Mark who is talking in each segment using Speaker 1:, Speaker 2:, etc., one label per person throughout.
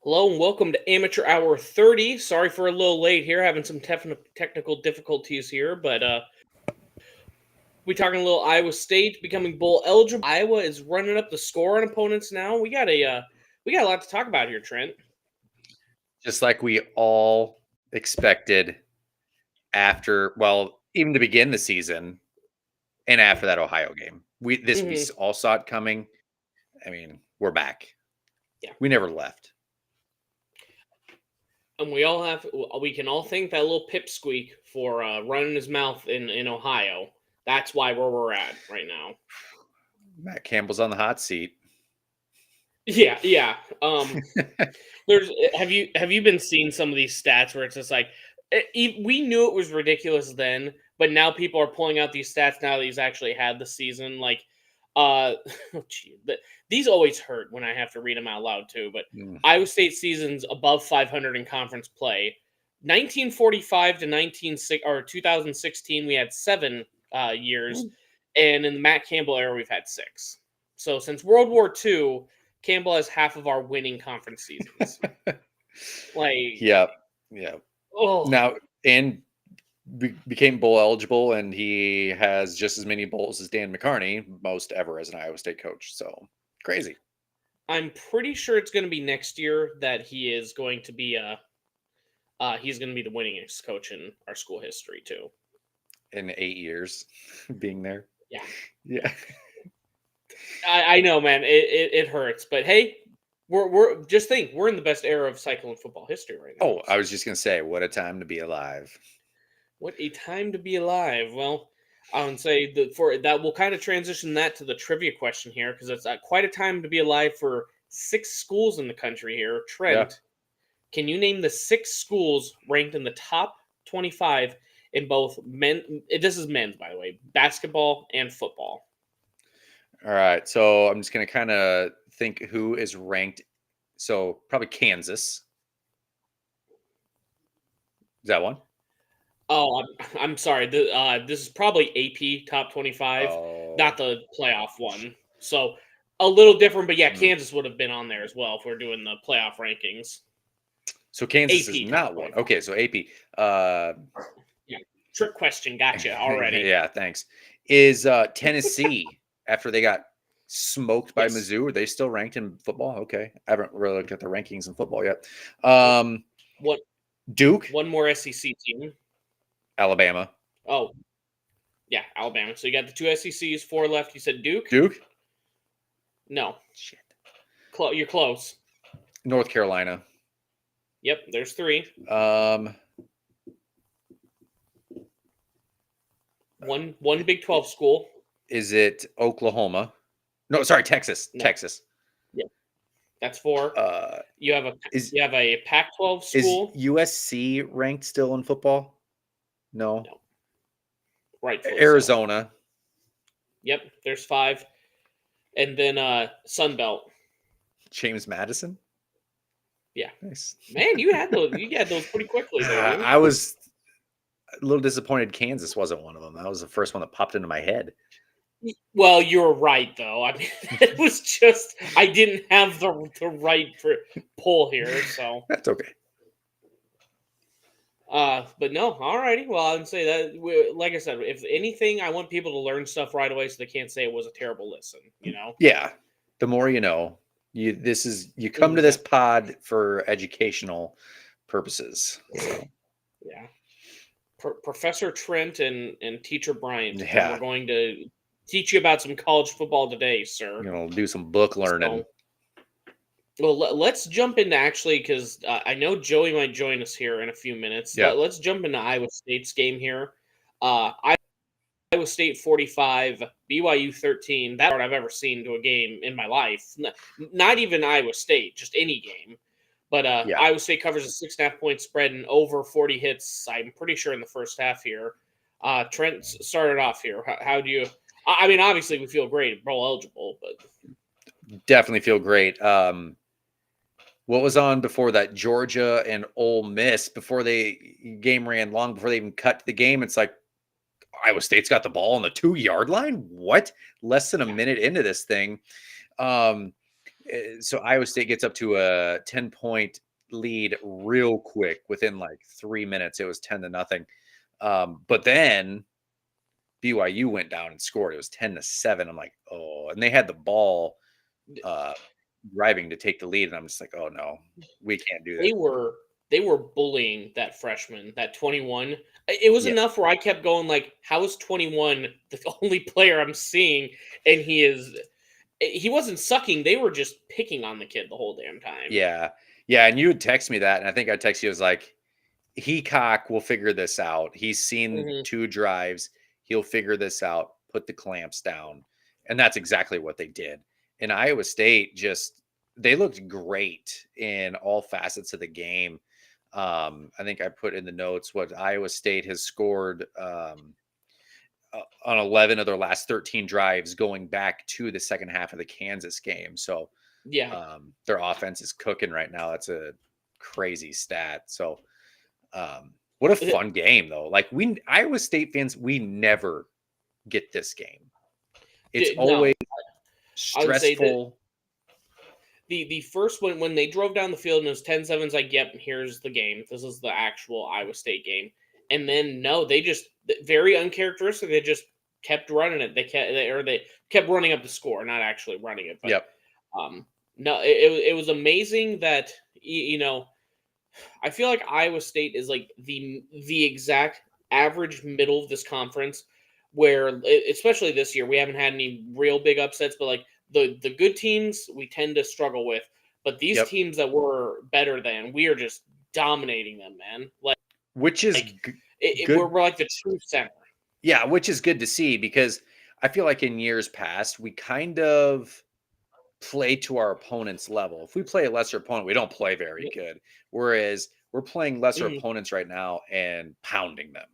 Speaker 1: Hello and welcome to Amateur Hour 30. Sorry for a little late here, having some technical difficulties here, but we talking a little Iowa State becoming bowl eligible. Iowa is running up the score on opponents now. We got a lot to talk about here, Trent.
Speaker 2: Just like we all expected even to begin the season and after that Ohio game. We
Speaker 1: Hmm.
Speaker 2: all saw it coming. I mean, we're back.
Speaker 1: Yeah,
Speaker 2: We never left.
Speaker 1: and we can all thank that little pipsqueak for running his mouth in Ohio. That's why we're at right now.
Speaker 2: Matt Campbell's on the hot seat.
Speaker 1: Yeah, yeah. There's have you been seeing some of these stats where it's just like we knew it was ridiculous then, but now people are pulling out these stats now that he's actually had the season. Like, oh, gee, these always hurt when I have to read them out loud too. But
Speaker 2: Mm.
Speaker 1: Iowa State seasons above 500 in conference play, 1945 to 2016, we had 7 years, and in the Matt Campbell era, we've had 6. So since World War II, Campbell has half of our winning conference seasons. Like,
Speaker 2: Yeah. Yeah.
Speaker 1: oh,
Speaker 2: Now, and became bowl eligible, and he has just as many bowls as Dan McCarney, most ever as an Iowa State coach. So crazy.
Speaker 1: I'm pretty sure it's going to be next year that he is going to be he's going to be the winningest coach in our school history too.
Speaker 2: In 8 years being there.
Speaker 1: Yeah, yeah.
Speaker 2: Yeah.
Speaker 1: I know, man. It hurts, but hey, we're just think we're in the best era of Cyclone football history right now.
Speaker 2: Oh, I was just gonna say, what a time to be alive.
Speaker 1: What a time to be alive. Well, I would say that for that we'll kind of transition that to the trivia question here because it's quite a time to be alive for 6 schools in the country here.
Speaker 2: Yeah.
Speaker 1: Trent, can you name the 6 schools ranked in the top 25 in both men? This is men's, by the way, basketball and football.
Speaker 2: All right. So I'm just gonna kind of think who is ranked. So probably Kansas. Is that one?
Speaker 1: Oh, I'm sorry. This is probably AP top 25,
Speaker 2: Oh.
Speaker 1: not the playoff one. So a little different, but yeah,
Speaker 2: Hmm.
Speaker 1: Kansas would have been on there as well if we're doing the playoff rankings.
Speaker 2: So Kansas is
Speaker 1: AP top
Speaker 2: not one.
Speaker 1: 25.
Speaker 2: Okay. So AP. Uh.
Speaker 1: Yeah. Trick question. Gotcha already.
Speaker 2: Yeah. Thanks. Is Tennessee after they got smoked by
Speaker 1: Yes.
Speaker 2: Mizzou? Are they still ranked in football? Okay. I haven't really looked at the rankings in football yet.
Speaker 1: Nope.
Speaker 2: Um.
Speaker 1: One
Speaker 2: Duke,
Speaker 1: one more SEC team.
Speaker 2: Alabama.
Speaker 1: Oh, yeah, Alabama. So you got the 2 SECs, 4 left. You said Duke?
Speaker 2: Duke.
Speaker 1: No.
Speaker 2: Shit.
Speaker 1: You're close.
Speaker 2: North Carolina.
Speaker 1: Yep, there's 3.
Speaker 2: Um.
Speaker 1: One Big 12 school.
Speaker 2: Is it Oklahoma? No, sorry, Texas.
Speaker 1: No.
Speaker 2: Texas.
Speaker 1: Yep. That's 4.
Speaker 2: Uh,
Speaker 1: You have a
Speaker 2: is
Speaker 1: you have a Pac-12
Speaker 2: is
Speaker 1: school.
Speaker 2: USC ranked still in football? No.
Speaker 1: No. Rightfully so.
Speaker 2: Arizona.
Speaker 1: Yep, there's 5. And then Sun Belt.
Speaker 2: James Madison.
Speaker 1: Yeah.
Speaker 2: Nice.
Speaker 1: Man, you had those pretty quickly there, dude.
Speaker 2: I was a little disappointed Kansas wasn't one of them. That was the first one that popped into my head.
Speaker 1: Well, you're right though. I mean, it was just I didn't have the right pull here, so
Speaker 2: That's okay.
Speaker 1: but no, alrighty. Well, I would say that, like I said, if anything, I want people to learn stuff right away so they can't say it was a terrible listen. You know?
Speaker 2: Yeah. The more you know. You come to this pod for educational purposes. So.
Speaker 1: Yeah. Professor Trent and Teacher Bryant.
Speaker 2: Yeah.
Speaker 1: We're going to teach you about some college football today, sir.
Speaker 2: Do some book learning.
Speaker 1: Well, let's jump into actually because I know Joey might join us here in a few minutes.
Speaker 2: Yeah.
Speaker 1: Let's jump into Iowa State's game here. Iowa State 45, BYU 13. That's what I've ever seen to a game in my life. Not even Iowa State, just any game. But
Speaker 2: Yeah.
Speaker 1: Iowa State covers a 6.5-point spread and over 40 hits. I'm pretty sure in the first half here. Trent started off here. How do you? I mean, obviously we feel great, bowl eligible, but
Speaker 2: definitely feel great. What was on before that? Georgia and Ole Miss before game ran long before they even cut to the game. It's like Iowa State's got the ball on the 2-yard line. What? Less than a minute into this thing. So Iowa State gets up to a 10-point lead real quick within like 3 minutes. It was 10-0. But then BYU went down and scored. It was 10-7. I'm like, oh, and they had the ball uh, driving to take the lead, and I'm just like, oh no, we can't do this.
Speaker 1: They were bullying that freshman, that 21. It was
Speaker 2: Yeah,
Speaker 1: enough where I kept going like, how is 21 the only player I'm seeing? And he wasn't sucking. They were just picking on the kid the whole damn time.
Speaker 2: yeah, yeah. And you would text me that, and I think I texted you. I was like, Hecock will figure this out. He's seen
Speaker 1: Hmm.
Speaker 2: 2 drives. He'll figure this out. Put the clamps down, and that's exactly what they did. And Iowa State just they looked great in all facets of the game. I think I put in the notes what Iowa State has scored on 11 of their last 13 drives going back to the second half of the Kansas game. So
Speaker 1: Yeah.
Speaker 2: their offense is cooking right now. That's a crazy stat. So what a fun game though. Like we Iowa State fans, we never get this game. It's
Speaker 1: No,
Speaker 2: always
Speaker 1: I would say that
Speaker 2: stressful.
Speaker 1: the first one when they drove down the field and it was 10-7, it's like, yep, here's the game. This is the actual Iowa State game. And then no, they just very uncharacteristic. They just kept running it. They kept running up the score, not actually running it, but
Speaker 2: Yep.
Speaker 1: no, it was amazing that I feel like Iowa State is like the exact average middle of this conference, where especially this year we haven't had any real big upsets, but like the good teams we tend to struggle with, but these
Speaker 2: Yep.
Speaker 1: teams that we're better than, we are just dominating them, man.
Speaker 2: Which is
Speaker 1: Like
Speaker 2: good.
Speaker 1: we're like the true center.
Speaker 2: Yeah, which is good to see because I feel like in years past we kind of play to our opponent's level. If we play a lesser opponent, we don't play very
Speaker 1: Yep.
Speaker 2: good. Whereas we're playing lesser
Speaker 1: Mhm.
Speaker 2: opponents right now and pounding them.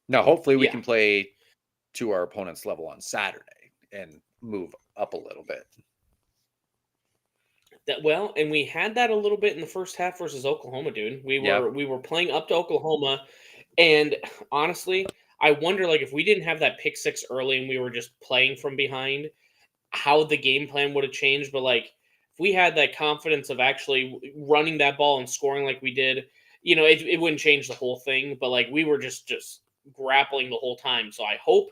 Speaker 2: Now, hopefully, we
Speaker 1: Yeah.
Speaker 2: can play to our opponent's level on Saturday and move up a little bit.
Speaker 1: And we had that a little bit in the first half versus Oklahoma, dude. We
Speaker 2: Yeah.
Speaker 1: were we were playing up to Oklahoma, and honestly, I wonder like if we didn't have that pick six early and we were just playing from behind, how the game plan would have changed. But like if we had that confidence of actually running that ball and scoring like we did, it wouldn't change the whole thing. But like we were just grappling the whole time. So I hope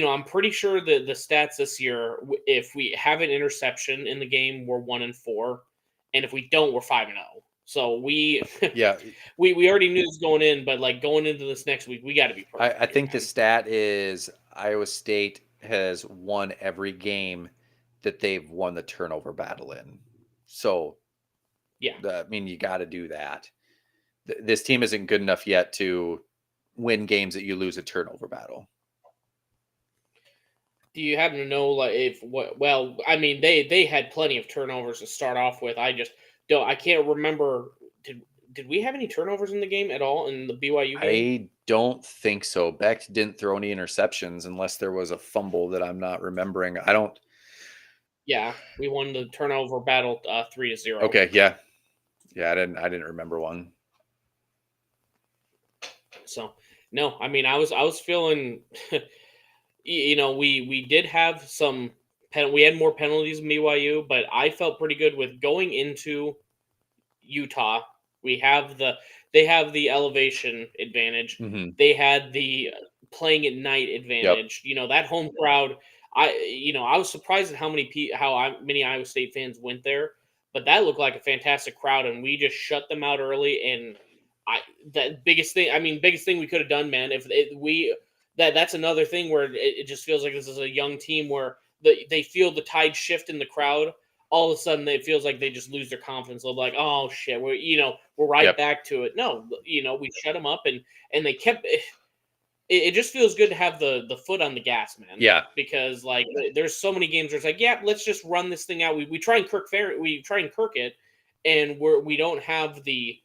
Speaker 1: I'm pretty sure that the stats this year, if we have an interception in the game, we're 1-4, and if we don't, we're 5-0. So we
Speaker 2: Yeah.
Speaker 1: we already knew this going in, but like going into this next week, we got to be
Speaker 2: I
Speaker 1: perfect here,
Speaker 2: think the
Speaker 1: man.
Speaker 2: stat is Iowa State has won every game that they've won the turnover battle in. So,
Speaker 1: Yeah.
Speaker 2: I mean, you got to do that. This team isn't good enough yet to win games that you lose a turnover battle.
Speaker 1: Do you happen to know like if what? Well, I mean they had plenty of turnovers to start off with. I just don't. I can't remember. Did we have any turnovers in the game at all in the BYU game?
Speaker 2: I don't think so. Beck didn't throw any interceptions unless there was a fumble that I'm not remembering. I don't.
Speaker 1: Yeah, we won the turnover battle 3-0.
Speaker 2: Okay, yeah, yeah. I didn't remember one.
Speaker 1: So no, I mean I was feeling, we did have we had more penalties than BYU, but I felt pretty good with going into Utah. We have they have the elevation advantage.
Speaker 2: Hmm.
Speaker 1: They had the playing at night
Speaker 2: Yep.
Speaker 1: advantage. That home crowd. I was surprised at many Iowa State fans went there, but that looked like a fantastic crowd, and we just shut them out early. And I that biggest thing we could have done, man. If it, we that's another thing where it just feels like this is a young team where they feel the tide shift in the crowd, all of a sudden it feels like they just lose their confidence. They're like, oh shit, we're right
Speaker 2: Yep.
Speaker 1: back to it. No, we shut them up and they kept it just feels good to have the foot on the gas, man.
Speaker 2: Yeah.
Speaker 1: Because like there's so many games where it's like, yeah, let's just run this thing out. We try and kirk it, and we don't have the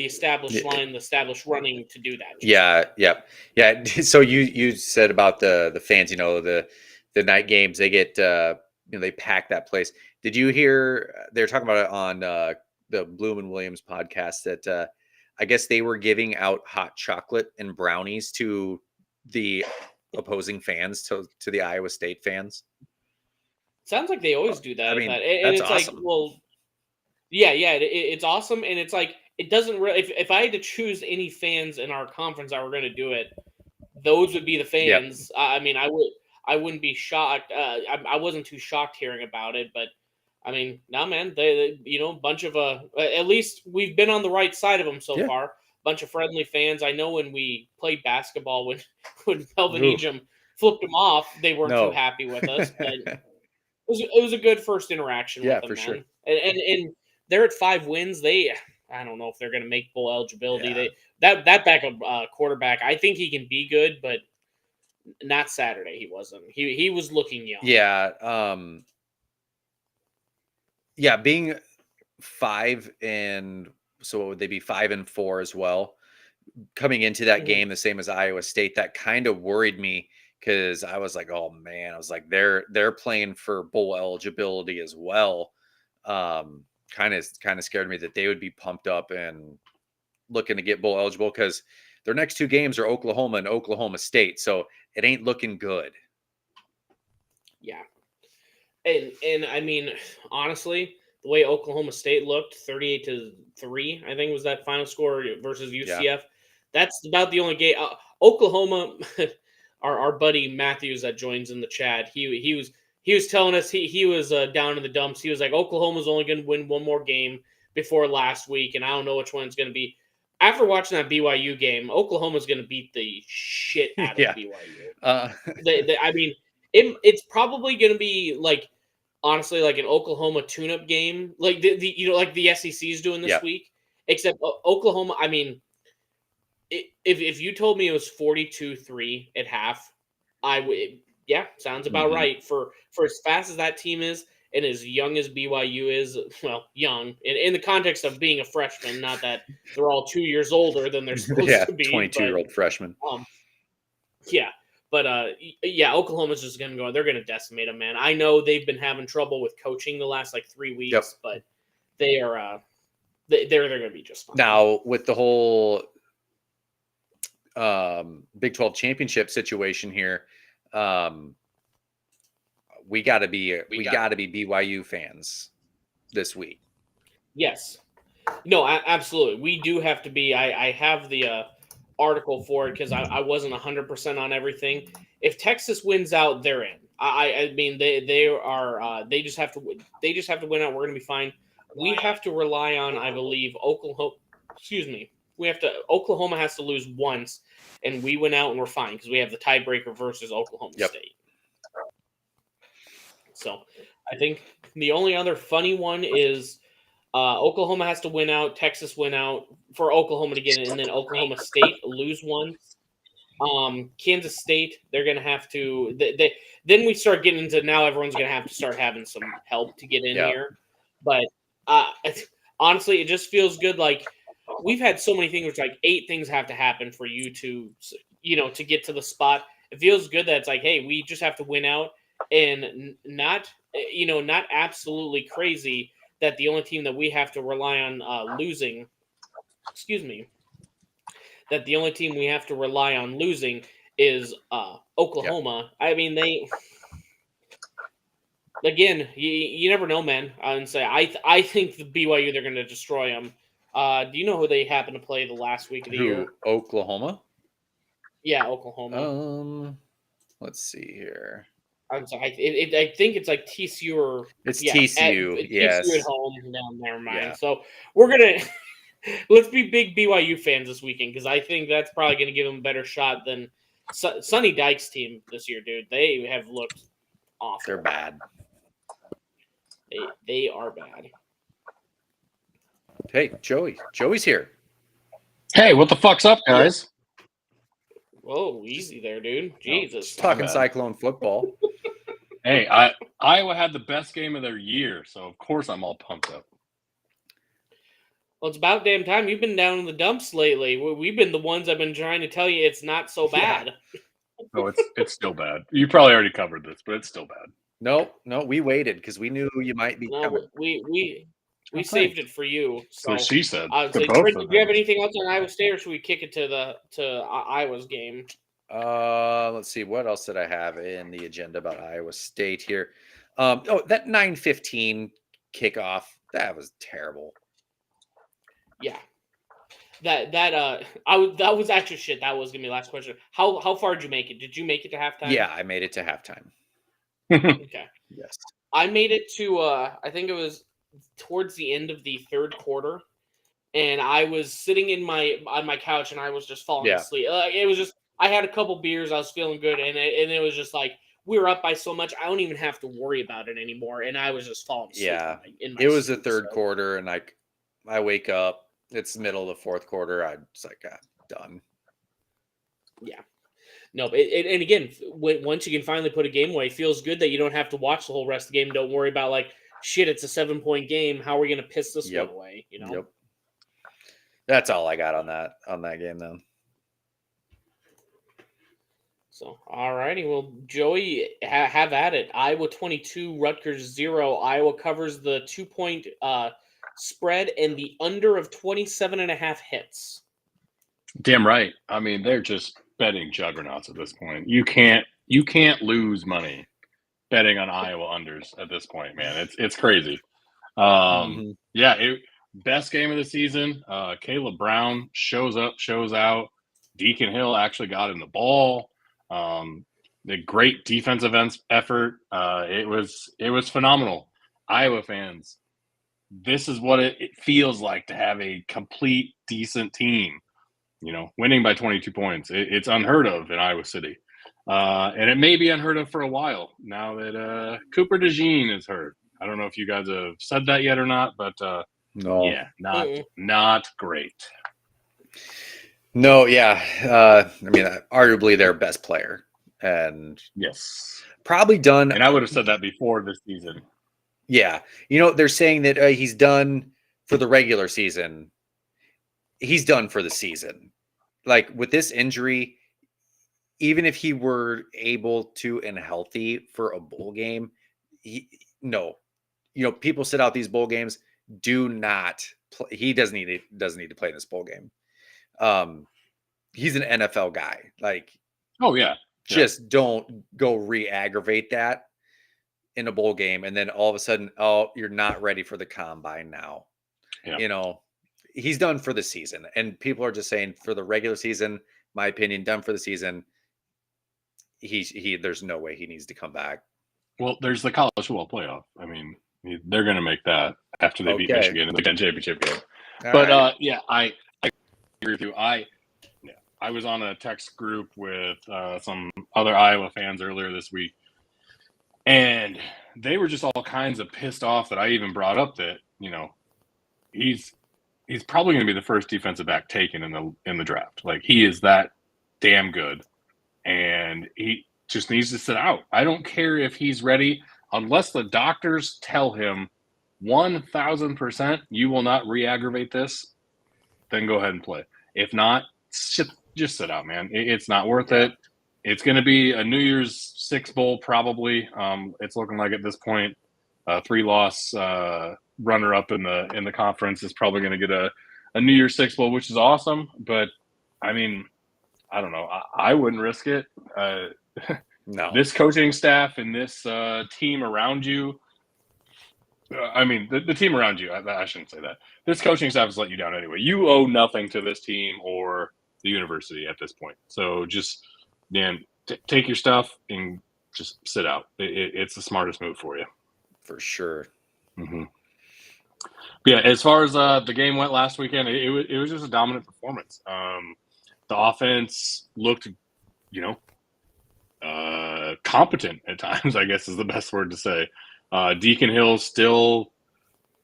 Speaker 1: established line, the established running to do that just yet.
Speaker 2: Yeah, yeah. So you said about the fans, the night games, they get they pack that place. Did you hear they were talking about it on the Bloom and Williams podcast that I guess they were giving out hot chocolate and brownies to the opposing fans to the Iowa State fans?
Speaker 1: Sounds like they always do that.
Speaker 2: I
Speaker 1: And
Speaker 2: mean,
Speaker 1: and
Speaker 2: that's
Speaker 1: it's like,
Speaker 2: awesome.
Speaker 1: well, yeah, it's awesome, and it's like it doesn't really. If I had to choose any fans in our conference that were going to do it, those would be the
Speaker 2: Yep.
Speaker 1: fans. I mean, I wouldn't be shocked. I wasn't too shocked hearing about it, but I mean, no, man, bunch of at least we've been on the right side of them so
Speaker 2: Yeah.
Speaker 1: far. Bunch of friendly fans. I know when we played basketball, when when Melvin
Speaker 2: Ooh,
Speaker 1: Ejim flipped them off, they weren't too
Speaker 2: no.
Speaker 1: happy with us, but it was a good first interaction with
Speaker 2: Yeah,
Speaker 1: them,
Speaker 2: for sure.
Speaker 1: man. And they're at 5 wins. I don't know if they're going to make bowl eligibility.
Speaker 2: Yeah.
Speaker 1: That backup quarterback, I think he can be good, but not Saturday. He wasn't. He was looking young.
Speaker 2: Yeah. Yeah, being 5 and so what would they be 5-4 as well? Coming into that
Speaker 1: Mhm.
Speaker 2: game the same as Iowa State, that kind of worried me because I was like, "Oh man," I was like, "They're playing for bowl eligibility as well." Kind of scared me that they would be pumped up and looking to get bowl eligible because their next 2 games are Oklahoma and Oklahoma State, so it ain't looking good.
Speaker 1: Yeah, and I mean, honestly, the way Oklahoma State looked, 38-3, I think was that final score versus
Speaker 2: Yeah.
Speaker 1: UCF. That's about the only game. Oklahoma, our buddy Matthews that joins in the chat, he was telling us he was down in the dumps. He was like, Oklahoma's only going to win one more game before last week, and I don't know which one it's going to be. After watching that BYU game, Oklahoma's going to beat the shit out of
Speaker 2: Yeah.
Speaker 1: BYU.
Speaker 2: Uh,
Speaker 1: I mean, it's probably going to be like honestly like an Oklahoma tune-up game, like like the SEC is doing this
Speaker 2: yeah.
Speaker 1: week. Except Oklahoma, I mean, if you told me it was 42-3 at half, I would. Yeah, sounds about
Speaker 2: Mhm.
Speaker 1: right for as fast as that team is and as young as BYU is. Well, young in the context of being a freshman, not that they're all 2 years older than they're supposed
Speaker 2: Yeah,
Speaker 1: to be, but
Speaker 2: 22-year-old freshman.
Speaker 1: um, yeah. But yeah, Oklahoma's just gonna go. They're gonna decimate them, man. I know they've been having trouble with coaching the last like 3 weeks,
Speaker 2: Yep.
Speaker 1: but they are they're gonna be just fine.
Speaker 2: Now, with the whole Big 12 championship situation here, um, we got to be BYU fans this week.
Speaker 1: Yes, no, absolutely. We do have to be. I have the article for it because I wasn't 100% on everything. If Texas wins out, they're in. I mean they are they just have to they just have to win out. We're gonna be fine. We have to rely on, I believe, Oklahoma. Excuse me. Oklahoma has to lose once, and we win out and we're fine because we have the tiebreaker versus Oklahoma
Speaker 2: Yep.
Speaker 1: State. So I think the only other funny one is Oklahoma has to win out, Texas win out for Oklahoma to get in, and then Oklahoma State lose one. Kansas State, they're going to have to. Then we start getting into now. Everyone's going to have to start having some help to get in
Speaker 2: Yeah.
Speaker 1: here. But honestly, it just feels good. Like we've had so many things. Which like 8 things have to happen for you to to get to the spot. It feels good that it's like, hey, we just have to win out and not not absolutely crazy that the only team that we have to rely on losing. Excuse me, that the only team we have to rely on losing is
Speaker 2: Yep.
Speaker 1: Oklahoma. I mean, they again, you never know, man. And say I think the BYU they're going to destroy them. Do you know who they happen to play the last week of the year?
Speaker 2: Who? Oklahoma?
Speaker 1: Yeah, Oklahoma.
Speaker 2: Let's see here.
Speaker 1: I'm sorry. I think it's like TCU or
Speaker 2: It's
Speaker 1: yeah, at
Speaker 2: TCU.
Speaker 1: TCU at
Speaker 2: Yes.
Speaker 1: home. No, never mind.
Speaker 2: Yeah.
Speaker 1: So we're gonna let's be big BYU fans this weekend because I think that's probably going to give them a better shot than Sonny Dykes' team this year, dude. They have looked awful.
Speaker 2: They're bad.
Speaker 1: They are bad.
Speaker 2: Hey, Joey. Joey's here.
Speaker 3: Hey, what the fuck's up, guys?
Speaker 1: Whoa, easy there, dude. Jesus.
Speaker 2: Talking Cyclone football.
Speaker 3: Hey, Iowa had the best game of their year, so of course I'm all pumped up.
Speaker 1: Well, it's about damn time. You've been down in the dumps lately. We've been the ones I've been trying to tell you it's not so bad.
Speaker 3: No, it's still bad. You probably already covered this, but it's still bad.
Speaker 2: No, we waited because we knew you might be
Speaker 1: No,
Speaker 2: coming.
Speaker 1: we
Speaker 3: Okay.
Speaker 1: saved it for you.
Speaker 3: So she said.
Speaker 1: So, Trent, do you have anything else on Iowa State, or should we kick it to Iowa's game?
Speaker 2: Let's see. What else did I have in the agenda about Iowa State here? That 9:15 kickoff, that was terrible.
Speaker 1: Yeah. That was actually shit. That was gonna be the last question. How far did you make it? Did you make it to halftime?
Speaker 2: Yeah, I made it to halftime.
Speaker 1: Okay.
Speaker 2: Yes.
Speaker 1: I made it to I think it was towards the end of the third quarter, and I was sitting on my couch and I was just falling asleep. It was just I had a couple beers, I was feeling good, and it was just like we were up by so much I don't even have to worry about it anymore, and I was just falling asleep.
Speaker 2: Yeah,
Speaker 1: in my
Speaker 2: it was the
Speaker 1: sleep,
Speaker 2: third
Speaker 1: so.
Speaker 2: quarter, and I wake up. It's the middle of the fourth quarter. I'm just like, done.
Speaker 1: Yeah. No, but and again, once you can finally put a game away, it feels good that you don't have to watch the whole rest of the game. Don't worry about like, shit, it's a 7-point game. How are we going to piss this one away? You know?
Speaker 2: Yep. That's all I got on that game, though.
Speaker 1: So, all righty. Well, Joey, have at it. Iowa 22, Rutgers 0. Iowa covers the 2-point spread and the under of 27.5 hits.
Speaker 3: Damn right. I mean, they're just betting juggernauts at this point. You can't lose money betting on Iowa unders at this point, man. It's crazy. Yeah, best game of the season. Caleb Brown shows up, shows out. Deacon Hill actually got in the ball. The great defensive effort. It was phenomenal. Iowa fans, this is what it feels like to have a complete decent team. You know, winning by 22 points. It's unheard of in Iowa City. And it may be unheard of for a while now that Cooper DeJean is hurt. I don't know if you guys have said that yet or not, but
Speaker 2: no.
Speaker 3: Yeah, not great.
Speaker 2: No, yeah. I mean, arguably their best player. And
Speaker 3: yes,
Speaker 2: probably done.
Speaker 3: And I would have said that before this season.
Speaker 2: Yeah. You know, they're saying that he's done for the regular season. He's done for the season. Like with this injury, even if he were able to and healthy for a bowl game, no. You know, people sit out these bowl games. Do not play. He doesn't need to play in this bowl game. He's an NFL guy. Like,
Speaker 3: oh yeah.
Speaker 2: Just don't go re-aggravate that in a bowl game, and then all of a sudden, you're not ready for the combine now. Yeah. You know, he's done for the season, and people are just saying for the regular season. My opinion, done for the season. There's no way he needs to come back.
Speaker 3: Well, there's the college football playoff. I mean, they're going to make that after they beat Michigan in the championship game. But right. I agree with you. I was on a text group with some other Iowa fans earlier this week, and they were just all kinds of pissed off that I even brought up that, you know, he's probably going to be the first defensive back taken in the draft. Like, he is that damn good, and he just needs to sit out. I don't care if he's ready, unless the doctors tell him 1,000% you will not re-aggravate this, then go ahead and play. If not, just sit out, man. It's not worth it. It's going to be a New Year's Six bowl probably. It's looking like at this point, 3-loss runner-up in the conference is probably going to get a New Year's Six bowl, which is awesome. But I mean, I don't know. I wouldn't risk it.
Speaker 2: No.
Speaker 3: This coaching staff and this team around you. I mean, the team around you. I shouldn't say that. This coaching staff has let you down anyway. You owe nothing to this team or the university at this point. So just, Dan, take your stuff and just sit out. It's the smartest move for you.
Speaker 2: For sure.
Speaker 3: Mm-hmm. Yeah, as far as the game went last weekend, it was just a dominant performance. The offense looked, competent at times, I guess is the best word to say. Deacon Hill still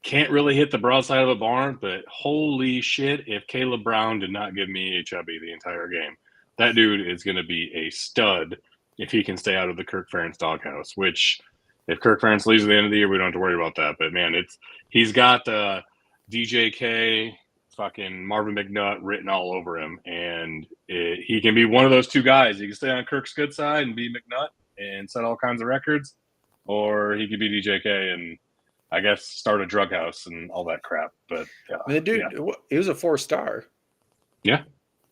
Speaker 3: can't really hit the broadside of a barn, but holy shit, if Caleb Brown did not give me a chubby the entire game, that dude is going to be a stud if he can stay out of the Kirk Ferentz doghouse, which if Kirk Ferentz leaves at the end of the year, we don't have to worry about that. But, man, he's got DJK, fucking Marvin McNutt written all over him, and he can be one of those two guys. He can stay on Kirk's good side and be McNutt and set all kinds of records, or he could be DJK and I guess start a drug house and all that crap. But
Speaker 2: the dude, he was a 4-star.
Speaker 3: Yeah.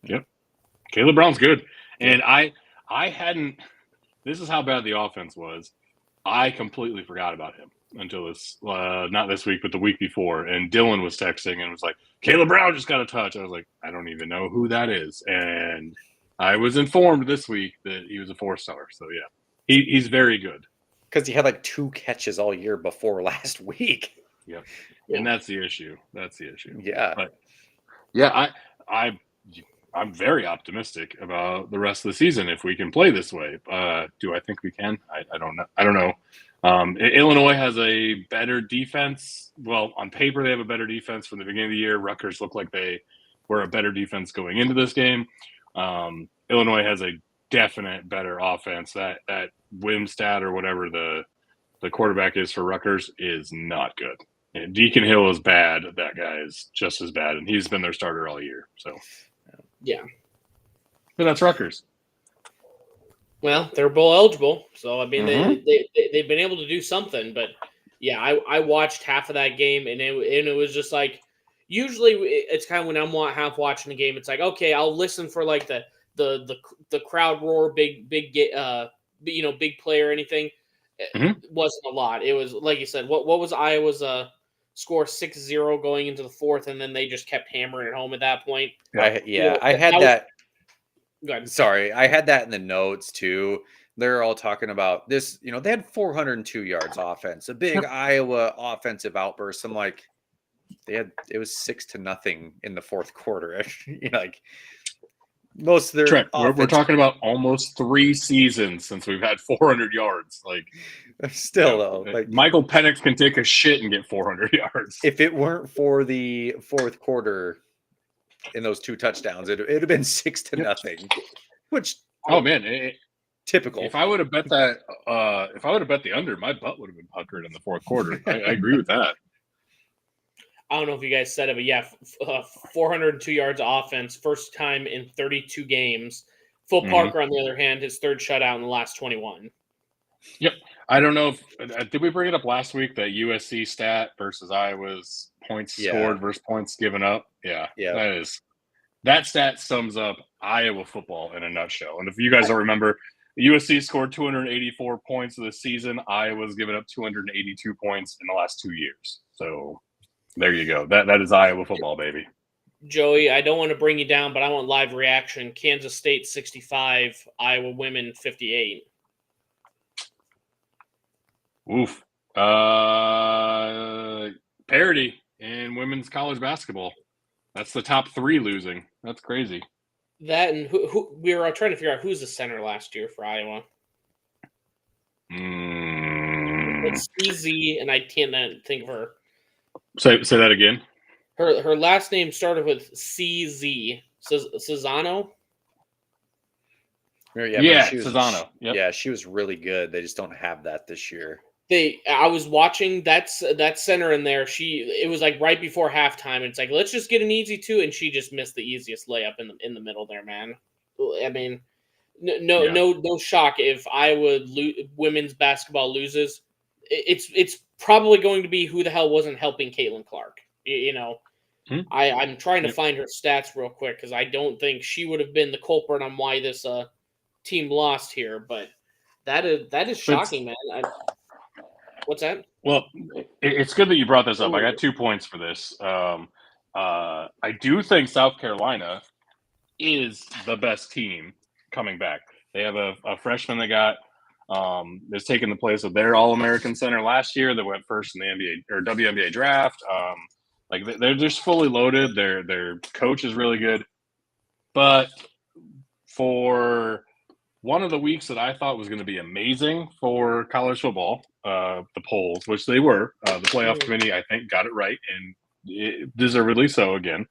Speaker 3: Yep. Caleb Brown's good. And I hadn't – this is how bad the offense was. I completely forgot about him until this, not this week, but the week before. And Dylan was texting and was like, Caleb Brown just got a touch. I was like, I don't even know who that is. And I was informed this week that he was a 4-star. So, yeah, he's very good.
Speaker 2: Because he had like 2 catches all year before last week.
Speaker 3: Yep. And that's the issue.
Speaker 2: Yeah.
Speaker 3: But, yeah, I'm very optimistic about the rest of the season if we can play this way. Do I think we can? I don't know. Illinois has a better defense. Well, on paper, they have a better defense from the beginning of the year. Rutgers looked like they were a better defense going into this game. Illinois has a definite better offense. That Wimstat or whatever the quarterback is for Rutgers is not good. And Deacon Hill is bad. That guy is just as bad, and he's been their starter all year. So,
Speaker 1: yeah.
Speaker 3: But that's Rutgers.
Speaker 1: Well, they're bowl eligible, so I mean they've been able to do something. But yeah, I watched half of that game, and it was just like usually it's kind of when I'm half watching the game, it's like okay, I'll listen for like the crowd roar, big big play or anything. It wasn't a lot. It was like you said. What was Iowa's score 6-0 going into the fourth, and then they just kept hammering it home at that point.
Speaker 2: I had that.
Speaker 1: Go ahead.
Speaker 2: Sorry, I had that in the notes too. They're all talking about this. They had 402 yards offense, a big Iowa offensive outburst. I'm like, it was 6-0 in the fourth quarter. Like most of their
Speaker 3: Trent, we're talking about almost 3 seasons since we've had 400 yards. Like,
Speaker 2: still though, like
Speaker 3: Michael Penix can take a shit and get 400 yards.
Speaker 2: If it weren't for the fourth quarter in those 2 touchdowns, it'd have been 6-0. Which
Speaker 3: typical. If I would have bet that, if I would have bet the under, my butt would have been puckered in the fourth quarter. I agree with that.
Speaker 1: I don't know if you guys said it, but yeah, 402 yards of offense, first time in 32 games. Phil Parker, on the other hand, his 3rd shutout in the last 21.
Speaker 3: Yep. I don't know if did we bring it up last week, that USC stat versus Iowa's points scored versus points given up? Yeah. That stat sums up Iowa football in a nutshell. And if you guys don't remember, USC scored 284 points this season. Iowa's given up 282 points in the last 2 years. So there you go. That is Iowa football, baby.
Speaker 1: Joey, I don't want to bring you down, but I want live reaction. Kansas State 65, Iowa women 58.
Speaker 3: Oof. Parity in women's college basketball. That's the top 3 losing. That's crazy.
Speaker 1: That and who we were trying to figure out who's the center last year for Iowa. It's CZ, and I can't think of her.
Speaker 3: Say that again.
Speaker 1: Her last name started with CZ. Cesano?
Speaker 2: Cesano. Yep. Yeah, she was really good. They just don't have that this year.
Speaker 1: I was watching that center in there. It was like right before halftime. And it's like, let's just get an easy 2, and she just missed the easiest layup in the middle there, man. I mean, no shock if Iowa women's basketball loses. It's probably going to be who the hell wasn't helping Caitlin Clark. I'm trying to find her stats real quick because I don't think she would have been the culprit on why this team lost here. But that is shocking, man. What's that?
Speaker 3: Well, it's good that you brought this up. I got 2 points for this. I do think South Carolina is the best team coming back. They have a freshman that got is taking the place of their All-American center last year that went first in the NBA or WNBA draft. Like they're just fully loaded. Their coach is really good. But for one of the weeks that I thought was going to be amazing for college football, the polls, which they were, the playoff committee, I think, got it right, and deservedly so again.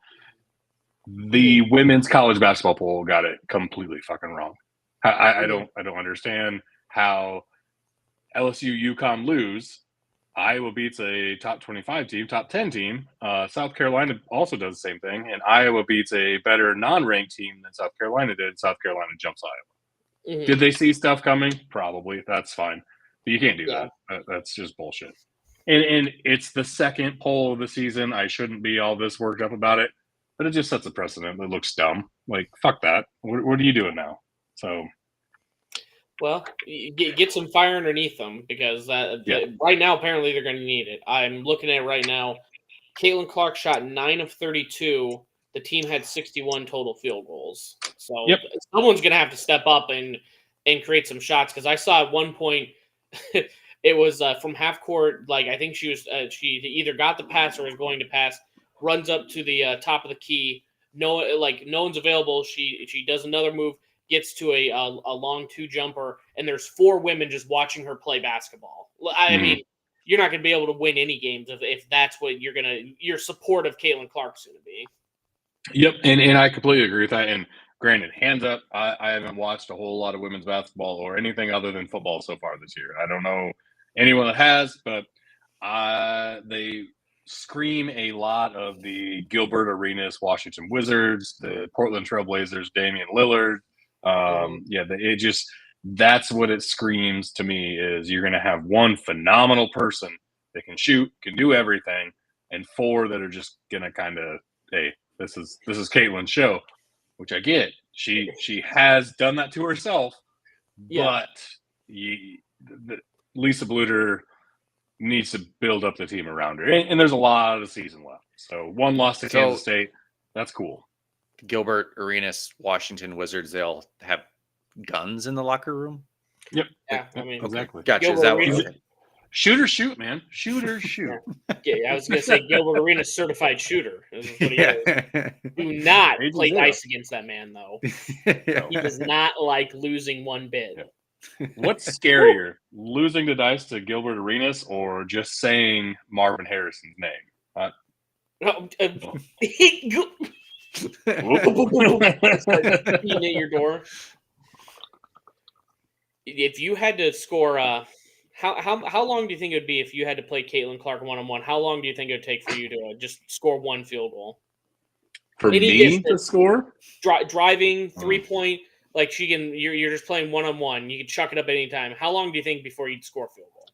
Speaker 3: The women's college basketball poll got it completely fucking wrong. I don't understand how LSU, UConn lose. Iowa beats a top 25 team, top 10 team. South Carolina also does the same thing, and Iowa beats a better non-ranked team than South Carolina did. South Carolina jumps Iowa. Mm-hmm. Did they see stuff coming? Probably. That's fine. But you can't do that. That's just bullshit. And it's the second poll of the season. I shouldn't be all this worked up about it, but it just sets a precedent that looks dumb. Like, fuck that. What are you doing now? So,
Speaker 1: Well, get some fire underneath them because right now apparently they're going to need it. I'm looking at it right now. Caitlin Clark shot 9 of 32. The team had 61 total field goals. So someone's going to have to step up and create some shots because I saw at one point it was from half court. Like I think she either got the pass or was going to pass. Runs up to the top of the key. No one's available. She does another move. Gets to a long 2 jumper, and there's 4 women just watching her play basketball. I mean, you're not going to be able to win any games if that's what your support of Caitlin Clark's going to be.
Speaker 3: Yep, and I completely agree with that. And granted, hands up, I haven't watched a whole lot of women's basketball or anything other than football so far this year. I don't know anyone that has, but they scream a lot of the Gilbert Arenas Washington Wizards, the Portland Trailblazers, Damian Lillard. That's what it screams to me is you're going to have one phenomenal person that can shoot, can do everything, and 4 that are just going to kind of, hey, this is Caitlin's show, which I get. She has done that to herself, but Lisa Bluter needs to build up the team around her, and there's a lot of the season left. So 1 loss to Kansas State, that's cool.
Speaker 2: Gilbert Arenas, Washington Wizards, they'll have guns in the locker room.
Speaker 3: Yep.
Speaker 1: Yeah, I mean,
Speaker 3: exactly.
Speaker 2: Gotcha. Is that what
Speaker 3: shoot or shoot, man? Shoot or shoot.
Speaker 1: I was going to say Gilbert Arenas certified shooter. Is what he is. Do not play dice against that man, though. He does not like losing one bit.
Speaker 3: Yeah. What's scarier, losing the dice to Gilbert Arenas or just saying Marvin Harrison's name?
Speaker 1: Beating at your door. If you had to score, how long do you think it would be if you had to play Caitlin Clark 1-on-1? How long do you think it would take for you to just score 1 field goal?
Speaker 3: For me to score?
Speaker 1: Driving 3-point, like she can. You're just playing 1-on-1. You can chuck it up at any time. How long do you think before you'd score a field goal?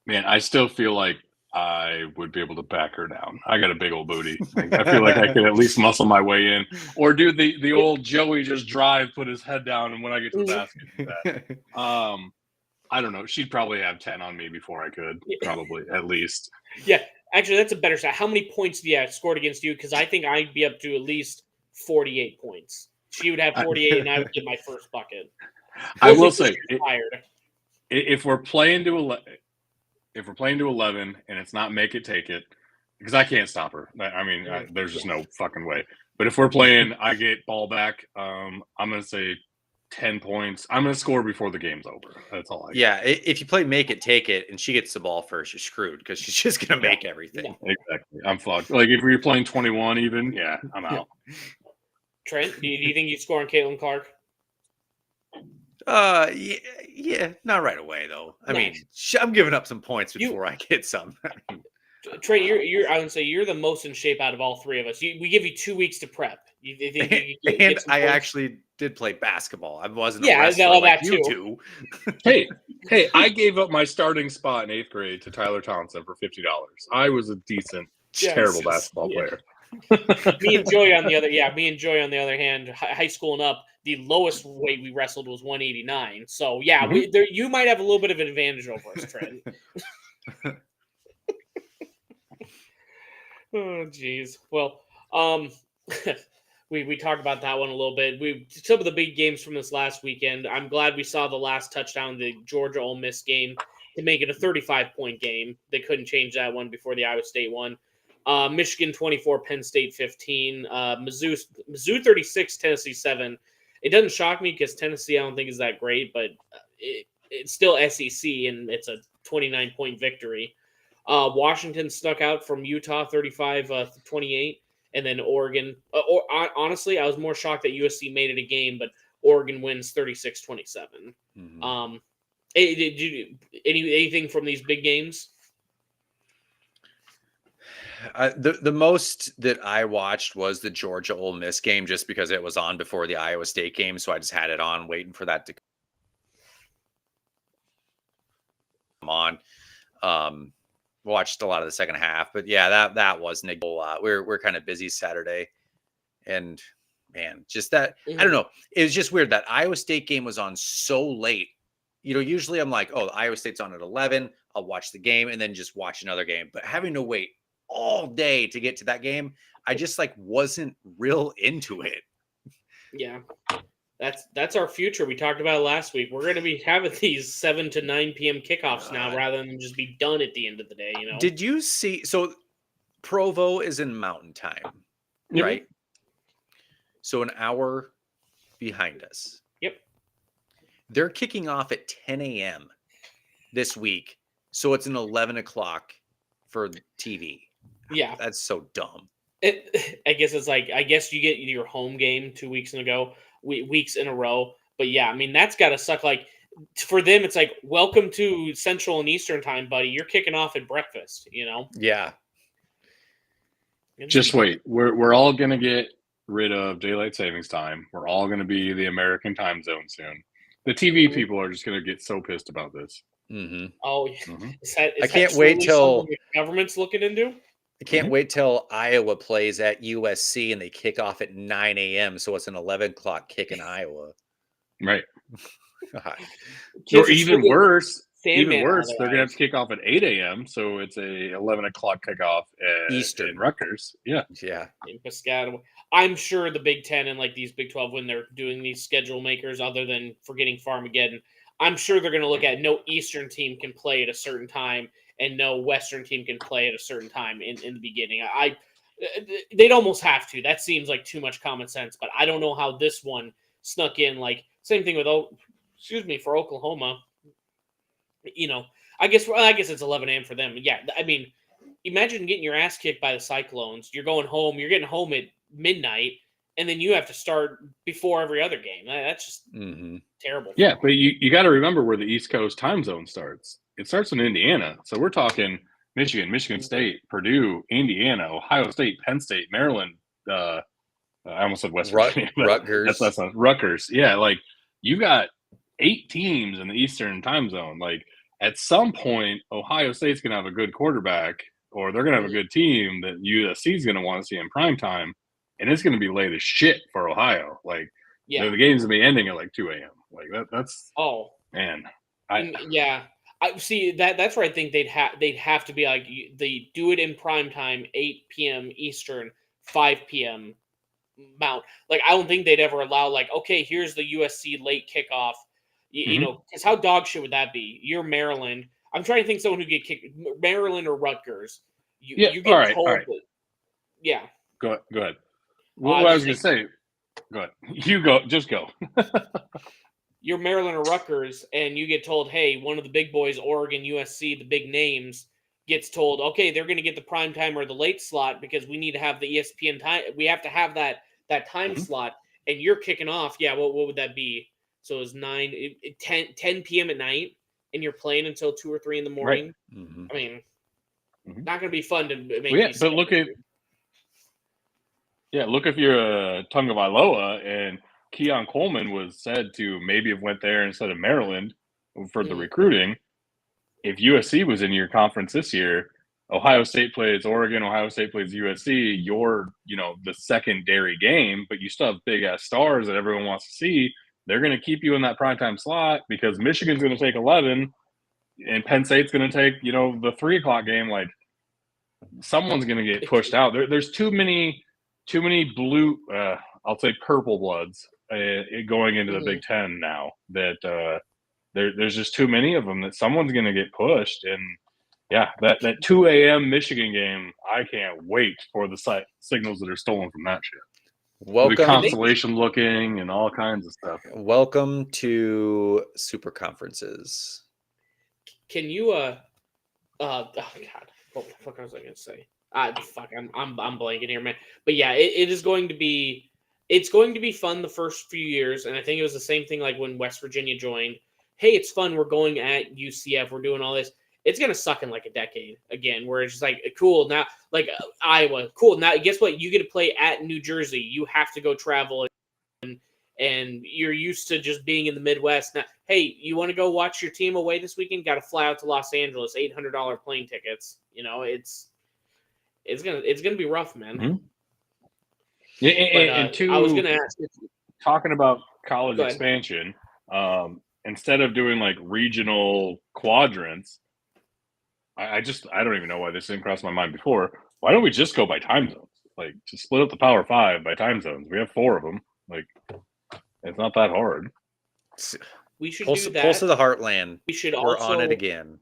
Speaker 3: Man, I still feel like I would be able to back her down. I got a big old booty. I feel like I could at least muscle my way in, or do the old Joey just drive, put his head down, and when I get to the basket, do that. I don't know. She'd probably have 10 on me before I could, probably at least.
Speaker 1: Yeah, actually, that's a better stat. How many points do you have scored against you? Because I think I'd be up to at least 48 points. She would have 48, and I would get my first bucket.
Speaker 3: I will say, if we're playing to 11 and it's not make it, take it, because I can't stop her. I mean, there's just no fucking way. But if we're playing, I get ball back. I'm going to say 10 points. I'm going to score before the game's over. That's all I
Speaker 2: get. If you play make it, take it, and she gets the ball first, you're screwed because she's just going to make everything.
Speaker 3: Yeah, exactly. I'm fucked. Like, if you're playing 21 even, I'm out.
Speaker 1: Trent, do you think you'd score on Caitlin Clark?
Speaker 2: Yeah, not right away though. I mean, I'm giving up some points before I get some.
Speaker 1: Trent, you're I would say you're the most in shape out of all 3 of us. We give you 2 weeks to prep. You
Speaker 2: and I actually did play basketball. I wasn't.
Speaker 1: Yeah, I know that
Speaker 2: you
Speaker 1: too.
Speaker 3: Hey, I gave up my starting spot in 8th grade to Tyler Thompson for $50. I was a decent, terrible basketball player.
Speaker 1: Me and Joy on the other hand, high school and up, the lowest weight we wrestled was 189. So you might have a little bit of an advantage over us, Trent. Oh, geez. Well, we talked about that one a little bit. Some of the big games from this last weekend. I'm glad we saw the last touchdown, the Georgia Ole Miss game, to make it a 35-point game. They couldn't change that one before the Iowa State one. Michigan 24, Penn State 15, Mizzou 36, Tennessee 7. It doesn't shock me because Tennessee I don't think is that great, but it's still SEC and it's a 29-point victory. Washington stuck out from Utah 35-28, and then Oregon. Honestly, I was more shocked that USC made it a game, but Oregon wins 36-27. Mm-hmm. Did you anything from these big games?
Speaker 2: The most that I watched was the Georgia Ole Miss game, just because it was on before the Iowa State game, so I just had it on, waiting for that to come on. Watched a lot of the second half, but that was Nickel. We're kind of busy Saturday, and man, just that I don't know. It was just weird that Iowa State game was on so late usually I'm like, oh, Iowa State's on at 11. I'll watch the game and then just watch another game. But having to wait all day to get to that game, I just like wasn't real into it.
Speaker 1: Yeah. That's our future. We talked about it last week. We're going to be having these 7 to 9 p.m. kickoffs now rather than just be done at the end of the day,
Speaker 2: Did you see? So Provo is in Mountain Time,
Speaker 1: Yep.
Speaker 2: right? So an hour behind us.
Speaker 1: Yep.
Speaker 2: They're kicking off at 10 a.m. this week. So it's an 11 o'clock for TV.
Speaker 1: Yeah.
Speaker 2: That's so dumb.
Speaker 1: I guess it's like, I guess you get your home game 2 weeks weeks in a row. But yeah, I mean, that's got to suck. Like, for them, it's like, welcome to Central and Eastern time, buddy. You're kicking off at breakfast,
Speaker 2: Yeah.
Speaker 3: Just wait. We're all going to get rid of daylight savings time. We're all going to be the American time zone soon. The TV people are just going to get so pissed about this.
Speaker 2: Mm-hmm.
Speaker 1: Oh, yeah.
Speaker 3: Mm-hmm.
Speaker 1: I
Speaker 2: can't wait till
Speaker 1: the government's looking into.
Speaker 2: I can't wait till Iowa plays at USC and they kick off at 9 a.m. So it's an 11 o'clock kick in Iowa.
Speaker 3: Right.
Speaker 1: Kids
Speaker 3: Or even worse, they're going
Speaker 1: eyes.
Speaker 3: to have to kick off at 8 a.m. So it's a 11 o'clock kickoff at
Speaker 2: Eastern.
Speaker 3: in Rutgers. Yeah.
Speaker 1: In Piscataway. I'm sure the Big Ten and like these Big 12, when they're doing these schedule makers, other than forgetting Farmageddon, I'm sure they're going to look at no Eastern team can play at a certain time and no Western team can play at a certain time in the beginning. They'd almost have to. That seems like too much common sense, but I don't know how this one snuck in. Like, same thing with for Oklahoma. I guess it's 11 a.m. for them. Yeah, I mean, imagine getting your ass kicked by the Cyclones. You're going home. You're getting home at midnight, and then you have to start before every other game. That's just terrible.
Speaker 3: Yeah, but you got to remember where the East Coast time zone starts. It starts in Indiana. So we're talking Michigan State, Purdue, Indiana, Ohio State, Penn State, Maryland. I almost said West Virginia.
Speaker 2: Rutgers.
Speaker 3: That's not Rutgers. Yeah, like you got 8 teams in the Eastern time zone. Like at some point, Ohio State's going to have a good quarterback, or they're going to have a good team that USC is going to want to see in prime time, and it's going to be late as shit for Ohio. Like, the game's going to be ending at like 2 a.m. Like that's man.
Speaker 1: I see that's where I think they'd have to be like, they do it in prime time, 8 p.m. Eastern, 5 p.m. Mount. Like, I don't think they'd ever allow, like, okay, here's the USC late kickoff. You know, because how dog shit would that be? You're Maryland. I'm trying to think someone who get kicked, Maryland or Rutgers. You get told.
Speaker 3: All right.
Speaker 1: Yeah.
Speaker 3: Go ahead. What I was going to say. Go ahead. You go. Just go.
Speaker 1: You're Maryland or Rutgers, and you get told, hey, one of the big boys, Oregon, USC, the big names, gets told, okay, they're going to get the prime time or the late slot because we need to have the ESPN time. We have to have that time slot, and you're kicking off. Yeah, what would that be? So it's 10 p.m. at night, and you're playing until 2 or 3 in the morning. Right. I mean, not going to be fun to make.
Speaker 3: But look if you're Tagovailoa and Keon Coleman was said to maybe have went there instead of Maryland for the recruiting. If USC was in your conference this year, Ohio State plays Oregon, Ohio State plays USC, you're, the secondary game, but you still have big-ass stars that everyone wants to see. They're going to keep you in that primetime slot because Michigan's going to take 11 and Penn State's going to take, the 3 o'clock game. Like, someone's going to get pushed out. There's too many blue, I'll say purple bloods going into the Big Ten now that there's just too many of them that someone's going to get pushed. And that 2 a.m. Michigan game, I can't wait for the signals that are stolen from that shit.
Speaker 2: Welcome,
Speaker 3: the constellation looking and all kinds of stuff.
Speaker 2: Welcome to super conferences.
Speaker 1: Can you oh god, what the fuck was I going to say? I'm blanking here, man. But yeah, it's going to be fun the first few years, and I think it was the same thing like when West Virginia joined. Hey, it's fun. We're going at UCF. We're doing all this. It's going to suck in like a decade again, where it's just like, cool. Now, like Iowa, cool. Now, guess what? You get to play at New Jersey. You have to go travel, and you're used to just being in the Midwest. Now, hey, you want to go watch your team away this weekend? Got to fly out to Los Angeles, $800 plane tickets. It's gonna be rough, man.
Speaker 3: Mm-hmm. I was gonna ask, talking about college expansion. instead of doing like regional quadrants, I don't even know why this didn't cross my mind before. Why don't we just go by time zones? Like, just split up the Power 5 by time zones. We have 4 of them. Like, it's not that hard.
Speaker 1: We should
Speaker 2: Pulse,
Speaker 1: do that.
Speaker 2: Pulse of the Heartland.
Speaker 1: We should
Speaker 2: We're
Speaker 1: also
Speaker 2: on it again.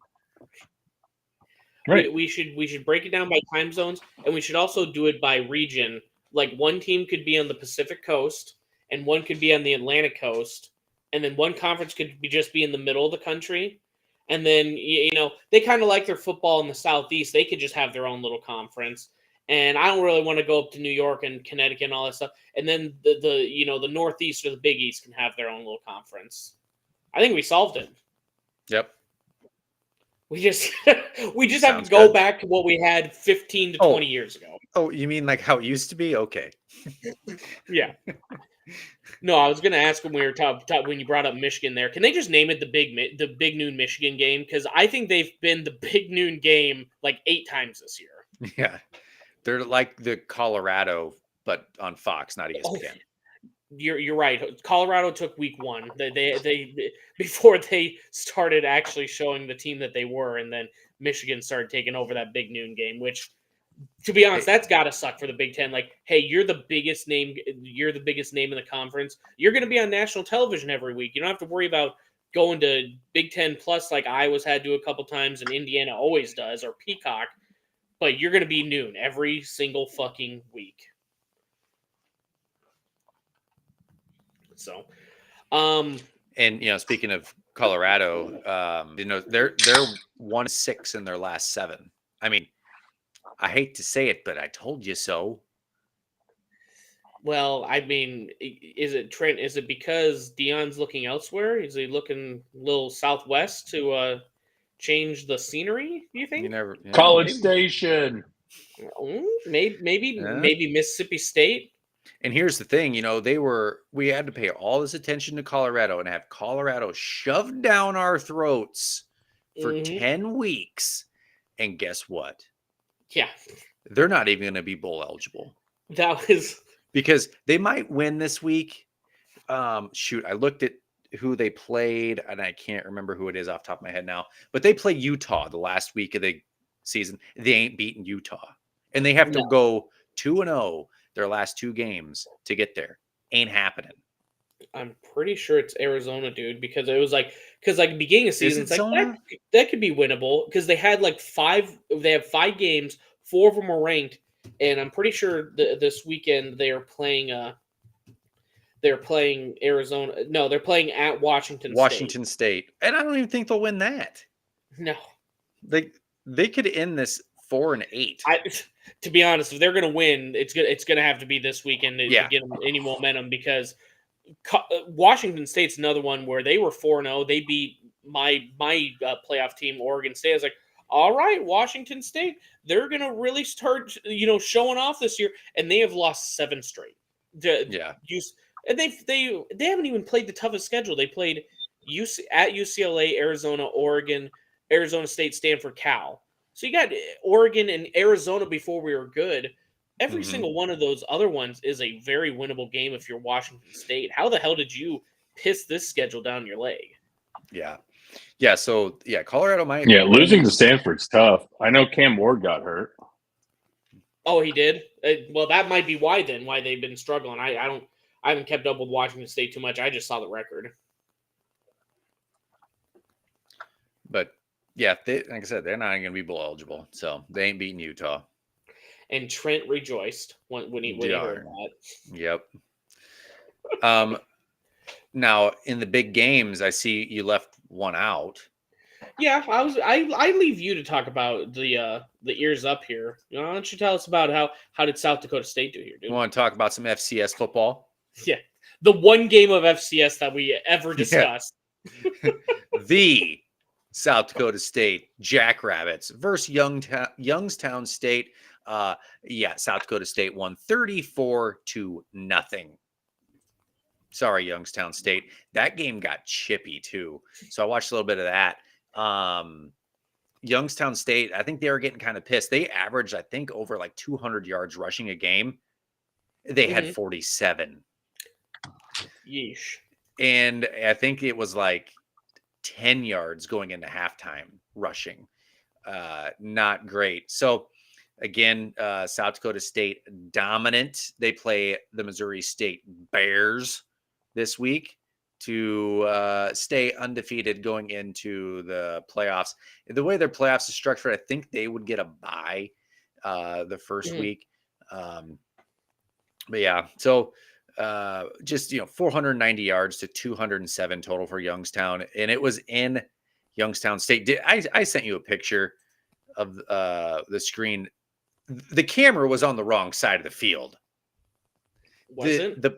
Speaker 3: Right.
Speaker 1: We should break it down by time zones, and we should also do it by region. Like, one team could be on the Pacific Coast, and one could be on the Atlantic Coast, and then one conference could just be in the middle of the country. And then, they kind of like their football in the Southeast. They could just have their own little conference. And I don't really want to go up to New York and Connecticut and all that stuff. And then the Northeast or the Big East can have their own little conference. I think we solved it.
Speaker 2: Yep.
Speaker 1: We just have to go
Speaker 2: good.
Speaker 1: back to what we had 15 to 20 years ago.
Speaker 2: Oh, you mean like how it used to be? Okay.
Speaker 1: Yeah. No, I was going to ask when we were when you brought up Michigan there. Can they just name it the Big Noon Michigan game? Because I think they've been the Big Noon game like 8 times this year.
Speaker 2: Yeah, they're like the Colorado, but on Fox, not ESPN.
Speaker 1: Oh, you're right. Colorado took week 1. They before they started actually showing the team that they were, and then Michigan started taking over that Big Noon game, which, to be honest, that's got to suck for the Big Ten. Like, hey, you're the biggest name in the conference. You're going to be on national television every week. You don't have to worry about going to Big Ten Plus like Iowa's had to a couple times and Indiana always does, or Peacock. But you're going to be noon every single fucking week. So,
Speaker 2: and speaking of Colorado, they're 1-6 in their last 7. I mean, I hate to say it, but I told you so.
Speaker 1: Well, I mean, is it Trent? Is it because Deion's looking elsewhere? Is he looking a little southwest to change the scenery? Do you think?
Speaker 3: College Station.
Speaker 1: Maybe Mississippi State.
Speaker 2: And here's the thing, we had to pay all this attention to Colorado and have Colorado shoved down our throats for 10 weeks. And guess what?
Speaker 1: Yeah.
Speaker 2: They're not even going to be bowl eligible.
Speaker 1: That was
Speaker 2: because they might win this week. I looked at who they played and I can't remember who it is off the top of my head now, but they play Utah the last week of the season. They ain't beaten Utah and they have to go 2-0 their last 2 games to get there. Ain't happening.
Speaker 1: I'm pretty sure it's Arizona, dude, because it was beginning of season, it's like that could be winnable because they had like 5 games, 4 of them were ranked, and I'm pretty sure this weekend they're playing Arizona. No, they're playing at Washington State.
Speaker 2: And I don't even think they'll win that.
Speaker 1: No.
Speaker 2: They could end this 4-8.
Speaker 1: To be honest, if they're going to win, it's going to have to be this weekend to get them any momentum because Washington State's another one where they were 4-0. They beat my playoff team, Oregon State. I was like, all right, Washington State, they're going to really start, showing off this year, and they have lost 7 straight. And they haven't even played the toughest schedule. They played at UCLA, Arizona, Oregon, Arizona State, Stanford, Cal. So you got Oregon and Arizona before we were good. Every single one of those other ones is a very winnable game if you're Washington State. How the hell did you piss this schedule down your leg?
Speaker 2: Yeah. Yeah, so, Colorado might...
Speaker 3: Yeah, losing to Stanford's tough. I know Cam Ward got hurt.
Speaker 1: Oh, he did? Well, that might be why they've been struggling. I haven't kept up with Washington State too much. I just saw the record.
Speaker 2: But, yeah, like I said, they're not going to be bowl eligible, so they ain't beating Utah.
Speaker 1: And Trent rejoiced when he heard that.
Speaker 2: Yep. Now in the big games, I see you left one out.
Speaker 1: Yeah, I leave you to talk about the ears up here. Why don't you tell us about how did South Dakota State do here, dude?
Speaker 2: You want to talk about some FCS football?
Speaker 1: Yeah, the one game of FCS that we ever discussed.
Speaker 2: Yeah. The South Dakota State Jackrabbits versus Youngstown State. South Dakota State won 34-0. Sorry, Youngstown State. That game got chippy too. So I watched a little bit of that. Youngstown State, I think they were getting kind of pissed. They averaged, I think, over like 200 yards rushing a game. They had 47.
Speaker 1: Yeesh.
Speaker 2: And I think it was like 10 yards going into halftime rushing. Not great. So again, South Dakota State dominant. They play the Missouri State Bears this week to stay undefeated going into the playoffs. The way their playoffs is structured, I think they would get a bye the first week. But yeah, so just 490 yards to 207 total for Youngstown, and it was in Youngstown State. I sent you a picture of the screen. The camera was on the wrong side of the field. The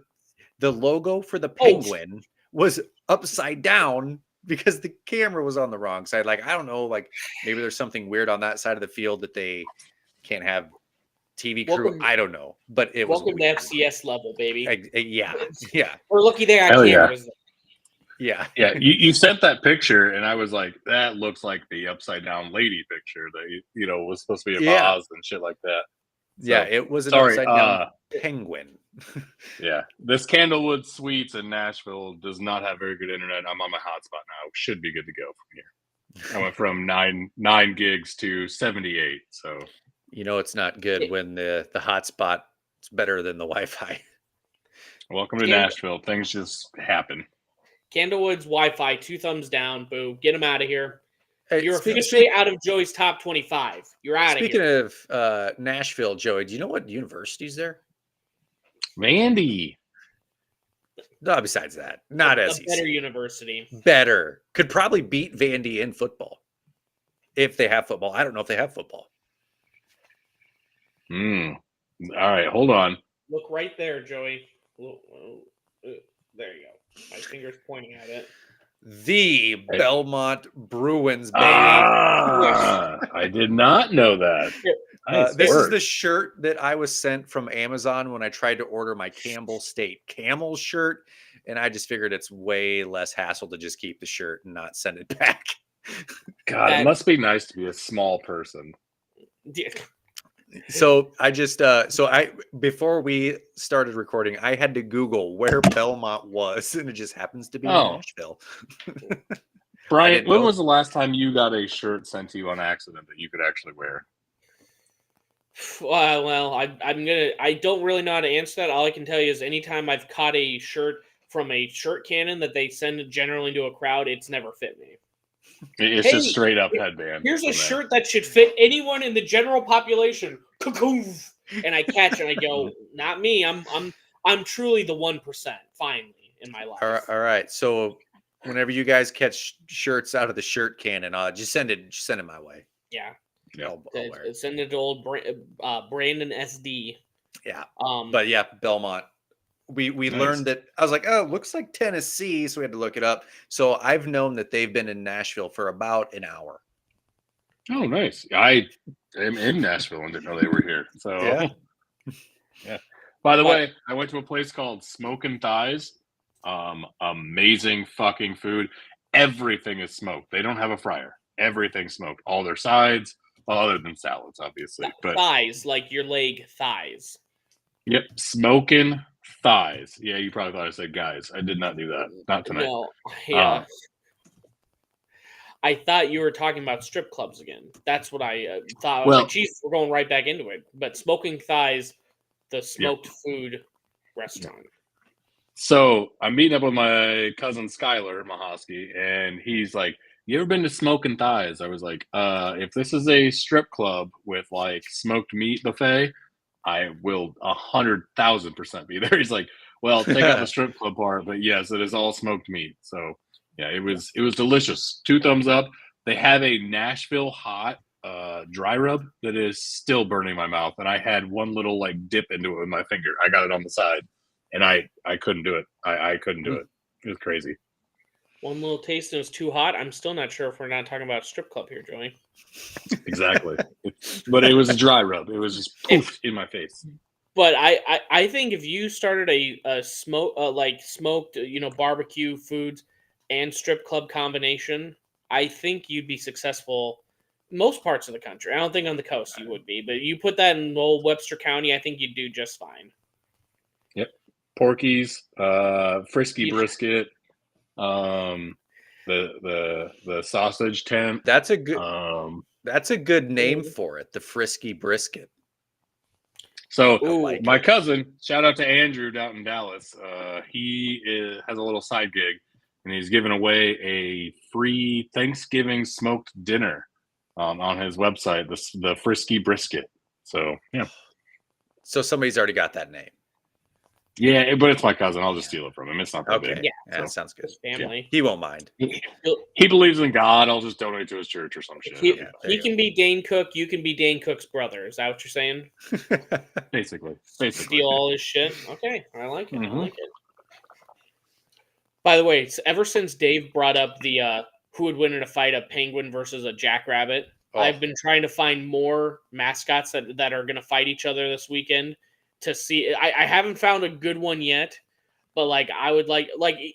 Speaker 2: logo for the Penguin was upside down because the camera was on the wrong side. Like, I don't know, like maybe there's something weird on that side of the field that they can't have TV crew. I don't know, but it was
Speaker 1: welcome to FCS level, baby.
Speaker 2: Yeah.
Speaker 1: We're lucky they got cameras.
Speaker 2: Yeah.
Speaker 3: You sent that picture, and I was like, that looks like the upside down lady picture that was supposed to be a vase and shit like that.
Speaker 2: So, yeah, it was an upside down penguin.
Speaker 3: Yeah, this Candlewood Suites in Nashville does not have very good internet. I'm on my hotspot now. Should be good to go from here. I went from 9 gigs to 78. So
Speaker 2: it's not good when the hotspot is better than the Wi-Fi.
Speaker 3: Welcome to Nashville. Things just happen.
Speaker 1: Candlewood's Wi-Fi, 2 thumbs down. Boo, get him out of here. You're officially out of Joey's top 25. You're out of here.
Speaker 2: Speaking of Nashville, Joey, do you know what university's there?
Speaker 3: Vandy.
Speaker 2: No, besides that, not
Speaker 1: a
Speaker 2: SEC.
Speaker 1: Better university.
Speaker 2: Better. Could probably beat Vandy in football. If they have football. I don't know if they have football.
Speaker 3: All right, hold on.
Speaker 1: Look right there, Joey. There you go. My finger's pointing at it.
Speaker 2: The Belmont Bruins, baby.
Speaker 3: I did not know that.
Speaker 2: This is the shirt that I was sent from Amazon when I tried to order my Campbell State Camel shirt, and I just figured it's way less hassle to just keep the shirt and not send it back.
Speaker 3: God, it must be nice to be a small person.
Speaker 1: Yeah.
Speaker 2: So I just before we started recording, I had to Google where Belmont was, and it just happens to be in Nashville.
Speaker 3: Brian, when was the last time you got a shirt sent to you on accident that you could actually wear?
Speaker 1: Well, I don't really know how to answer that. All I can tell you is anytime I've caught a shirt from a shirt cannon that they send generally to a crowd, it's never fit me.
Speaker 3: It's just straight up headband.
Speaker 1: Here's a shirt that should fit anyone in the general population. And I catch and I go, not me. I'm truly the 1%. Finally, in my life.
Speaker 2: All right. So whenever you guys catch shirts out of the shirt cannon, just send it my way.
Speaker 1: Yeah.
Speaker 2: I'll wear it.
Speaker 1: Send it to old Brandon SD.
Speaker 2: Yeah. But yeah, Belmont. We learned that. I was like, oh, it looks like Tennessee, so we had to look it up. So I've known that they've been in Nashville for about an hour.
Speaker 3: Oh, nice. I am in Nashville and didn't know they were here. So yeah. By the way, I went to a place called Smokin' Thighs. Amazing fucking food. Everything is smoked. They don't have a fryer. Everything's smoked. All their sides, other than salads, obviously. But
Speaker 1: thighs, like your leg thighs.
Speaker 3: Yep, Smokin' Thighs. Yeah, you probably thought I said guys. I did not do that. Not tonight.
Speaker 1: No, yeah. I thought you were talking about strip clubs again. That's what I thought. I was like, Jesus, we're going right back into it. But Smoking Thighs, the smoked food restaurant.
Speaker 3: So I'm meeting up with my cousin Skylar Mahosky, and he's like, you ever been to Smoking Thighs? I was like, if this is a strip club with like smoked meat buffet, I will 100,000% be there. He's like, well, take out the strip club part, but yes, it is all smoked meat. So yeah, it was delicious. 2 thumbs up. They have a Nashville hot dry rub that is still burning my mouth, and I had one little like dip into it with my finger. I got it on the side, and I couldn't do it. I couldn't do it. It was crazy.
Speaker 1: One little taste and it was too hot. I'm still not sure if we're not talking about a strip club here, Joey.
Speaker 3: Exactly. But it was a dry rub. It was just poof in my face.
Speaker 1: But I think if you started a smoked barbecue foods and strip club combination, I think you'd be successful most parts of the country. I don't think on the coast you would be, but you put that in old Webster County, I think you'd do just fine. Yep.
Speaker 3: Porky's, Frisky Brisket, the the sausage tent.
Speaker 2: That's a good name for it. The Frisky Brisket.
Speaker 3: So
Speaker 2: like
Speaker 3: my cousin, shout out to Andrew down in Dallas. He has a little side gig, and he's giving away a free Thanksgiving smoked dinner on his website, the Frisky Brisket. So yeah.
Speaker 2: So somebody's already got that name.
Speaker 3: Yeah, but it's my cousin. I'll just steal it from him. It's not that big.
Speaker 1: Yeah,
Speaker 2: that sounds good.
Speaker 1: His family.
Speaker 2: Yeah. He won't mind.
Speaker 3: He believes in God. I'll just donate to his church or some shit.
Speaker 1: He can be Dane Cook. You can be Dane Cook's brother. Is that what you're saying?
Speaker 3: Basically.
Speaker 1: Steal all his shit. Okay, I like it.
Speaker 3: Mm-hmm.
Speaker 1: I like it. By the way, ever since Dave brought up the who would win in a fight, a penguin versus a jackrabbit, I've been trying to find more mascots that are going to fight each other this weekend to see. I haven't found a good one yet, but I would like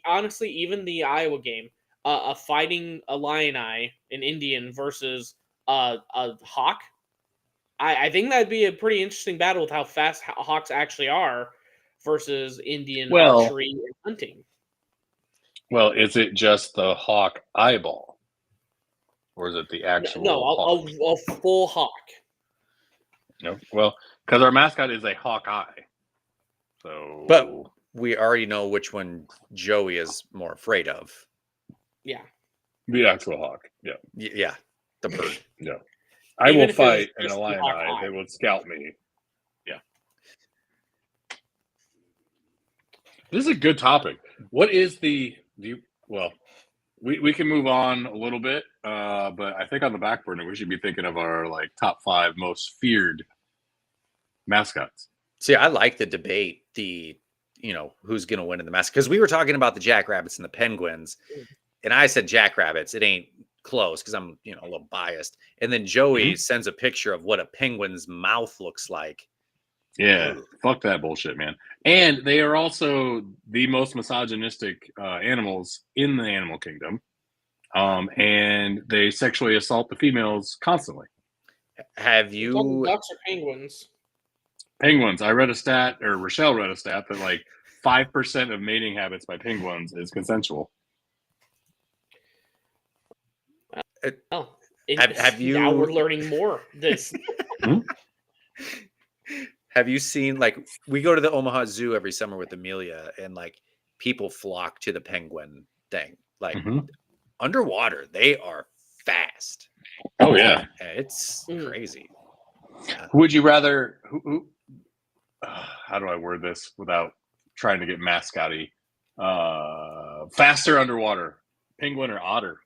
Speaker 1: honestly, even the Iowa game, a fighting Illini, an Indian versus a hawk. I think that'd be a pretty interesting battle with how fast hawks actually are versus Indian archery and hunting.
Speaker 3: Well, is it just the hawk eyeball, or is it the actual?
Speaker 1: A full hawk.
Speaker 3: No, well, because our mascot is a hawk eye. So,
Speaker 2: but we already know which one Joey is more afraid of.
Speaker 1: Yeah,
Speaker 3: the actual hawk. Yeah,
Speaker 2: yeah, the bird.
Speaker 3: Yeah, I will fight an Illini if it would scout me. Yeah, this is a good topic. What is we can move on a little bit, but I think on the back burner we should be thinking of our top 5 most feared mascots.
Speaker 2: See, I like the debate, who's going to win in the mascot, because we were talking about the Jackrabbits and the Penguins, and I said Jackrabbits. It ain't close because I'm a little biased. And then Joey sends a picture of what a penguin's mouth looks like.
Speaker 3: Yeah, fuck that bullshit, man. And they are also the most misogynistic animals in the animal kingdom. And they sexually assault the females constantly.
Speaker 2: Have you...
Speaker 1: Ducks or penguins?
Speaker 3: Penguins. I read a stat, or Rochelle read a stat, that 5% of mating habits by penguins is consensual.
Speaker 2: Have you...
Speaker 1: Now we're learning more. This...
Speaker 2: Have you seen, we go to the Omaha Zoo every summer with Amelia, and people flock to the penguin thing. Underwater, they are fast.
Speaker 3: Oh yeah,
Speaker 2: it's crazy.
Speaker 3: Would you rather? How do I word this without trying to get mascotty? Faster underwater, penguin or otter?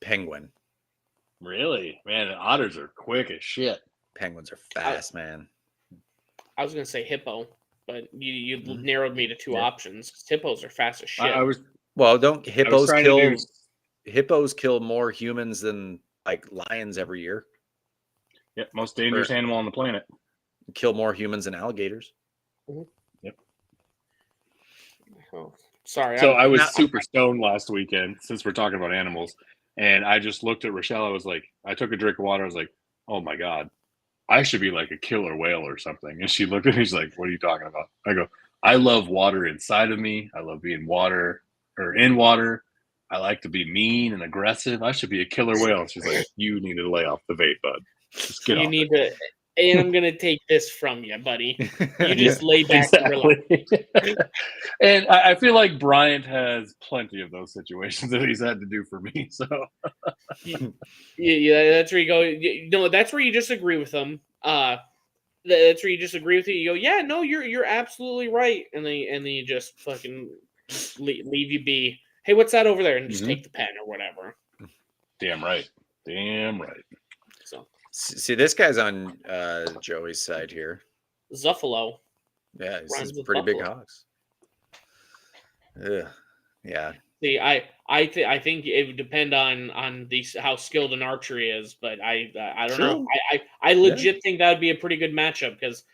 Speaker 2: Penguin.
Speaker 3: Really, man? Otters are quick as shit.
Speaker 2: Penguins are fast, man.
Speaker 1: I was gonna say hippo, but you narrowed me to 2 options. Hippos are fast as shit.
Speaker 2: Don't hippos kill? Hippos kill more humans than lions every year.
Speaker 3: Yep, most dangerous animal on the planet.
Speaker 2: Kill more humans than alligators.
Speaker 3: Yep.
Speaker 1: Oh, sorry.
Speaker 3: So I was super stoned last weekend, since we're talking about animals, and I just looked at Rochelle. I took a drink of water. I was like, oh my God, I should be a killer whale or something. And she looked at me, she's like, what are you talking about? I go, I love water inside of me. I love being in water. I like to be mean and aggressive. I should be a killer whale. She's like, you need to lay off the vape, bud. Just get off.
Speaker 1: You need to, and I'm going to take this from you, buddy. You just lay back and relax.
Speaker 3: And I feel like Bryant has plenty of those situations that he's had to do for me. So
Speaker 1: yeah, that's where you go. No, that's where you just agree with them. That's where you just agree with you. You go, yeah, no, you're absolutely right, and then you just fucking leave you be. Hey, what's that over there? And just take the pen or whatever.
Speaker 3: Damn right.
Speaker 1: So
Speaker 2: see, this guy's on Joey's side here.
Speaker 1: Zuffalo.
Speaker 2: Yeah, he's pretty big hogs. Yeah.
Speaker 1: See, I think it would depend on how skilled an archery is, but I don't know. I legit think that would be a pretty good matchup because,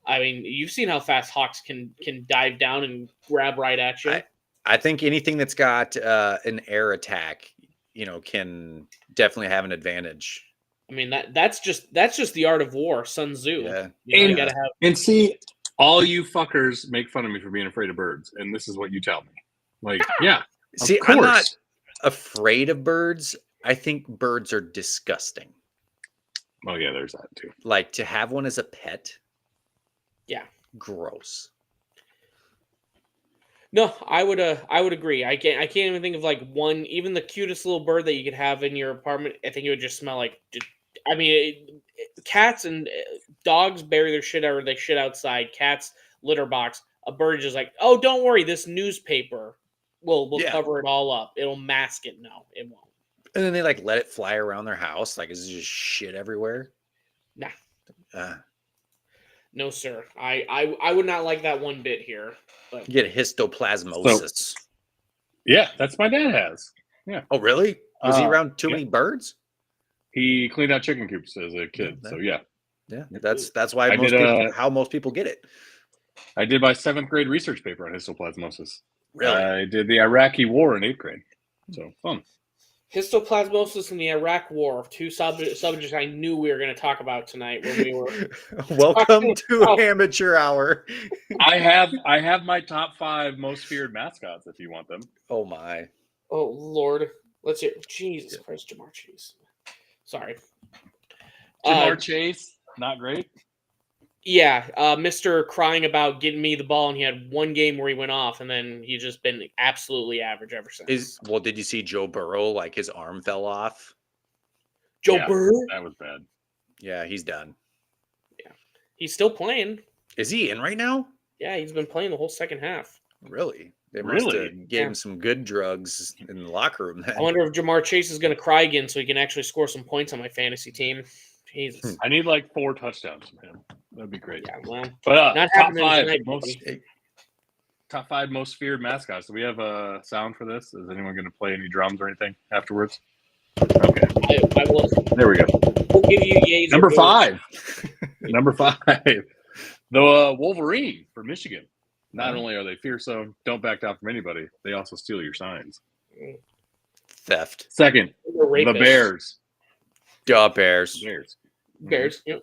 Speaker 1: I mean, you've seen how fast hawks can dive down and grab right at you.
Speaker 2: I think anything that's got an air attack, can definitely have an advantage.
Speaker 1: I mean that's just the art of war, Sun Tzu.
Speaker 2: Yeah,
Speaker 1: you gotta have.
Speaker 3: And see, all you fuckers make fun of me for being afraid of birds, and this is what you tell me. Yeah,
Speaker 2: See, I'm not afraid of birds. I think birds are disgusting.
Speaker 3: Oh yeah, there's that too.
Speaker 2: Like to have one as a pet.
Speaker 1: Yeah.
Speaker 2: Gross.
Speaker 1: No, I would agree. I can't even think of like one, even the cutest little bird that you could have in your apartment. I think it would just smell like. I mean, cats and dogs bury their shit or they shit outside. Cats litter box. A bird is just like, oh, don't worry, this newspaper will cover it all up. It'll mask it. No, it won't.
Speaker 2: And then they like let it fly around their house. Like, is it just shit everywhere?
Speaker 1: Nah. No, sir. I would not like that one bit here. But.
Speaker 2: You get histoplasmosis.
Speaker 3: Yeah, that's my dad has. Yeah.
Speaker 2: Oh, really? Was he around too many birds?
Speaker 3: He cleaned out chicken coops as a kid. So yeah.
Speaker 2: Yeah, that's why how most people get it.
Speaker 3: I did my 7th grade research paper on histoplasmosis.
Speaker 2: Really?
Speaker 3: I did the Iraqi War in 8th grade. So fun.
Speaker 1: Histoplasmosis and the Iraq War, 2 subjects I knew we were going to talk about tonight when we were.
Speaker 2: Welcome to Amateur Hour.
Speaker 3: I have my top 5 most feared mascots if you want them.
Speaker 2: Oh my.
Speaker 1: Oh Lord. Let's hear. Jesus Christ, Jamar Chase. Sorry.
Speaker 3: Jamar Chase, not great.
Speaker 1: Yeah, Mr. crying about getting me the ball, and he had one game where he went off, and then he's just been absolutely average ever since.
Speaker 2: Did you see Joe Burrow? Like his arm fell off.
Speaker 1: Joe Burrow?
Speaker 3: That was bad.
Speaker 2: Yeah, he's done.
Speaker 1: Yeah, he's still playing.
Speaker 2: Is he in right now?
Speaker 1: Yeah, he's been playing the whole second half.
Speaker 2: Really? They must have gave him some good drugs in the locker room. Then.
Speaker 1: I wonder if Jamar Chase is going to cry again so he can actually score some points on my fantasy team. Jesus.
Speaker 3: I need like 4 touchdowns from him. That'd be great.
Speaker 1: Yeah, well,
Speaker 3: but
Speaker 1: not
Speaker 3: top 5 most feared mascots. Do we have a sound for this? Is anyone going to play any drums or anything afterwards? Okay.
Speaker 1: I will.
Speaker 3: There we go.
Speaker 1: We'll give you Yates.
Speaker 3: Number 5. Number 5. The Wolverine for Michigan. Not only are they fearsome, don't back down from anybody, they also steal your signs.
Speaker 2: Theft.
Speaker 3: Second, the Bears.
Speaker 2: Bears.
Speaker 1: Bears. Yep.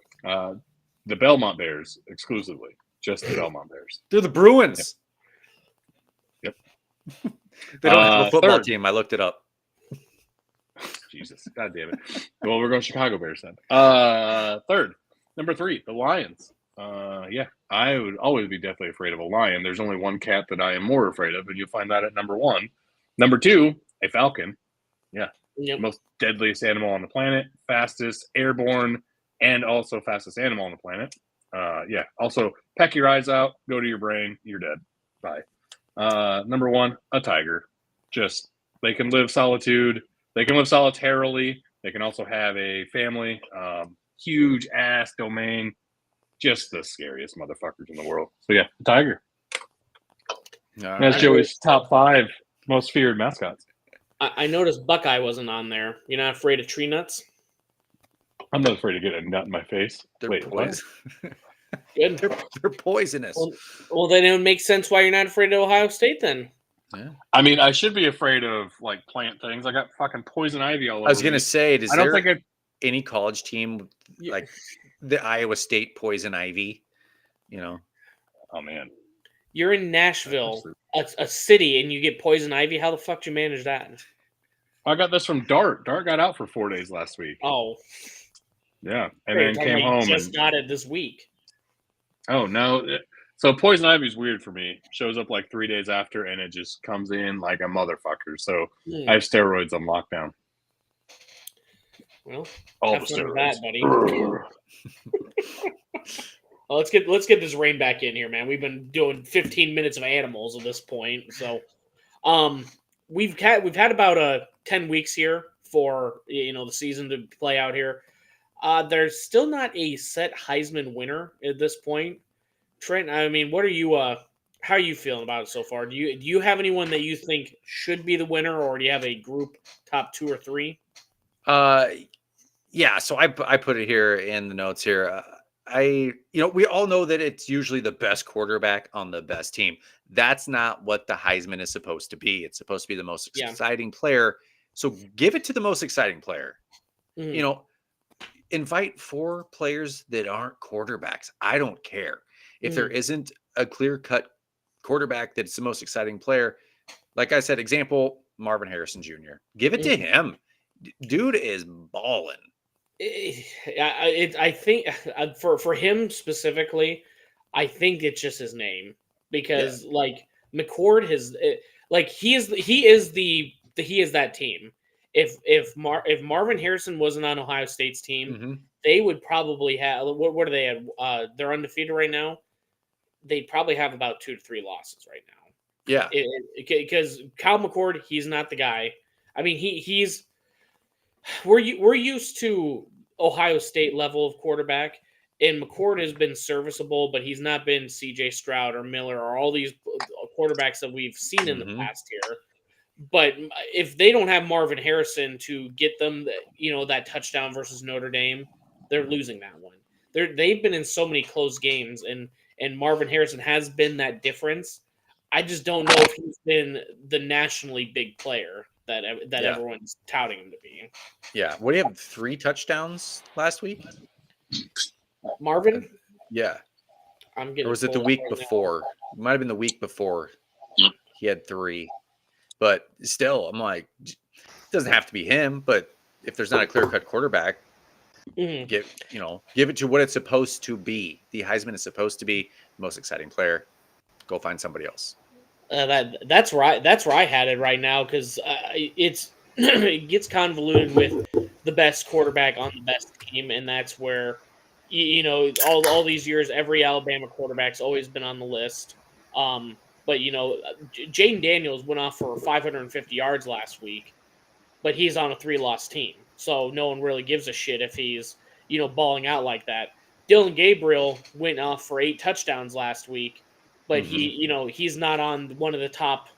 Speaker 3: The Belmont Bears exclusively. Just the Belmont Bears.
Speaker 2: They're the Bruins.
Speaker 3: Yep.
Speaker 2: They don't have a football team. I looked it up.
Speaker 3: Jesus. God damn it. Well, we're going Chicago Bears then. Third. Number 3, the Lions. Yeah, I would always be deathly afraid of a lion. There's only one cat that I am more afraid of, and you'll find that at number 1. Number 2, a falcon. Yeah.
Speaker 1: Yep.
Speaker 3: Most deadliest animal on the planet, fastest airborne, and also fastest animal on the planet. Yeah. Also, peck your eyes out, go to your brain, you're dead. Bye. Number 1, a tiger. Just they can live solitude. They can live solitarily. They can also have a family. Huge ass domain. Just the scariest motherfuckers in the world. So yeah, the tiger. That's Joey's top 5 most feared mascots.
Speaker 1: I noticed Buckeye wasn't on there. You're not afraid of tree nuts?
Speaker 3: I'm not afraid to get a nut in my face. Wait, what?
Speaker 1: Good.
Speaker 2: They're poisonous.
Speaker 1: Well, then it would make sense why you're not afraid of Ohio State then.
Speaker 2: Yeah.
Speaker 3: I mean, I should be afraid of like plant things. I got fucking poison ivy all over.
Speaker 2: I was gonna say,
Speaker 3: I don't think
Speaker 2: any college team like the Iowa State poison ivy? You know.
Speaker 3: Oh man.
Speaker 1: You're in Nashville, a city, and you get poison ivy. How the fuck did you manage that?
Speaker 3: I got this from Dart. Dart got out for 4 days last week.
Speaker 1: Oh.
Speaker 3: Yeah, and then came home.
Speaker 1: Just got it this week.
Speaker 3: Oh no! So poison ivy is weird for me. Shows up like 3 days after, and it just comes in like a motherfucker. So I have steroids on lockdown.
Speaker 1: Well,
Speaker 3: all the steroids,
Speaker 1: that, buddy. Well, let's get this rain back in here, man. We've been doing 15 minutes of animals at this point, so we've had about 10 weeks here for the season to play out here. There's still not a set Heisman winner at this point. Trent, I mean, what are you? How are you feeling about it so far? Do you have anyone that you think should be the winner, or do you have a group top 2 or 3?
Speaker 2: Yeah. So I put it here in the notes here. We all know that it's usually the best quarterback on the best team. That's not what the Heisman is supposed to be. It's supposed to be the most exciting player. So give it to the most exciting player. Mm-hmm. Invite 4 players that aren't quarterbacks. I don't care if there isn't a clear-cut quarterback that's the most exciting player. like I said, example, Marvin Harrison Jr. Give it to him. Dude is balling.
Speaker 1: I think for him specifically, I think it's just his name because like McCord has like he is that team. If Marvin Harrison wasn't on Ohio State's team, they would probably have what are they at? They're undefeated right now. They'd probably have about 2 to 3 losses right now.
Speaker 2: Yeah,
Speaker 1: because Kyle McCord, he's not the guy. I mean, he's we're used to Ohio State level of quarterback, and McCord has been serviceable, but he's not been C.J. Stroud or Miller or all these quarterbacks that we've seen in the past here. But if they don't have Marvin Harrison to get them, that touchdown versus Notre Dame, they're losing that one. They've been in so many close games, and Marvin Harrison has been that difference. I just don't know if he's been the nationally big player that everyone's touting him to be.
Speaker 2: Yeah. What do you have? 3 touchdowns last week?
Speaker 1: Marvin?
Speaker 2: Yeah.
Speaker 1: I'm getting.
Speaker 2: Or was it the week before? It might have been the week before. He had 3. But still, I'm like, it doesn't have to be him. But if there's not a clear-cut quarterback, give it to what it's supposed to be. The Heisman is supposed to be the most exciting player. Go find somebody else.
Speaker 1: That's right. That's where I had it right now because it gets convoluted with the best quarterback on the best team, and that's where all these years every Alabama quarterback's always been on the list. But Jaden Daniels went off for 550 yards last week, but he's on a 3-loss team, so no one really gives a shit if he's balling out like that. Dylan Gabriel went off for 8 touchdowns last week. But he's not on one of the top.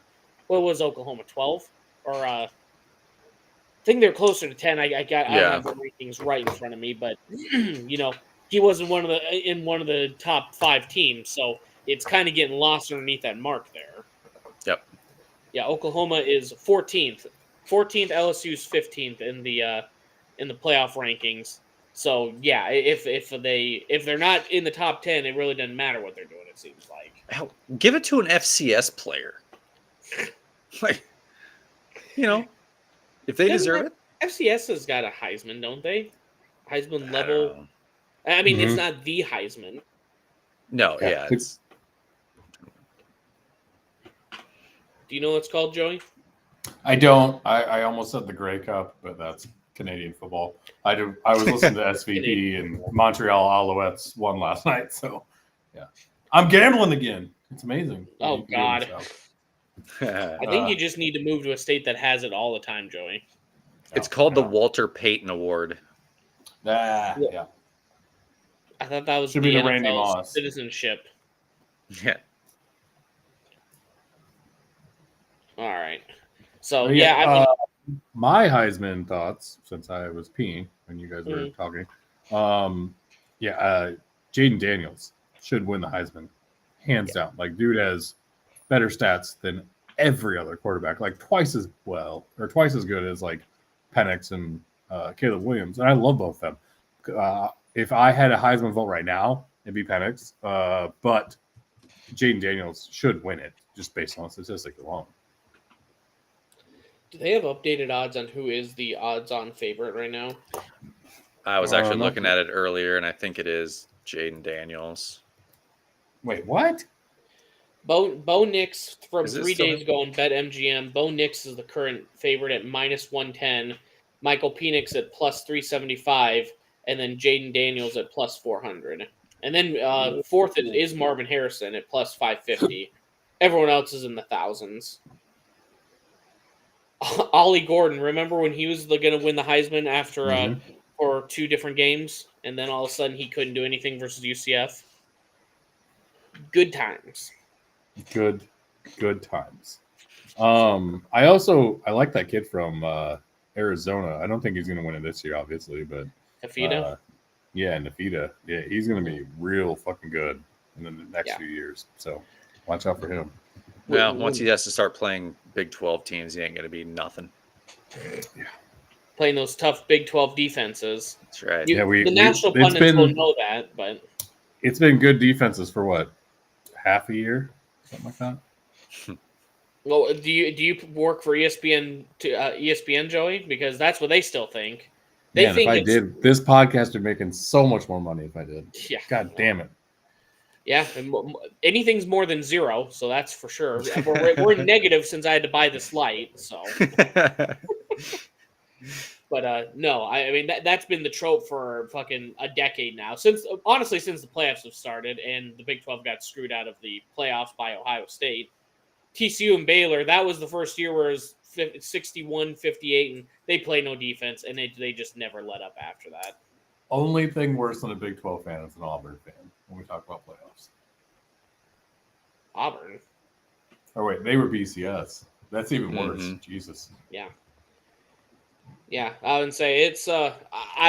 Speaker 1: What was Oklahoma 12? Or I think they're closer to 10. I don't have the rankings right in front of me, but he wasn't in one of the top 5 teams, so it's kind of getting lost underneath that mark there.
Speaker 2: Yep.
Speaker 1: Yeah, Oklahoma is 14th. 14th, LSU's 15th in the playoff rankings. So yeah, if they're not in the top 10, it really doesn't matter what they're doing. It seems like.
Speaker 2: Hell, give it to an FCS player. Like, if they deserve it.
Speaker 1: FCS has got a Heisman, don't they? Heisman level. I mean, it's not the Heisman.
Speaker 2: No, yeah.
Speaker 1: Do you know what it's called, Joey?
Speaker 4: I don't. I almost said the Grey Cup, but that's Canadian football. I was listening to SVP and Montreal Alouettes won last night, so yeah. I'm gambling again. It's amazing.
Speaker 1: Oh God. I think you just need to move to a state that has it all the time, Joey.
Speaker 2: It's called the Walter Payton Award.
Speaker 4: Yeah.
Speaker 1: I thought that was
Speaker 4: should be the Randy Moss
Speaker 1: citizenship.
Speaker 2: Yeah.
Speaker 1: All right. So
Speaker 4: my Heisman thoughts, since I was peeing when you guys were talking. Jaden Daniels should win the Heisman, hands down. Like, dude has better stats than every other quarterback, like twice as well or twice as good as like Penix and Caleb Williams. And I love both of them. If I had a Heisman vote right now, it'd be Penix. But Jaden Daniels should win it just based on statistics alone.
Speaker 1: Do they have updated odds on who is the odds-on favorite right now?
Speaker 2: I was actually looking at it earlier, and I think it is Jaden Daniels.
Speaker 4: Wait, what?
Speaker 1: Bo Nix from 3 days ago on BetMGM. Bo Nix is the current favorite at -110. Michael Penix at +375, and then Jaden Daniels at +400. And then fourth is Marvin Harrison at +550. Everyone else is in the thousands. Ollie Gordon, remember when he was going to win the Heisman after for 2 different games, and then all of a sudden he couldn't do anything versus UCF? Good times.
Speaker 4: Good times. I like that kid from Arizona. I don't think he's going to win it this year, obviously, but
Speaker 1: Nafita?
Speaker 4: Nafita. Yeah, he's going to be real fucking good in the next few years. So watch out for him.
Speaker 2: Well, once he has to start playing Big 12 teams, he ain't going to be nothing.
Speaker 4: Yeah.
Speaker 1: Playing those tough Big 12 defenses.
Speaker 2: That's right.
Speaker 1: The national pundits will know that, but
Speaker 4: it's been good defenses for what, half a year, something like that.
Speaker 1: Well, do you work for ESPN ESPN, Joey? Because that's what they still think. They
Speaker 4: Man,
Speaker 1: think
Speaker 4: if I did, this podcast would be making so much more money if I did.
Speaker 1: Yeah.
Speaker 4: God damn it.
Speaker 1: Yeah, anything's more than zero, so that's for sure. We're negative since I had to buy this light, so. But no, I mean that's been the trope for fucking a decade now. Since the playoffs have started and the Big 12 got screwed out of the playoffs by Ohio State. TCU and Baylor, that was the first year where it was 61-58, and they play no defense, and they just never let up after that.
Speaker 4: Only thing worse than a Big 12 fan is an Auburn fan when we talk about playoffs.
Speaker 1: Auburn?
Speaker 4: Oh, wait, they were BCS. That's even worse. Jesus.
Speaker 1: Yeah. Yeah, I would say it's, I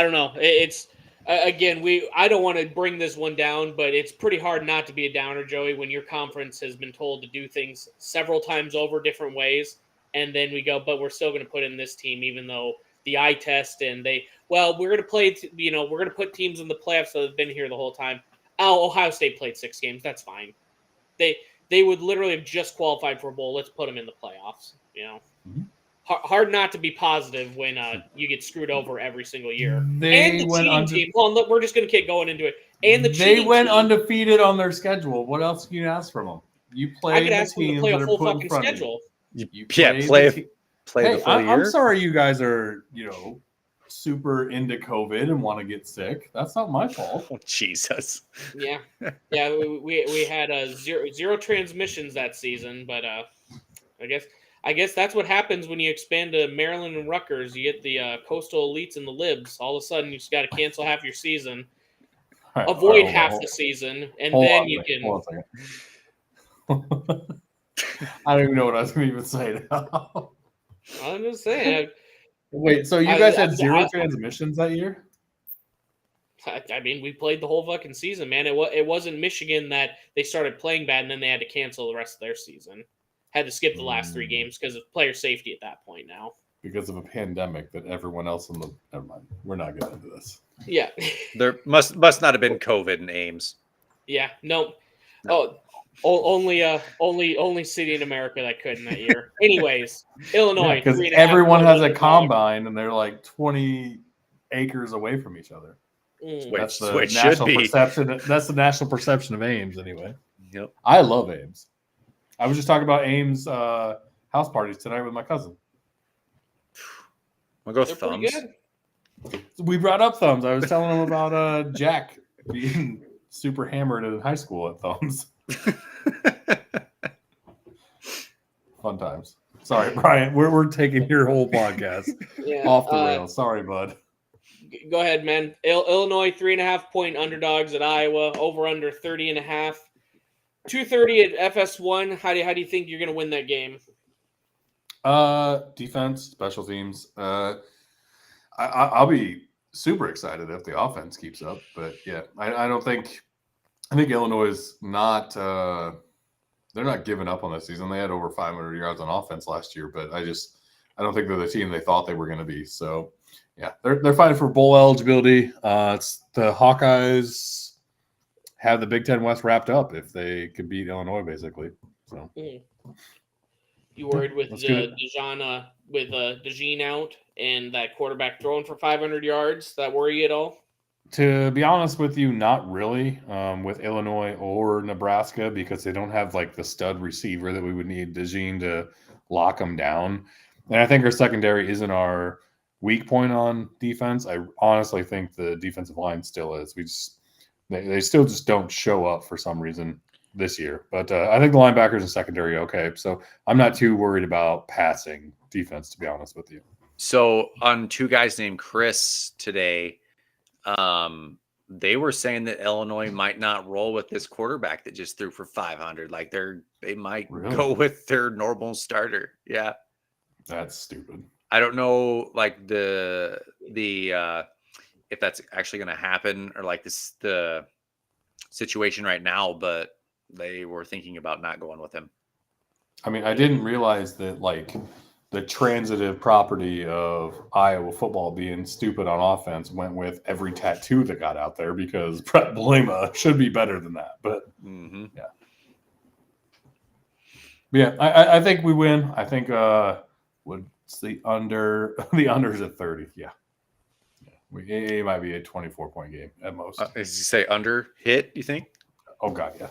Speaker 1: don't know. It's, again, I don't want to bring this one down, but it's pretty hard not to be a downer, Joey, when your conference has been told to do things several times over different ways, and then we go, but we're still going to put in this team, even though the eye test and we're going to play, we're going to put teams in the playoffs that have been here the whole time. Oh, Ohio State played 6 games. That's fine. They would literally have just qualified for a bowl. Let's put them in the playoffs, Mm-hmm. Hard not to be positive when you get screwed over every single year. And the cheating team. Well, look, we're just going to keep going into it. And
Speaker 4: they went undefeated on their schedule. What else can you ask from them? You play the teams that are put in front of you.
Speaker 2: You play the full year.
Speaker 4: I'm sorry you guys are, super into COVID and want to get sick. That's not my fault.
Speaker 2: Oh, Jesus.
Speaker 1: Yeah. Yeah, we had zero transmissions that season, but I guess that's what happens when you expand to Maryland and Rutgers. You get the coastal elites and the libs. All of a sudden, you just got to cancel half your season, avoid half the season, and then you can.
Speaker 4: Hold on a second. I don't even know what I was going to even say now.
Speaker 1: I'm just saying.
Speaker 4: Wait, so you guys had zero transmissions that year?
Speaker 1: I mean, we played the whole fucking season, man. It wasn't Michigan that they started playing bad and then they had to cancel the rest of their season. Had to skip the last 3 games because of player safety at that point now.
Speaker 4: Because of a pandemic that everyone else never mind. We're not getting into this.
Speaker 1: Yeah.
Speaker 2: There must not have been COVID in Ames.
Speaker 1: Yeah, no. Only city in America that could in that year. Anyways, Illinois.
Speaker 4: Because everyone has a combine and they're like 20 acres away from each other. That's the national perception. That's the national perception of Ames, anyway.
Speaker 2: Yep.
Speaker 4: I love Ames. I was just talking about Ames house parties tonight with my cousin.
Speaker 2: We'll go with Thumbs.
Speaker 4: We brought up Thumbs. I was telling him about Jack being super hammered in high school at Thumbs. Fun times. Sorry, Brian. We're taking your whole podcast off the rails. Sorry, bud.
Speaker 1: Go ahead, man. Illinois 3.5-point underdogs at Iowa. Over under 30.5. 2:30 at FS1. How do you think you're going to win that game?
Speaker 4: Defense, special teams. I'll be super excited if the offense keeps up. But yeah, I don't think. I think Illinois is not. They're not giving up on this season. They had over 500 yards on offense last year, but I don't think they're the team they thought they were going to be. So yeah, they're fighting for bowl eligibility. It's the Hawkeyes have the Big Ten West wrapped up if they could beat Illinois, basically. So,
Speaker 1: you worried with DeJean out and that quarterback throwing for 500 yards? That worry you at all?
Speaker 4: To be honest with you, not really. With Illinois or Nebraska, because they don't have like the stud receiver that we would need DeJean to lock them down. And I think our secondary isn't our weak point on defense. I honestly think the defensive line still is. They still just don't show up for some reason this year. But I think the linebackers and secondary are okay. So I'm not too worried about passing defense, to be honest with you.
Speaker 2: So on 2 guys named Chris today, they were saying that Illinois might not roll with this quarterback that just threw for 500. Like they might go with their normal starter. Yeah.
Speaker 4: That's stupid.
Speaker 2: I don't know, like the if that's actually going to happen or like the situation right now, but they were thinking about not going with him.
Speaker 4: I mean, I didn't realize that like the transitive property of Iowa football being stupid on offense went with every tattoo that got out there, because Brett Bielema should be better than that. But yeah. Yeah, I think we win. I think what's the under? The under's at 30. Yeah. It might be a 24-point game at most.
Speaker 2: As you say, under hit, you think?
Speaker 4: Oh God, yeah.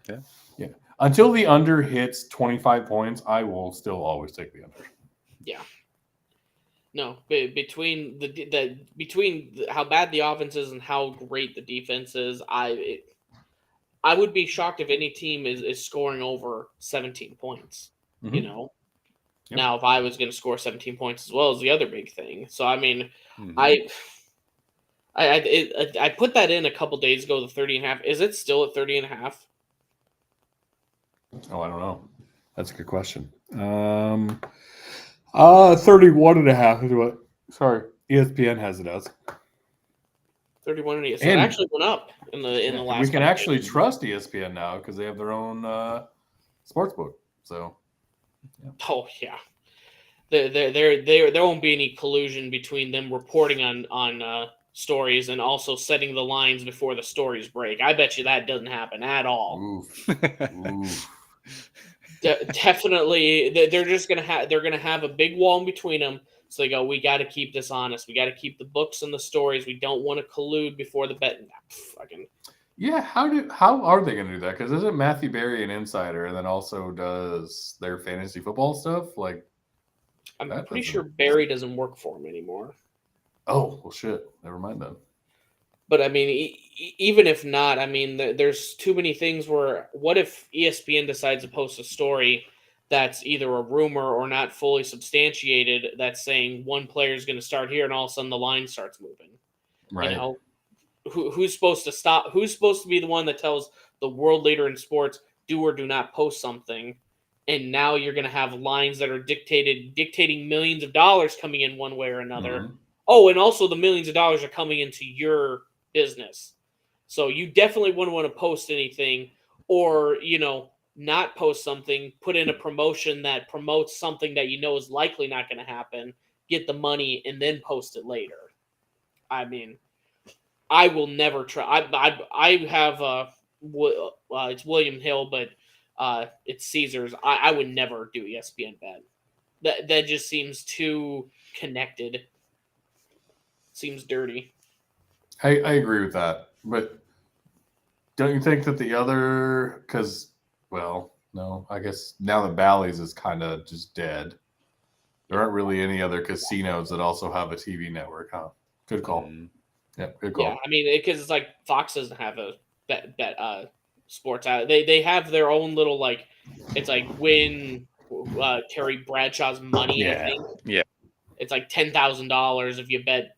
Speaker 2: Yeah.
Speaker 4: Yeah. Until the under hits 25 points, I will still always take the under.
Speaker 1: Yeah. No, between how bad the offense is and how great the defense is, I would be shocked if any team is scoring over 17 points.
Speaker 4: Mhm.
Speaker 1: You know,
Speaker 4: Yep.
Speaker 1: now if I was going to score 17 points as well as the other big thing. So I mean,
Speaker 2: Mhm.
Speaker 1: I put that in a couple days ago. The 30 and a half. Is it still at 30 and a half?
Speaker 4: Oh, I don't know. That's a good question. 31 and a half is what. Sorry, ESPN has it as
Speaker 1: 31 and a half. So
Speaker 4: And-
Speaker 1: it actually went up in the last.
Speaker 4: We can
Speaker 1: couple
Speaker 4: actually
Speaker 1: days.
Speaker 4: trust ESPN now because they have their own sports book. So
Speaker 1: Oh yeah, there won't be any collusion between them reporting on stories and also setting the lines before the stories break. I bet you that doesn't happen at all.
Speaker 4: oof. Oof.
Speaker 1: Definitely, they're just gonna have a big wall in between them. So they go, we got to keep this honest. We got to keep the books and the stories. We don't want to collude before the bet. Fucking
Speaker 4: Yeah, how are they going to do that? Because isn't Matthew Berry an insider, and then also does their fantasy football stuff? Like,
Speaker 1: I'm
Speaker 4: that
Speaker 1: pretty
Speaker 4: doesn't-
Speaker 1: sure Barry doesn't work for him anymore.
Speaker 4: oh well, shit. Never mind then.
Speaker 1: But I mean, even if not, I mean, there's too many things where what if ESPN decides to post a story that's either a rumor or not fully substantiated that's saying one player is going to start here and all of a sudden the line starts moving?
Speaker 4: Right.
Speaker 1: You know, who's supposed to stop? Who's supposed to be the one that tells the world leader in sports do or do not post something? And now you're going to have lines that are dictating millions of dollars coming in one way or another.
Speaker 4: Mhm.
Speaker 1: Oh, and also the millions of dollars are coming into your business. So you definitely wouldn't want to post anything or, not post something, put in a promotion that promotes something that you know is likely not going to happen, get the money, and then post it later. I mean, I will never try. I have it's William Hill, but it's Caesars. I would never do ESPN bet. That just seems too connected. Seems dirty.
Speaker 4: I agree with that, but don't you think that the other? Because no, I guess now that Bally's is kind of just dead. There aren't really any other casinos that also have a TV network, huh? Good call.
Speaker 2: Mhm.
Speaker 4: Yep, good call.
Speaker 1: Yeah, I mean, because it's like Fox doesn't have a bet sports out. They have their own little like, it's like win Terry Bradshaw's money. I
Speaker 4: Yeah.
Speaker 1: think.
Speaker 2: Yeah.
Speaker 1: It's like $10,000 if you bet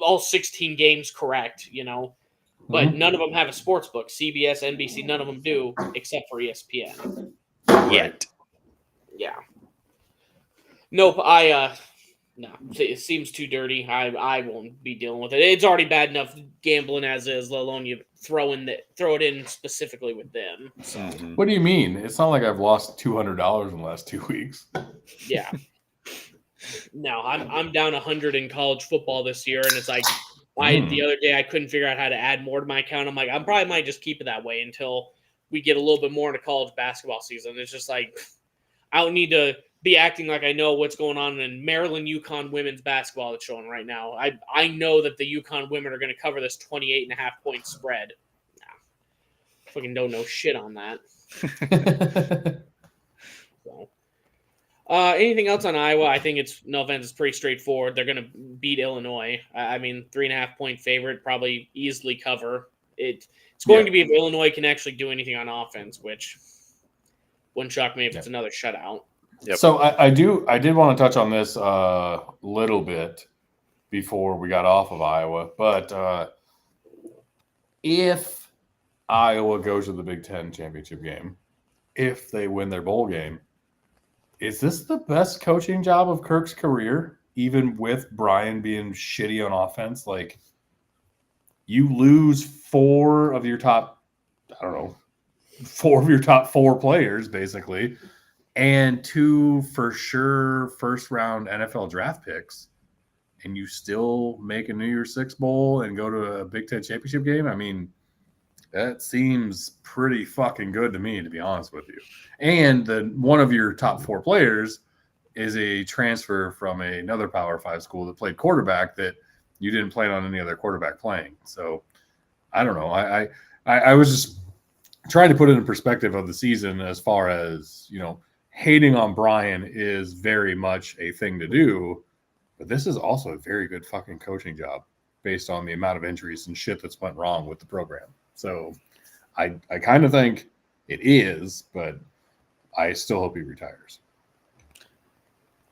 Speaker 1: all 16 games correct. But
Speaker 4: Mhm.
Speaker 1: none of them have a sports book. CBS, NBC, none of them do except for ESPN.
Speaker 2: Yet.
Speaker 1: Yeah. Nope. No, it seems too dirty. I won't be dealing with it. It's already bad enough gambling as is, let alone you throw it in specifically with them. So
Speaker 2: Mhm.
Speaker 4: What do you mean? It's not like I've lost $200 in the last 2 weeks.
Speaker 1: yeah. No, I'm down 100 in college football this year, and it's like the other day I couldn't figure out how to add more to my account. I'm like, I probably might just keep it that way until we get a little bit more into college basketball season. It's just like I don't need to be acting like I know what's going on in Maryland UConn women's basketball that's showing right now. I know that the UConn women are going to cover this 28.5 point spread. Nah, fucking don't know shit on that. So, anything else on Iowa? I think it's pretty straightforward. They're going to beat Illinois. I mean, 3.5 point favorite, probably easily cover. It's going to be if Illinois can actually do anything on offense, which wouldn't shock me if it's another shutout.
Speaker 2: Yep.
Speaker 4: So I did want to touch on this a little bit before we got off of Iowa, but if Iowa goes to the Big Ten championship game, if they win their bowl game, is this the best coaching job of Kirk's career? Even with Brian being shitty on offense, like you lose four of your top 4 players basically. And 2 for sure first round NFL draft picks, and you still make a New Year's Six bowl and go to a Big Ten championship game. I mean, That seems pretty fucking good to me, to be honest with you. And one of your top 4 players is a transfer from another Power 5 school that played quarterback that you didn't plan on any other quarterback playing. So I don't know. I was just trying to put it in perspective of the season as far as, hating on Brian is very much a thing to do, but this is also a very good fucking coaching job based on the amount of injuries and shit that's went wrong with the program. So I kind of think it is, but I still hope he retires.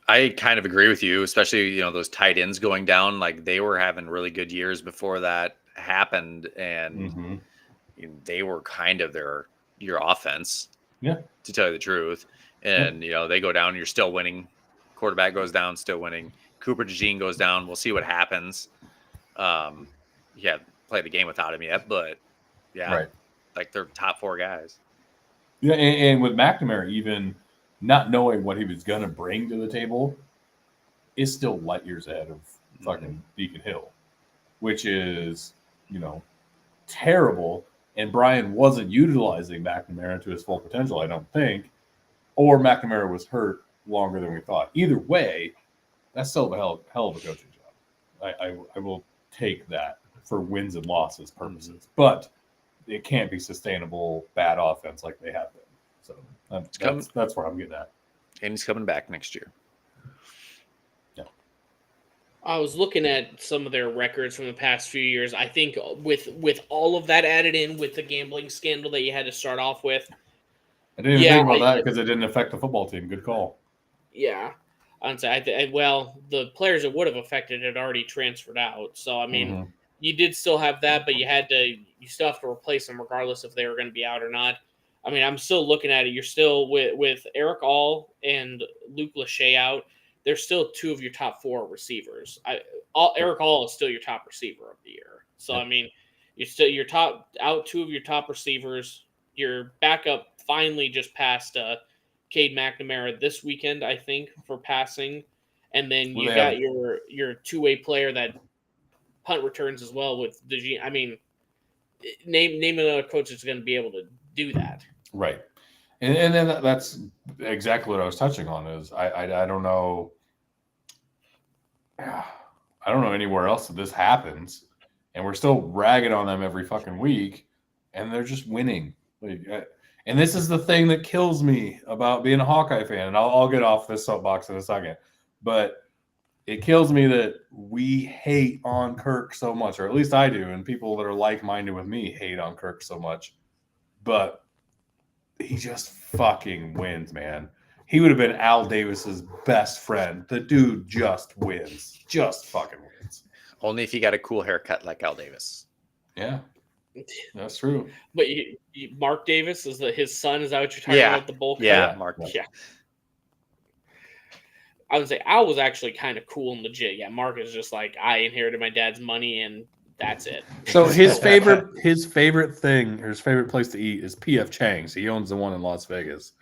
Speaker 2: I kind of agree with you, especially, those tight ends going down. Like, they were having really good years before that happened, and they were kind of your offense, to tell you the truth. And, they go down, you're still winning. Quarterback goes down, still winning. Cooper DeJean goes down. We'll see what happens. Played the game without him yet, but
Speaker 4: right.
Speaker 2: Like they're top 4 guys.
Speaker 4: Yeah, and with McNamara, even not knowing what he was going to bring to the table is still light years ahead of fucking Beacon Hill, which is, terrible. And Brian wasn't utilizing McNamara to his full potential, I don't think, or McNamara was hurt longer than we thought. Either way, that's still a hell of a coaching job. I will take that for wins and losses purposes, but it can't be sustainable bad offense like they have been. So that's where I'm getting at.
Speaker 2: And he's coming back next year.
Speaker 4: Yeah.
Speaker 1: I was looking at some of their records from the past few years. I think with all of that added in with the gambling scandal that you had to start off with.
Speaker 4: I didn't even think about that because it didn't affect the football team. Good call.
Speaker 1: Yeah. I'd say, the players it would have affected had already transferred out. So, I mean, you did still have that, but you still have to replace them regardless if they were going to be out or not. I mean, I'm still looking at it. You're still with Eric All and Luke Lachey out. They're still 2 of your top 4 receivers. Eric All is still your top receiver of the year. So, I mean, you're out 2 of your top receivers. Your backup finally just passed Cade McNamara this weekend, I think, for passing. And then you got your 2-way player that punt returns as well with the. I mean, name another coach that's going to be able to do that.
Speaker 4: Right. And then that's exactly what I was touching on is I don't know. I don't know anywhere else that this happens, and we're still ragging on them every fucking week, and they're just winning. And this is the thing that kills me about being a Hawkeye fan, and I'll get off this soapbox in a second, but it kills me that we hate on Kirk so much, or at least I do, and people that are like-minded with me hate on Kirk so much, but he just fucking wins, man. He would have been Al Davis's best friend. The dude just wins. Just fucking wins.
Speaker 2: Only if you got a cool haircut like Al Davis.
Speaker 4: Yeah. That's true.
Speaker 1: But Mark Davis is his son. Is that what you're talking about? The bowl cut?
Speaker 2: Yeah, Mark.
Speaker 1: Yeah. I would say Al was actually kind of cool and legit. Yeah, Mark is just like, I inherited my dad's money and that's it.
Speaker 4: So his favorite thing, or his favorite place to eat is P.F. Chang's. He owns the one in Las Vegas.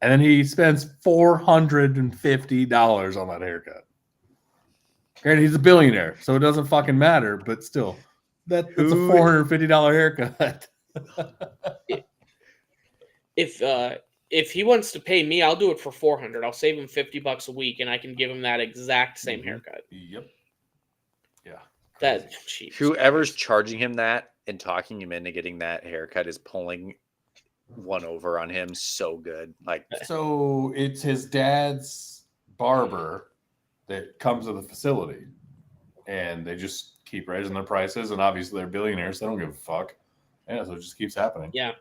Speaker 4: And then he spends $450 on that haircut. Granted, he's a billionaire, so it doesn't fucking matter, but still, that's a $450 haircut.
Speaker 1: If he wants to pay me, I'll do it for $400. I'll save him $50 a week, and I can give him that exact same haircut.
Speaker 4: Yep. Yeah.
Speaker 1: That's cheap.
Speaker 2: Whoever's charging him that and talking him into getting that haircut is pulling one over on him so good.
Speaker 4: So it's his dad's barber that comes to the facility, and they just keep raising their prices, and obviously they're billionaires, so they don't give a fuck. Yeah, so it just keeps happening.
Speaker 1: Yeah.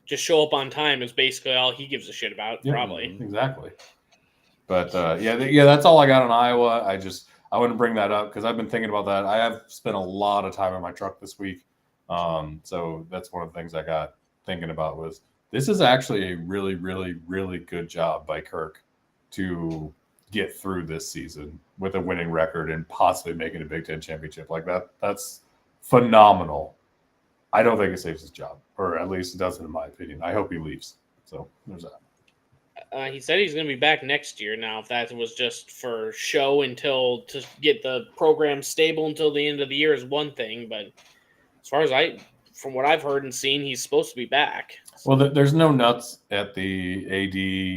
Speaker 1: Just show up on time is basically all he gives a shit about, probably.
Speaker 4: Exactly. But that's all I got on Iowa. I wouldn't bring that up because I've been thinking about that. I have spent a lot of time in my truck this week. So that's one of the things I got thinking about was this is actually a really, really, really good job by Kirk to get through this season with a winning record and possibly making a Big Ten championship like that. That's phenomenal. I don't think it saves his job, or at least it doesn't in my opinion. I hope he leaves. So there's that.
Speaker 1: He said he's going to be back next year. Now, if that was just for show to get the program stable until the end of the year is one thing, but as far as from what I've heard and seen, he's supposed to be back.
Speaker 4: Well, there's no nuts at the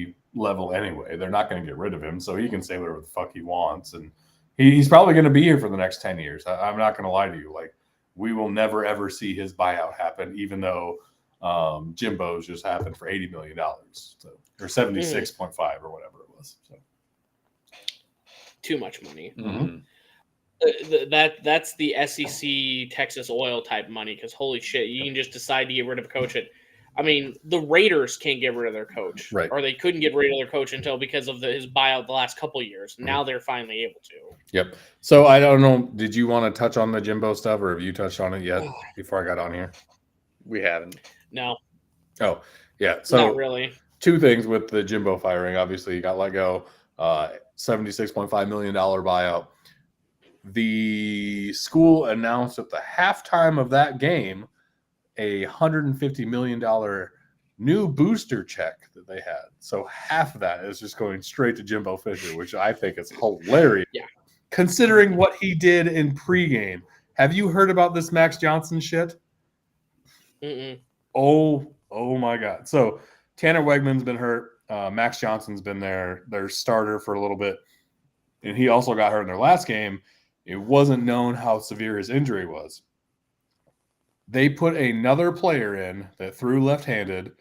Speaker 4: AD level anyway. They're not going to get rid of him, so he can say whatever the fuck he wants, and he's probably going to be here for the next 10 years. I'm not going to lie to you. Like, we will never ever see his buyout happen, even though Jimbo's just happened for $80 million, so, or 76.5 or whatever it was. So.
Speaker 1: Too much money.
Speaker 4: Mm-hmm.
Speaker 1: That's the SEC Texas oil type money, because holy shit, you can just decide to get rid of a coach. I mean, the Raiders can't get rid of their coach,
Speaker 4: right?
Speaker 1: Or they couldn't get rid of their coach until because of his buyout the last couple of years. Now they're finally able to.
Speaker 4: Yep. So I don't know. Did you want to touch on the Jimbo stuff, or have you touched on it yet before I got on here?
Speaker 2: We haven't.
Speaker 1: No.
Speaker 4: Oh, yeah. So
Speaker 1: not really.
Speaker 4: Two things with the Jimbo firing. Obviously, he got let go. $76.5 million buyout. The school announced at the halftime of that game a $150 million new booster check that they had. So half of that is just going straight to Jimbo Fisher, which I think is hilarious.
Speaker 1: Yeah.
Speaker 4: Considering what he did in pregame. Have you heard about this Max Johnson shit?
Speaker 1: Mm-mm.
Speaker 4: Oh my God. So Tanner Wegman's been hurt. Max Johnson's been their starter for a little bit. And he also got hurt in their last game. It wasn't known how severe his injury was. They put another player in that threw left-handed,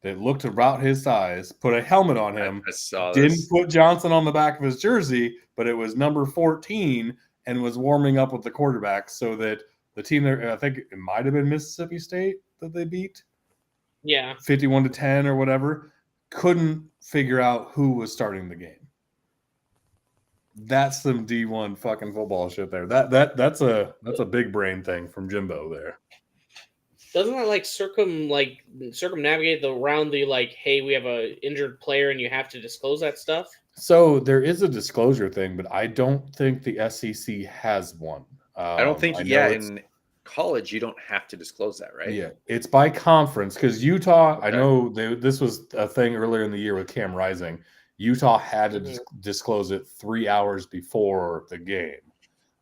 Speaker 4: that looked about his size, put a helmet on him.
Speaker 2: I saw
Speaker 4: didn't
Speaker 2: this.
Speaker 4: Put Johnson on the back of his jersey, but it was number 14 and was warming up with the quarterback so that the team there, I think it might have been Mississippi State that they beat.
Speaker 1: Yeah.
Speaker 4: 51-10 or whatever, couldn't figure out who was starting the game. That's some D1 fucking football shit there. That's a big brain thing from Jimbo there.
Speaker 1: Doesn't that circumnavigate around the hey, we have a injured player and you have to disclose that stuff?
Speaker 4: So there is a disclosure thing, but I don't think the SEC has one.
Speaker 2: I don't think. In college you don't have to disclose that, right?
Speaker 4: Yeah, it's by conference because Utah. Okay. I know this was a thing earlier in the year with Cam Rising. Utah had to disclose it 3 hours before the game.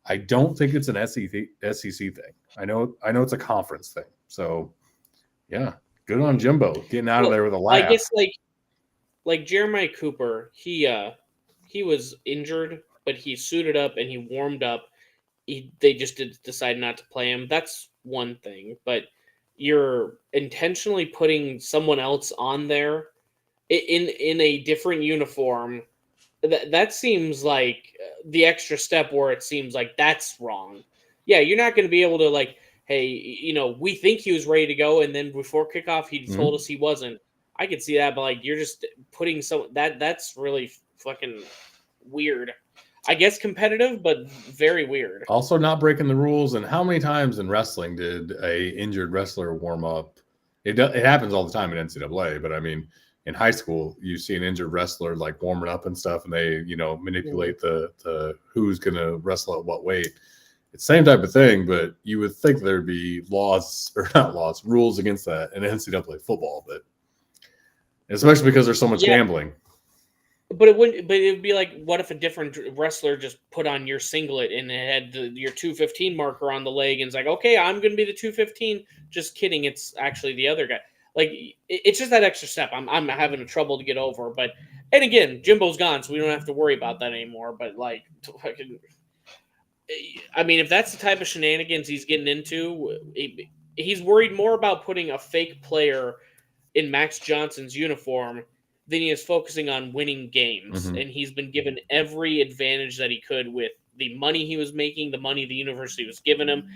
Speaker 4: I don't think it's an SEC thing. I know it's a conference thing. So, yeah, good on Jimbo getting out of there with a laugh.
Speaker 1: I guess like Jeremiah Cooper, he was injured, but he suited up and he warmed up. They just decide not to play him. That's one thing, but you're intentionally putting someone else on there in a different uniform. That seems like the extra step where it seems like that's wrong. Yeah, you're not going to be able to hey, we think he was ready to go, and then before kickoff he told us he wasn't. I could see that, but you're just putting that's really fucking weird. I guess competitive, but very weird.
Speaker 4: Also not breaking the rules. And how many times in wrestling did a injured wrestler warm up? It happens all the time in NCAA, but I mean, in high school, you see an injured wrestler warming up and stuff, and they, manipulate the who's going to wrestle at what weight. It's the same type of thing, but you would think there'd be rules against that in NCAA football, but especially because there's so much gambling.
Speaker 1: But it would be like, what if a different wrestler just put on your singlet and it had your 215 marker on the leg and it's like, okay, I'm going to be the 215. Just kidding. It's actually the other guy. It's just that extra step I'm having trouble to get over. But, and again, Jimbo's gone, so we don't have to worry about that anymore. But I mean, if that's the type of shenanigans he's getting into, he's worried more about putting a fake player in Max Johnson's uniform than he is focusing on winning games.
Speaker 4: Mm-hmm.
Speaker 1: And he's been given every advantage that he could with the money he was making, the money the university was giving him.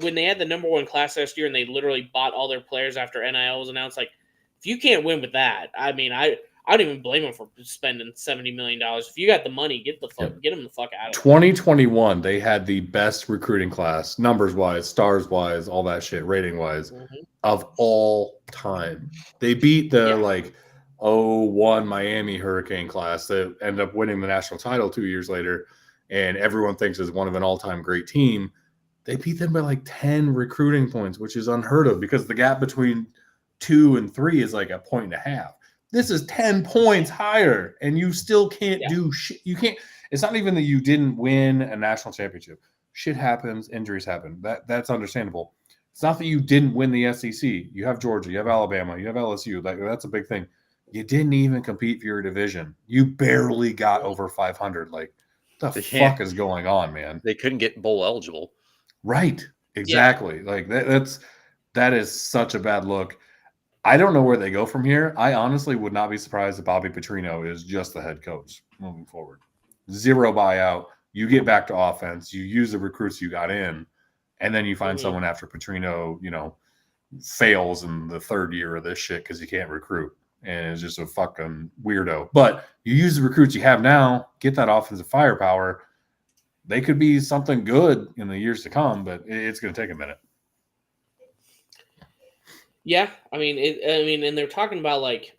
Speaker 1: When they had the number one class last year and they literally bought all their players after NIL was announced, if you can't win with that, I mean, I don't even blame him for spending $70 million. If you got the money, get him the fuck out of it.
Speaker 4: 2021, they had the best recruiting class, numbers-wise, stars-wise, all that shit, rating-wise, of all time. They beat the 01 Miami Hurricane class that ended up winning the national title 2 years later, and everyone thinks is one of an all-time great team. They beat them by 10 recruiting points, which is unheard of because the gap between 2 and 3 is a point and a half. This is 10 points higher, and you still can't do shit. You can't. It's not even that you didn't win a national championship. Shit happens. Injuries happen. That's understandable. It's not that you didn't win the SEC. You have Georgia, you have Alabama, you have LSU. That's a big thing. You didn't even compete for your division. You barely got over 500. Like, the fuck is going on, man?
Speaker 2: They couldn't get bowl eligible.
Speaker 4: Right. Exactly. Yeah. Like that is such a bad look. I don't know where they go from here. I honestly would not be surprised if Bobby Petrino is just the head coach moving forward. Zero buyout. You get back to offense. You use the recruits you got in, and then you find someone after Petrino, fails in the third year of this shit because he can't recruit and is just a fucking weirdo. But you use the recruits you have now, get that offensive firepower. They could be something good in the years to come, but it's going to take a minute.
Speaker 1: Yeah, I mean, and they're talking about like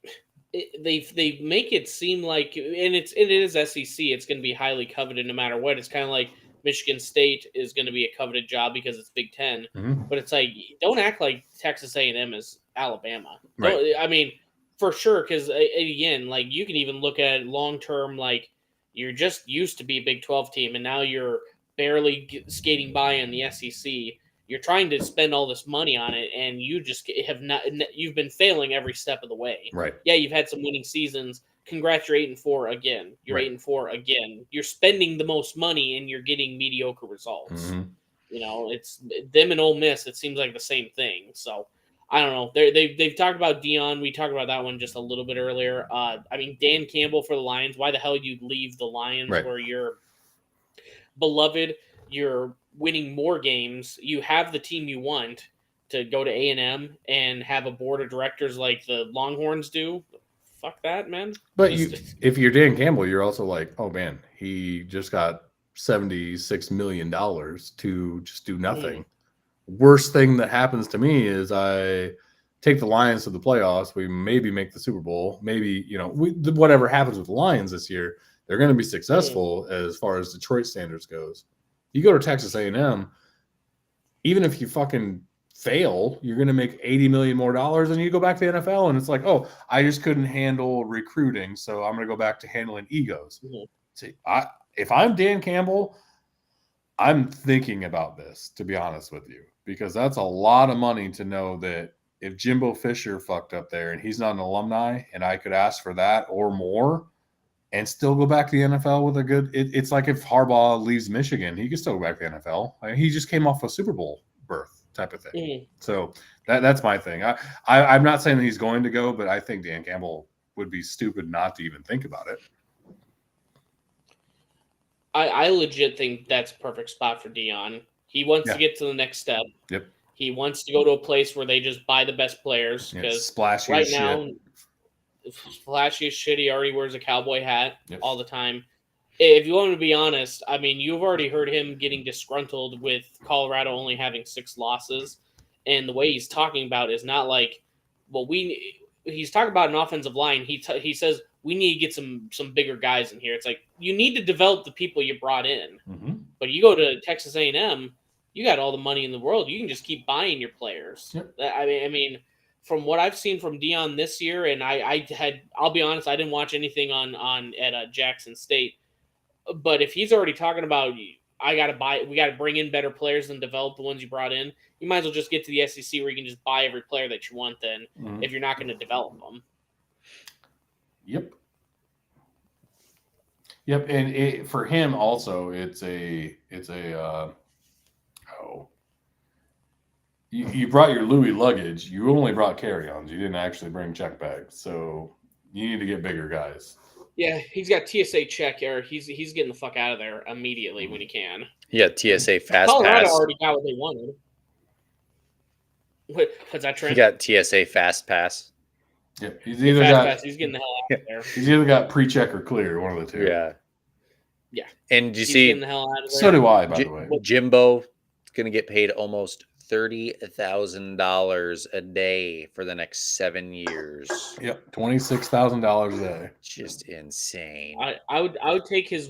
Speaker 1: they make it seem like, and it is SEC. It's going to be highly coveted no matter what. It's kind of like Michigan State is going to be a coveted job because it's Big Ten, but it's like, don't act like Texas A&M is Alabama.
Speaker 4: Right.
Speaker 1: I mean, for sure, because again, like you can even look at long term, like you're just used to be a Big 12 team, and now you're barely skating by in the SEC. You're trying to spend all this money on it, and you just have not. You've been failing every step of the way.
Speaker 4: Right.
Speaker 1: Yeah, you've had some winning seasons. Congrats, you're 8-4 again. You're 8-4 again. You're spending the most money, and you're getting mediocre results. It's them and Ole Miss. It seems like the same thing. So I don't know. They've talked about Dion. We talked about that one just a little bit earlier. I mean, Dan Campbell for the Lions. Why the hell you'd leave the Lions where you're beloved? You're winning more games. You have the team you want to go to A&M and have a board of directors like the Longhorns do. Fuck that, man.
Speaker 4: But if you're Dan Campbell, you're also like, oh man, he just got $76 million to just do nothing. Worst thing that happens to me is I take the Lions to the playoffs. We maybe make the Super Bowl. Maybe, whatever happens with the Lions this year, they're going to be successful as far as Detroit standards goes. You go to Texas A&M, even if you fucking fail, you're going to make $80 million more, and you go back to the NFL, and it's like, oh, I just couldn't handle recruiting, so I'm going to go back to handling egos. See, if I'm Dan Campbell, I'm thinking about this, to be honest with you, because that's a lot of money to know that if Jimbo Fisher fucked up there and he's not an alumni, and I could ask for that or more, and still go back to the NFL with a good. It's like if Harbaugh leaves Michigan, he could still go back to the NFL. I mean, he just came off a Super Bowl berth type of thing. So that's my thing. I'm not saying that he's going to go, but I think Dan Campbell would be stupid not to even think about it.
Speaker 1: I legit think that's a perfect spot for Dion. He wants to get to the next step.
Speaker 4: Yep.
Speaker 1: He wants to go to a place where they just buy the best players because right now. Flashy as shit. He already wears a cowboy hat all the time. If you want to be honest, I mean, you've already heard him getting disgruntled with Colorado only having 6 losses, and the way he's talking about is not like, well, he's talking about an offensive line. He says we need to get some bigger guys in here. It's like you need to develop the people you brought in, but you go to Texas A&M, you got all the money in the world. You can just keep buying your players. I mean. From what I've seen from Dion this year, and I'll be honest, I didn't watch anything at Jackson State. But if he's already talking about, we got to bring in better players and develop the ones you brought in, you might as well just get to the SEC where you can just buy every player that you want then, if you're not going to develop them.
Speaker 4: Yep. And for him also, You brought your Louis luggage. You only brought carry-ons. You didn't actually bring check bags. So you need to get bigger guys.
Speaker 1: Yeah, he's got TSA check, or he's getting the fuck out of there immediately when he can.
Speaker 2: He got TSA fast
Speaker 1: Colorado
Speaker 2: pass.
Speaker 1: already got what they wanted. What's that, Trent?
Speaker 2: He got TSA fast pass.
Speaker 4: Yeah, he's getting
Speaker 1: the hell out of there.
Speaker 4: He's either got pre-check or clear, one of the two.
Speaker 2: Yeah. And do you
Speaker 1: he's
Speaker 2: see?
Speaker 1: Getting the hell out of there.
Speaker 4: So do I, by the way.
Speaker 2: Jimbo is going to get paid almost $30,000 a day for the next 7 years.
Speaker 4: Yep, $26,000 a day.
Speaker 2: Just insane.
Speaker 1: I would take his.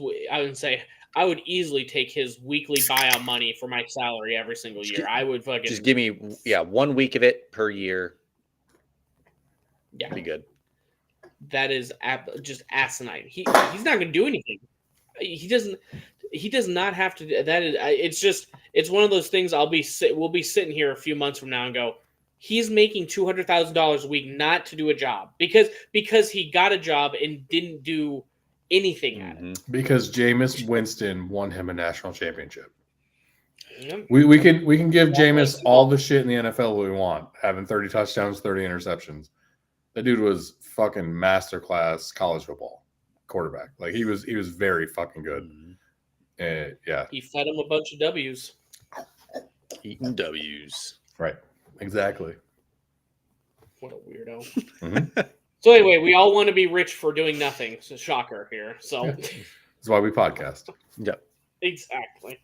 Speaker 1: I would easily take his weekly buyout money for my salary every single year. I would fucking
Speaker 2: just give me 1 week of it per year.
Speaker 1: Yeah,
Speaker 2: be good.
Speaker 1: That is just asinine. He's not going to do anything. He doesn't. he does not have to. That is, it's one of those things. We'll be sitting here a few months from now and go, he's making $200,000 a week not to do a job because he got a job and didn't do anything at it.
Speaker 4: Because Jameis Winston won him a national championship.
Speaker 1: Yep.
Speaker 4: We can give Jameis all the shit in the NFL we want, having 30 touchdowns, 30 interceptions. That dude was fucking masterclass college football quarterback. Like he was very fucking good. Yeah.
Speaker 1: He fed him a bunch of W's.
Speaker 2: Eating W's.
Speaker 4: Right. Exactly.
Speaker 1: What a weirdo. So anyway, we all want to be rich for doing nothing. It's a shocker here. So
Speaker 4: that's why we podcast.
Speaker 2: Yep.
Speaker 1: Exactly.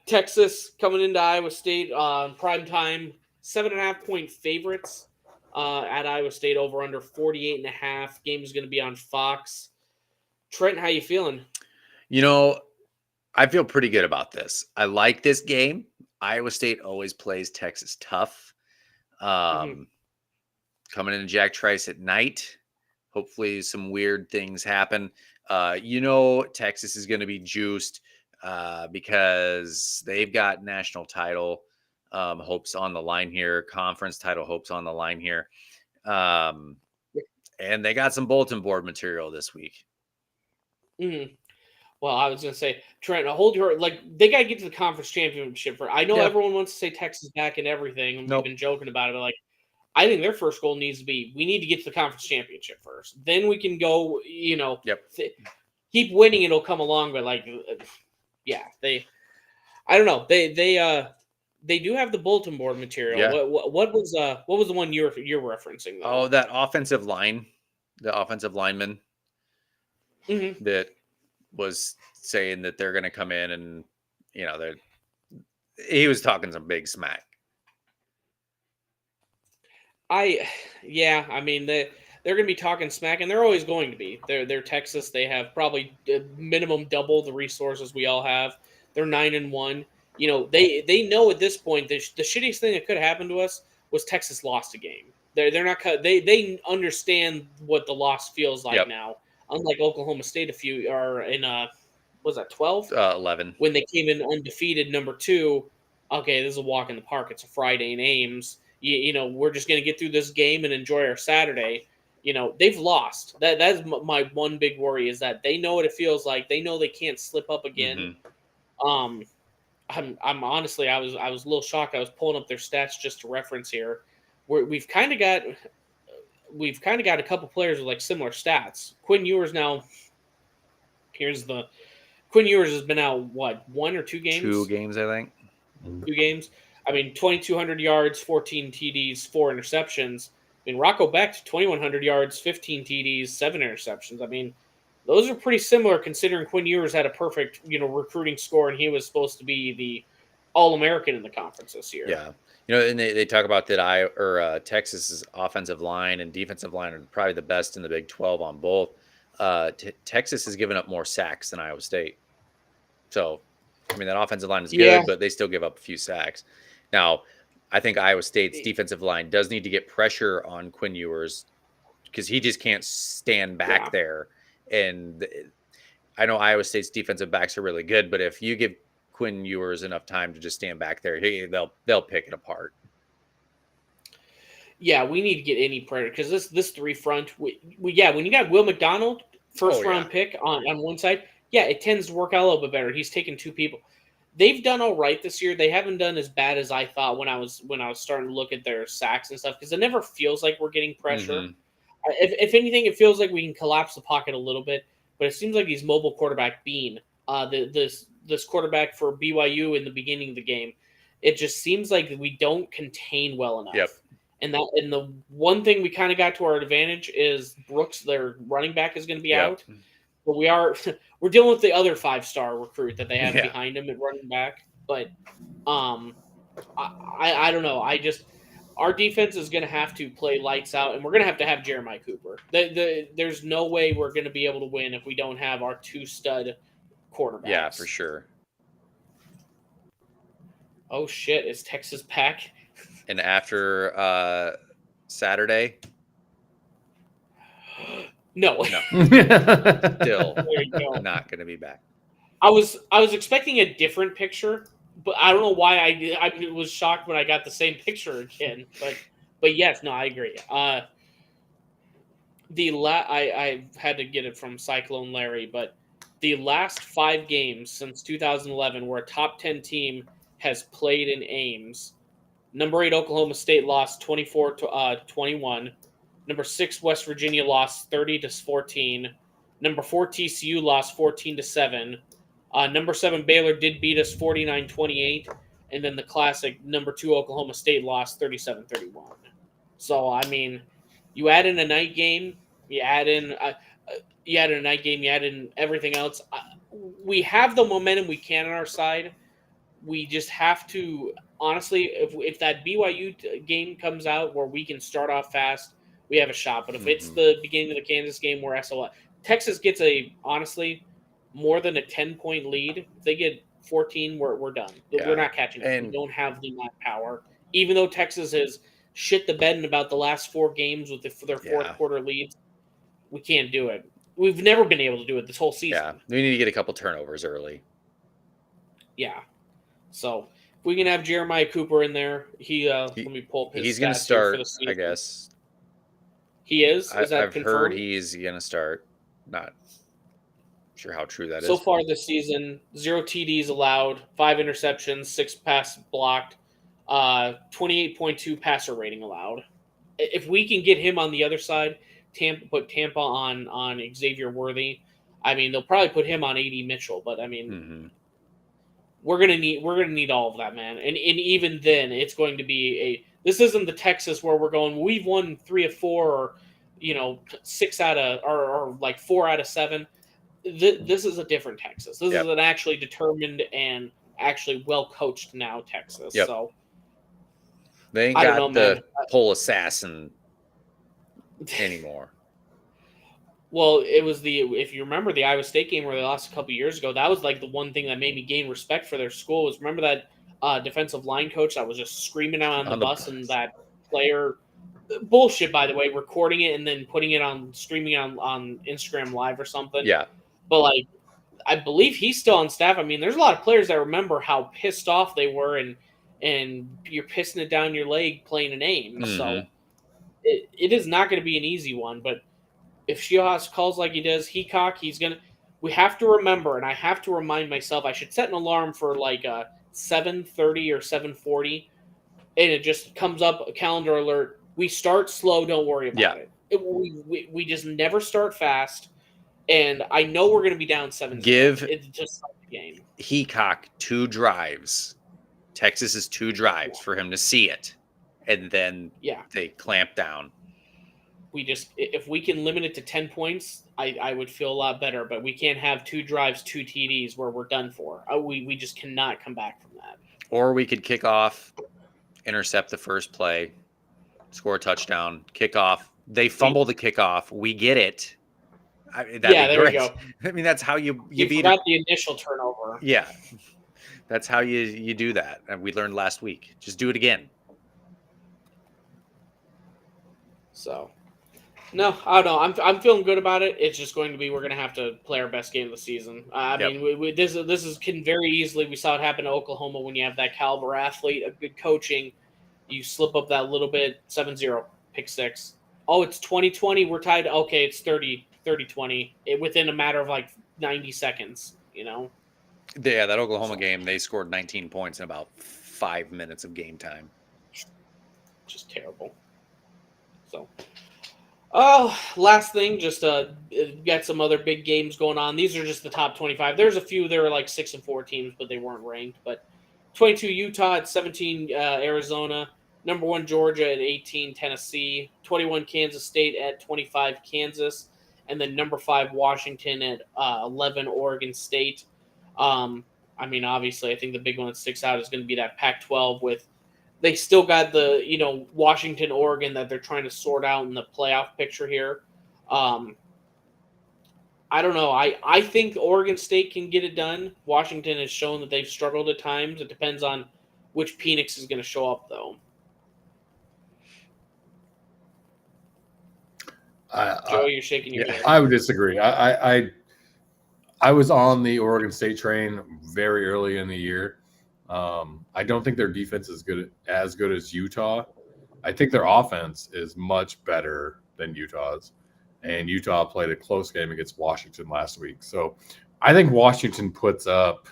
Speaker 1: Texas coming into Iowa State on prime time, 7.5-point favorites at Iowa State, over under 48.5. Game is going to be on Fox. Trent, how you feeling?
Speaker 2: I feel pretty good about this. I like this game. Iowa State always plays Texas tough. Coming into Jack Trice at night. Hopefully some weird things happen. Texas is going to be juiced because they've got national title hopes on the line here, conference title hopes on the line here. And they got some bulletin board material this week.
Speaker 1: Well, I was going to say, Trent, hold your, they got to get to the conference championship. I know everyone wants to say Texas back and everything, and we've been joking about it, but I think their first goal needs to be, we need to get to the conference championship first. Then we can go, keep winning, it'll come along, but I don't know. They do have the bulletin board material.
Speaker 2: Yeah.
Speaker 1: What was the one you're referencing, though?
Speaker 2: Oh, that offensive line, the offensive lineman that was saying that they're going to come in and, he was talking some big smack.
Speaker 1: I mean, they're going to be talking smack, and they're always going to be. They're Texas. They have probably minimum double the resources we all have. They're 9-1. They know at this point the shittiest thing that could have happened to us was Texas lost a game. They're not they understand what the loss feels like now. Unlike Oklahoma State, was that 12?
Speaker 2: 11. When
Speaker 1: they came in undefeated, number 2. Okay, this is a walk in the park. It's a Friday in Ames. We're just going to get through this game and enjoy our Saturday. They've lost. That's my one big worry, is that they know what it feels like. They know they can't slip up again. I'm honestly, I was a little shocked. I was pulling up their stats just to reference here. We've kind of got a couple players with similar stats. Quinn Ewers now. Quinn Ewers has been out 1 or 2 games?
Speaker 2: 2 games, I think.
Speaker 1: 2 games. I mean, 2,200 yards, 14 TDs, 4 interceptions. I mean, Rocco Beck, 2,100 yards, 15 TDs, 7 interceptions. I mean, those are pretty similar considering Quinn Ewers had a perfect, recruiting score, and he was supposed to be the All-American in the conference this year.
Speaker 2: Yeah. And they talk about that Texas's offensive line and defensive line are probably the best in the Big 12 on both. Texas has given up more sacks than Iowa State. So, I mean, that offensive line is good, but they still give up a few sacks. Now, I think Iowa State's defensive line does need to get pressure on Quinn Ewers because he just can't stand back there. And I know Iowa State's defensive backs are really good, but if you give Quinn Ewers enough time to just stand back there, they'll pick it apart.
Speaker 1: Yeah, we need to get any pressure because this 3 front, when you got Will McDonald, first round pick on one side, it tends to work out a little bit better. He's taken 2 people. They've done all right this year. They haven't done as bad as I thought when I was starting to look at their sacks and stuff, because it never feels like we're getting pressure. If anything, it feels like we can collapse the pocket a little bit. But it seems like he's mobile quarterback Bean, this quarterback for BYU in the beginning of the game, it just seems like we don't contain well enough.
Speaker 2: Yep.
Speaker 1: And the one thing we kind of got to our advantage is Brooks, their running back, is going to be out. But we're dealing with the other 5-star recruit that they have behind him at running back. But I don't know. Our defense is going to have to play lights out, and we're going to have Jeremiah Cooper. There's no way we're going to be able to win if we don't have our 2 stud quarterbacks.
Speaker 2: Yeah, for sure.
Speaker 1: Oh shit! Is Texas back?
Speaker 2: And after Saturday.
Speaker 1: No.
Speaker 2: Still not going to be back.
Speaker 1: I was expecting a different picture, but I don't know why I was shocked when I got the same picture again. But yes, no, I agree. I had to get it from Cyclone Larry, but the last 5 games since 2011 where a top 10 team has played in Ames. Number 8 Oklahoma State lost 24 to 21. Number 6 West Virginia lost 30 to 14. Number 4 TCU lost 14 to 7. Number 7 Baylor did beat us 49-28, and then the classic number 2 Oklahoma State lost 37-31. So I mean, you add in a night game, you add in a night game, you add in everything else. We have the momentum we can on our side. We just have to honestly, if that BYU game comes out where we can start off fast, we have a shot. But if it's the beginning of the Kansas game where Texas gets honestly more than a 10-point lead, if they get 14, we're done.
Speaker 2: Yeah.
Speaker 1: We're not catching up. We don't have the power, even though Texas has shit the bed in about the last 4 games with their fourth quarter leads. We can't do it. We've never been able to do it this whole season.
Speaker 2: Yeah, we need to get a couple turnovers early.
Speaker 1: Yeah. So if we can have Jeremiah Cooper in there, let me pull up his
Speaker 2: he's going to
Speaker 1: stats
Speaker 2: start,
Speaker 1: for the season.
Speaker 2: I guess.
Speaker 1: He is? Is that
Speaker 2: I've
Speaker 1: confirmed?
Speaker 2: heard he's going to start. Not sure how true that is.
Speaker 1: So far this season, 0 TDs allowed, 5 interceptions, 6 passes blocked, 28.2 passer rating allowed. If we can get him on the other side, put Tampa on Xavier Worthy. I mean, they'll probably put him on AD Mitchell, but I mean, we're gonna need all of that, man. And even then, it's going to be this isn't the Texas where we're going, we've won 3 of 4 or 6 out of or like 4 out of 7. This is a different Texas. This is an actually determined and actually well coached now Texas.
Speaker 2: Yep.
Speaker 1: So
Speaker 2: they ain't got the pole assassin anymore.
Speaker 1: Well, it was if you remember the Iowa State game where they lost a couple years ago, that was like the one thing that made me gain respect for their school was remember that defensive line coach that was just screaming out on the bus and that player bullshit, by the way, recording it and then putting it on streaming on Instagram Live or something.
Speaker 2: Yeah.
Speaker 1: But like I believe he's still on staff. I mean, there's a lot of players that remember how pissed off they were and you're pissing it down your leg playing an Ames. So it is not going to be an easy one, but if Shieldhouse calls like he does, we have to remember, and I have to remind myself, I should set an alarm for like 7:30 or 7:40, and it just comes up, a calendar alert. We start slow, don't worry about it. We just never start fast, and I know we're going to be down 7-0. It's just like the game.
Speaker 2: Heacock 2 drives. Texas is 2 drives for him to see it, and then they clamp down.
Speaker 1: If we can limit it to 10 points, I would feel a lot better. But we can't have 2 drives, 2 TDs where we're done for. We just cannot come back from that.
Speaker 2: Or we could kick off, intercept the first play, score a touchdown, kick off. They fumble the kickoff. We get it.
Speaker 1: There we go.
Speaker 2: I mean, that's how you beat
Speaker 1: it. The initial turnover.
Speaker 2: Yeah, that's how you do that. And we learned last week. Just do it again.
Speaker 1: So. No, I don't know. I'm feeling good about it. It's just going to be we're going to have to play our best game of the season. I mean, this can very easily. We saw it happen to Oklahoma when you have that caliber athlete, a good coaching. You slip up that little bit, 7-0, pick 6. Oh, it's 2020. We're tied. Okay, it's 30-20 within a matter of like 90 seconds.
Speaker 2: Yeah, that Oklahoma game, they scored 19 points in about 5 minutes of game time.
Speaker 1: Just terrible. So. Oh, last thing, just got some other big games going on. These are just the top 25. There's a few that are like 6 and 4 teams, but they weren't ranked. But 22 Utah at 17 Arizona, number 1 Georgia at 18 Tennessee, 21 Kansas State at 25 Kansas, and then number 5 Washington at 11 Oregon State. I mean, obviously, I think the big one that sticks out is going to be that Pac-12 with. They still got the, Washington, Oregon that they're trying to sort out in the playoff picture here. I don't know. I think Oregon State can get it done. Washington has shown that they've struggled at times. It depends on which Penix is going to show up, though.
Speaker 4: Joe,
Speaker 1: you're shaking your head.
Speaker 4: I would disagree. I I was on the Oregon State train very early in the year. I don't think their defense is as good as Utah. I think their offense is much better than Utah's. And Utah played a close game against Washington last week. So I think Washington puts up.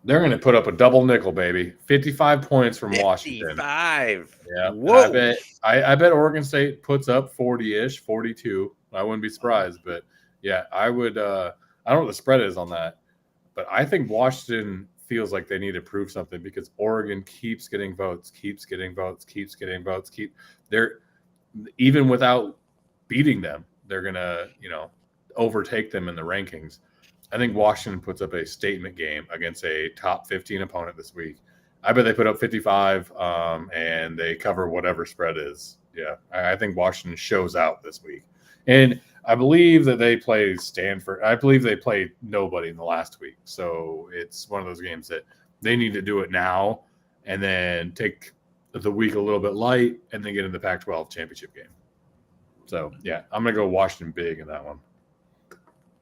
Speaker 4: They're going to put up a double nickel, baby. 55 points from
Speaker 2: 55.
Speaker 4: Washington.
Speaker 2: 55.
Speaker 4: Yeah.
Speaker 2: Whoa.
Speaker 4: I bet Oregon State puts up 40-ish, 42. I wouldn't be surprised. But, yeah, I would I don't know what the spread is on that. But I think Washington feels like they need to prove something because Oregon keeps getting votes. They're even without beating them, they're going to, overtake them in the rankings. I think Washington puts up a statement game against a top 15 opponent this week. I bet they put up 55 and they cover whatever spread is. Yeah, I think Washington shows out this week. And I believe that they play Stanford. I believe they played nobody in the last week. So it's one of those games that they need to do it now and then take the week a little bit light and then get in the Pac-12 championship game. So, yeah, I'm going to go Washington big in that one.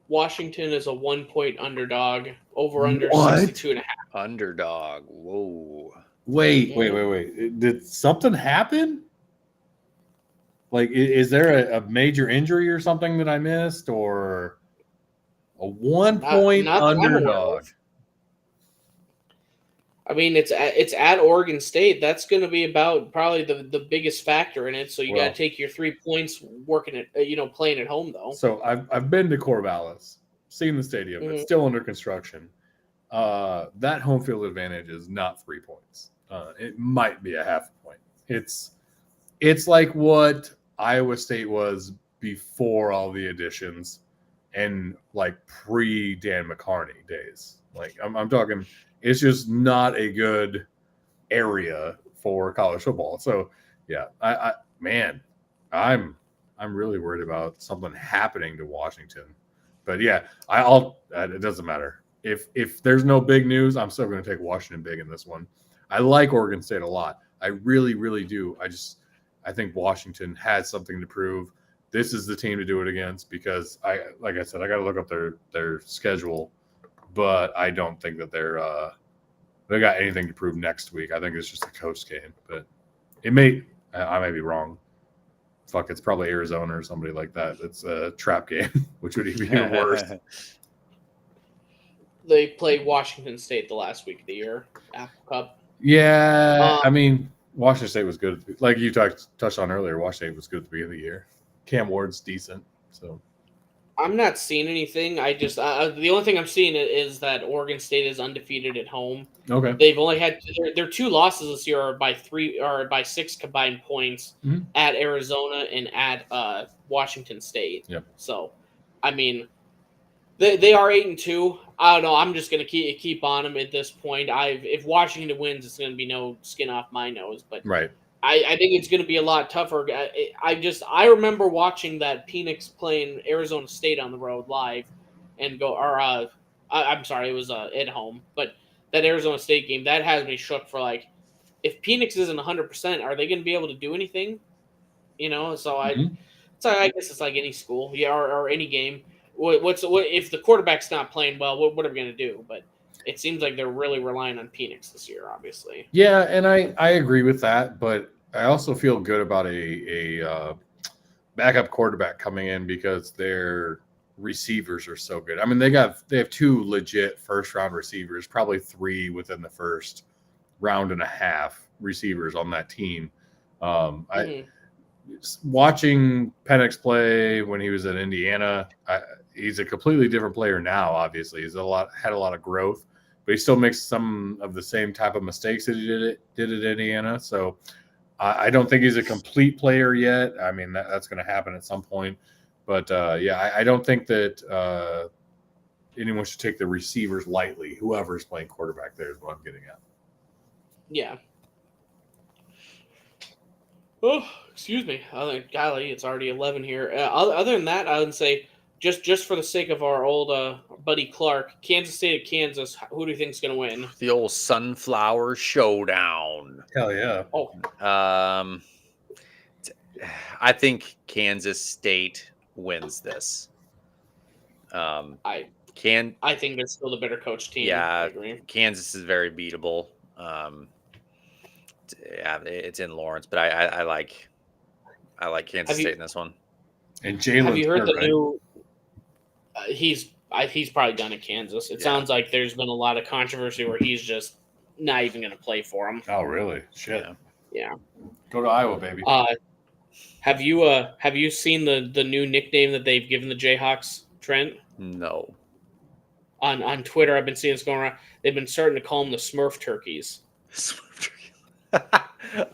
Speaker 1: Washington is a 1-point underdog. Over under
Speaker 4: What?
Speaker 1: 62.5.
Speaker 2: Underdog. Whoa.
Speaker 4: Wait. Did something happen? Like, is there a major injury or something that I missed, or a 1-point
Speaker 1: not that I'm aware
Speaker 4: underdog?
Speaker 1: of. I mean, it's at Oregon State. That's going to be about probably the biggest factor in it. So you got to take your 3 points working at playing at home though.
Speaker 4: So I've been to Corvallis, seen the stadium. It's still under construction. That home field advantage is not 3 points. It might be a half a point. It's like what Iowa State was before all the additions and like pre Dan McCarney days. Like I'm talking. It's just not a good area for college football. So yeah, I'm really worried about something happening to Washington. But yeah, it doesn't matter. If there's no big news, I'm still going to take Washington big in this one. I like Oregon State a lot. I really, really do. I think Washington has something to prove. This is the team to do it against because like I said, I got to look up their schedule. But I don't think that they got anything to prove next week. I think it's just a coast game, but I may be wrong. Fuck, it's probably Arizona or somebody like that. It's a trap game, which would be even worse.
Speaker 1: They played Washington State the last week of the year, Apple Cup.
Speaker 4: Yeah, I mean, Washington State was good. Like you touched on earlier, Washington State was good at the beginning of the year. Cam Ward's decent, so. I'm
Speaker 1: not seeing anything. I just the only thing I'm seeing is that Oregon State is undefeated at home.
Speaker 4: Okay.
Speaker 1: They've only had their 2 losses this year are by 6 combined points at Arizona and at Washington State.
Speaker 4: Yep.
Speaker 1: So, I mean, they are 8-2. I don't know. I'm just gonna keep on them at this point. If Washington wins, it's gonna be no skin off my nose. But
Speaker 4: right.
Speaker 1: I think it's going to be a lot tougher. I remember watching that Phoenix playing Arizona State on the road live, and I'm sorry, it was at home, but that Arizona State game that has me shook for like, if Phoenix isn't 100%, are they going to be able to do anything? So I guess it's like any school, or any game. What if the quarterback's not playing well? What are we going to do? But it seems like they're really relying on Phoenix this year, obviously.
Speaker 4: Yeah, and I agree with that, but I also feel good about a backup quarterback coming in because their receivers are so good. I mean, they have 2 legit first-round receivers, probably 3 within the first round and a half receivers on that team. Watching Penix play when he was at Indiana, he's a completely different player now. Obviously, he's had a lot of growth, but he still makes some of the same type of mistakes that he did at Indiana. So I don't think he's a complete player yet. I mean, that's going to happen at some point. But, I don't think that anyone should take the receivers lightly. Whoever's playing quarterback there is what I'm getting at.
Speaker 1: Yeah. Oh, excuse me. Golly, it's already 11 here. Other than that, I would say just for the sake of our old buddy Clark, Kansas State at Kansas, who do you think is going to win?
Speaker 2: The old Sunflower Showdown.
Speaker 4: Hell yeah.
Speaker 1: Oh.
Speaker 2: I think Kansas State wins this.
Speaker 1: I
Speaker 2: think
Speaker 1: they're still the better coach team.
Speaker 2: Yeah,
Speaker 1: I agree.
Speaker 2: Kansas is very beatable. Yeah, it's in Lawrence, but I like Kansas State in this one.
Speaker 4: And Jalen,
Speaker 1: have you heard the
Speaker 4: right?
Speaker 1: new? He's probably done at Kansas. It sounds like there's been a lot of controversy where he's just not even going to play for him.
Speaker 4: Oh, really? Shit.
Speaker 1: Yeah.
Speaker 4: Go to Iowa, baby.
Speaker 1: Have you seen the new nickname that they've given the Jayhawks, Trent?
Speaker 2: No.
Speaker 1: On Twitter, I've been seeing this going around. They've been starting to call them the Smurf Turkeys.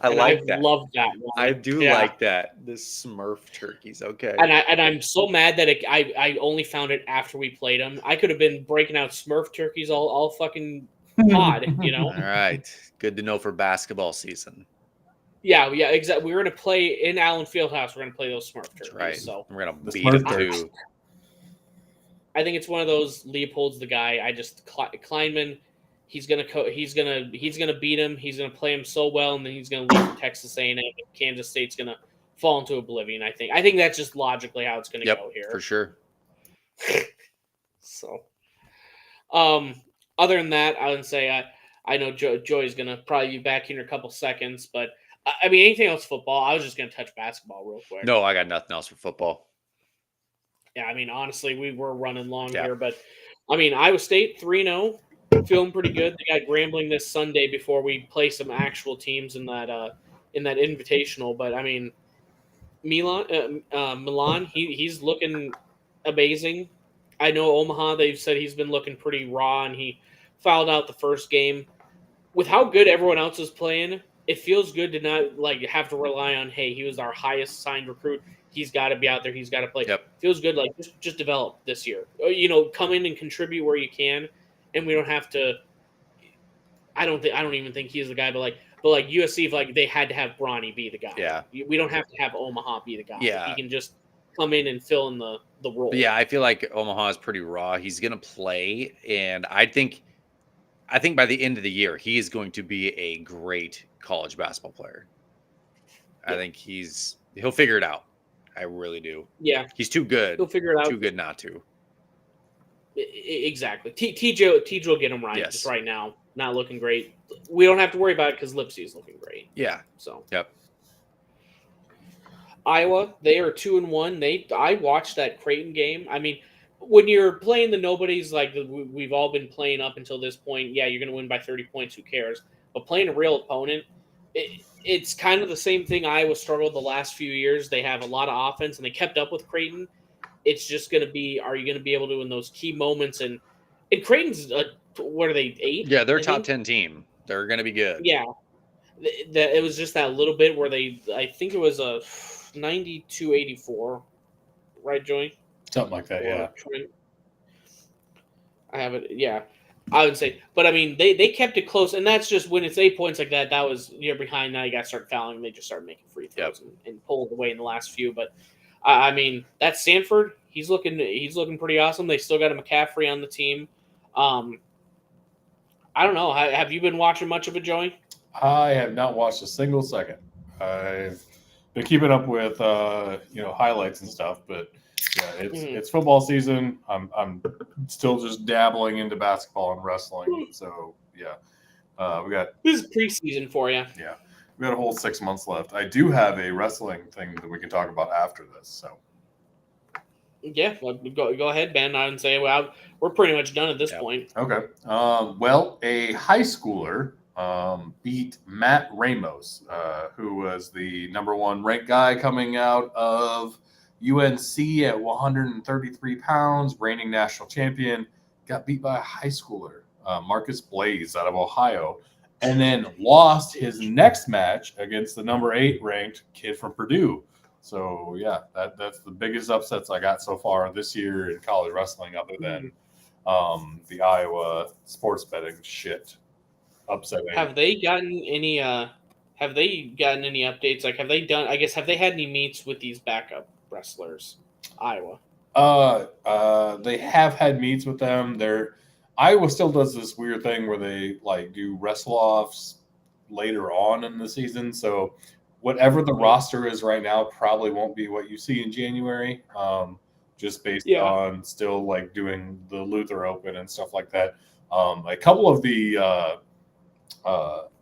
Speaker 2: I like that.
Speaker 1: Love that one.
Speaker 2: I do like that. The Smurf Turkeys. Okay.
Speaker 1: And I'm so mad that I only found it after we played them. I could have been breaking out Smurf Turkeys all fucking pod, you know.
Speaker 2: All right. Good to know for basketball season.
Speaker 1: Yeah, exactly. We're gonna play in Allen Fieldhouse. We're gonna play those Smurf Turkeys.
Speaker 2: Right.
Speaker 1: So
Speaker 2: we're gonna beat them too.
Speaker 1: I think it's one of those. Leopold's the guy. Kleinman. He's gonna beat him. He's gonna play him so well, and then he's gonna leave Texas A&M. And Kansas State's gonna fall into oblivion. I think that's just logically how it's gonna go here
Speaker 2: for sure.
Speaker 1: So, other than that, I would say I know Joey's gonna probably be back here in a couple seconds, but I mean anything else football. I was just gonna touch basketball real quick.
Speaker 2: No, I got nothing else for football.
Speaker 1: Yeah, I mean honestly, we were running long here, but I mean Iowa State 3-0. Feeling pretty good. They got Grambling this Sunday before we play some actual teams in that invitational. But I mean, Milan, he's looking amazing. I know Omaha. They've said he's been looking pretty raw, and he fouled out the first game. With how good everyone else is playing, it feels good to not have to rely on. Hey, he was our highest signed recruit. He's got to be out there. He's got to play. Feels good. Just develop this year. Come in and contribute where you can. And we don't have to. I don't even think he's the guy. But USC, if they had to have Bronny be the guy.
Speaker 2: Yeah.
Speaker 1: We don't have to have Omaha be the guy.
Speaker 2: Yeah.
Speaker 1: He can just come in and fill in the role.
Speaker 2: Yeah, I feel like Omaha is pretty raw. He's gonna play, and I think by the end of the year, he is going to be a great college basketball player. I think he'll figure it out. I really do.
Speaker 1: Yeah.
Speaker 2: He's too good.
Speaker 1: He'll figure it out.
Speaker 2: Too good not to.
Speaker 1: Exactly. TJ will get him right just right now. Not looking great. We don't have to worry about it because Lipsy's looking great.
Speaker 2: Yeah.
Speaker 1: So.
Speaker 2: Yep.
Speaker 1: Iowa, they are 2-1. I watched that Creighton game. I mean, when you're playing the nobodies like we've all been playing up until this point, yeah, you're going to win by 30 points. Who cares? But playing a real opponent, it's kind of the same thing Iowa struggled the last few years. They have a lot of offense, and they kept up with Creighton. It's just going to be, are you going to be able to in those key moments? And Creighton's, what are they, 8?
Speaker 2: Yeah, they're a top 10 team. They're going to be good.
Speaker 1: Yeah. It was just that little bit where I think it was a 92-84, right, Joey?
Speaker 4: Something like that, yeah.
Speaker 1: I have it, yeah. I would say, but I mean, they kept it close, and that's just when it's 8 points like that. That was you're behind. Now you got to start fouling. And they just started making free throws and pulling away in the last few. But I mean, that's Stanford. He's looking pretty awesome. They still got a McCaffrey on the team. I don't know. Have you been watching much of it, Joey?
Speaker 4: I have not watched a single second. I've been keeping up with highlights and stuff, but yeah, it's football season. I'm still just dabbling into basketball and wrestling. So yeah,
Speaker 1: this is preseason for you.
Speaker 4: Yeah, we got a whole 6 months left. I do have a wrestling thing that we can talk about after this. So
Speaker 1: yeah, go ahead, Ben. I would say we're pretty much done at this point.
Speaker 4: Okay. Well, a high schooler beat Matt Ramos, who was the number 1 ranked guy coming out of UNC at 133 pounds, reigning national champion, got beat by a high schooler, Marcus Blaze out of Ohio, and then lost his next match against the number 8 ranked kid from Purdue. So, yeah, that's the biggest upsets I got so far this year in college wrestling other than the Iowa sports betting shit upsetting.
Speaker 1: Have they gotten any updates? Like, have they had any meets with these backup wrestlers, Iowa?
Speaker 4: They have had meets with them. Iowa still does this weird thing where they do wrestle offs later on in the season. So whatever the roster is right now probably won't be what you see in January. Just based on still like doing the Luther Open and stuff like that. A couple of the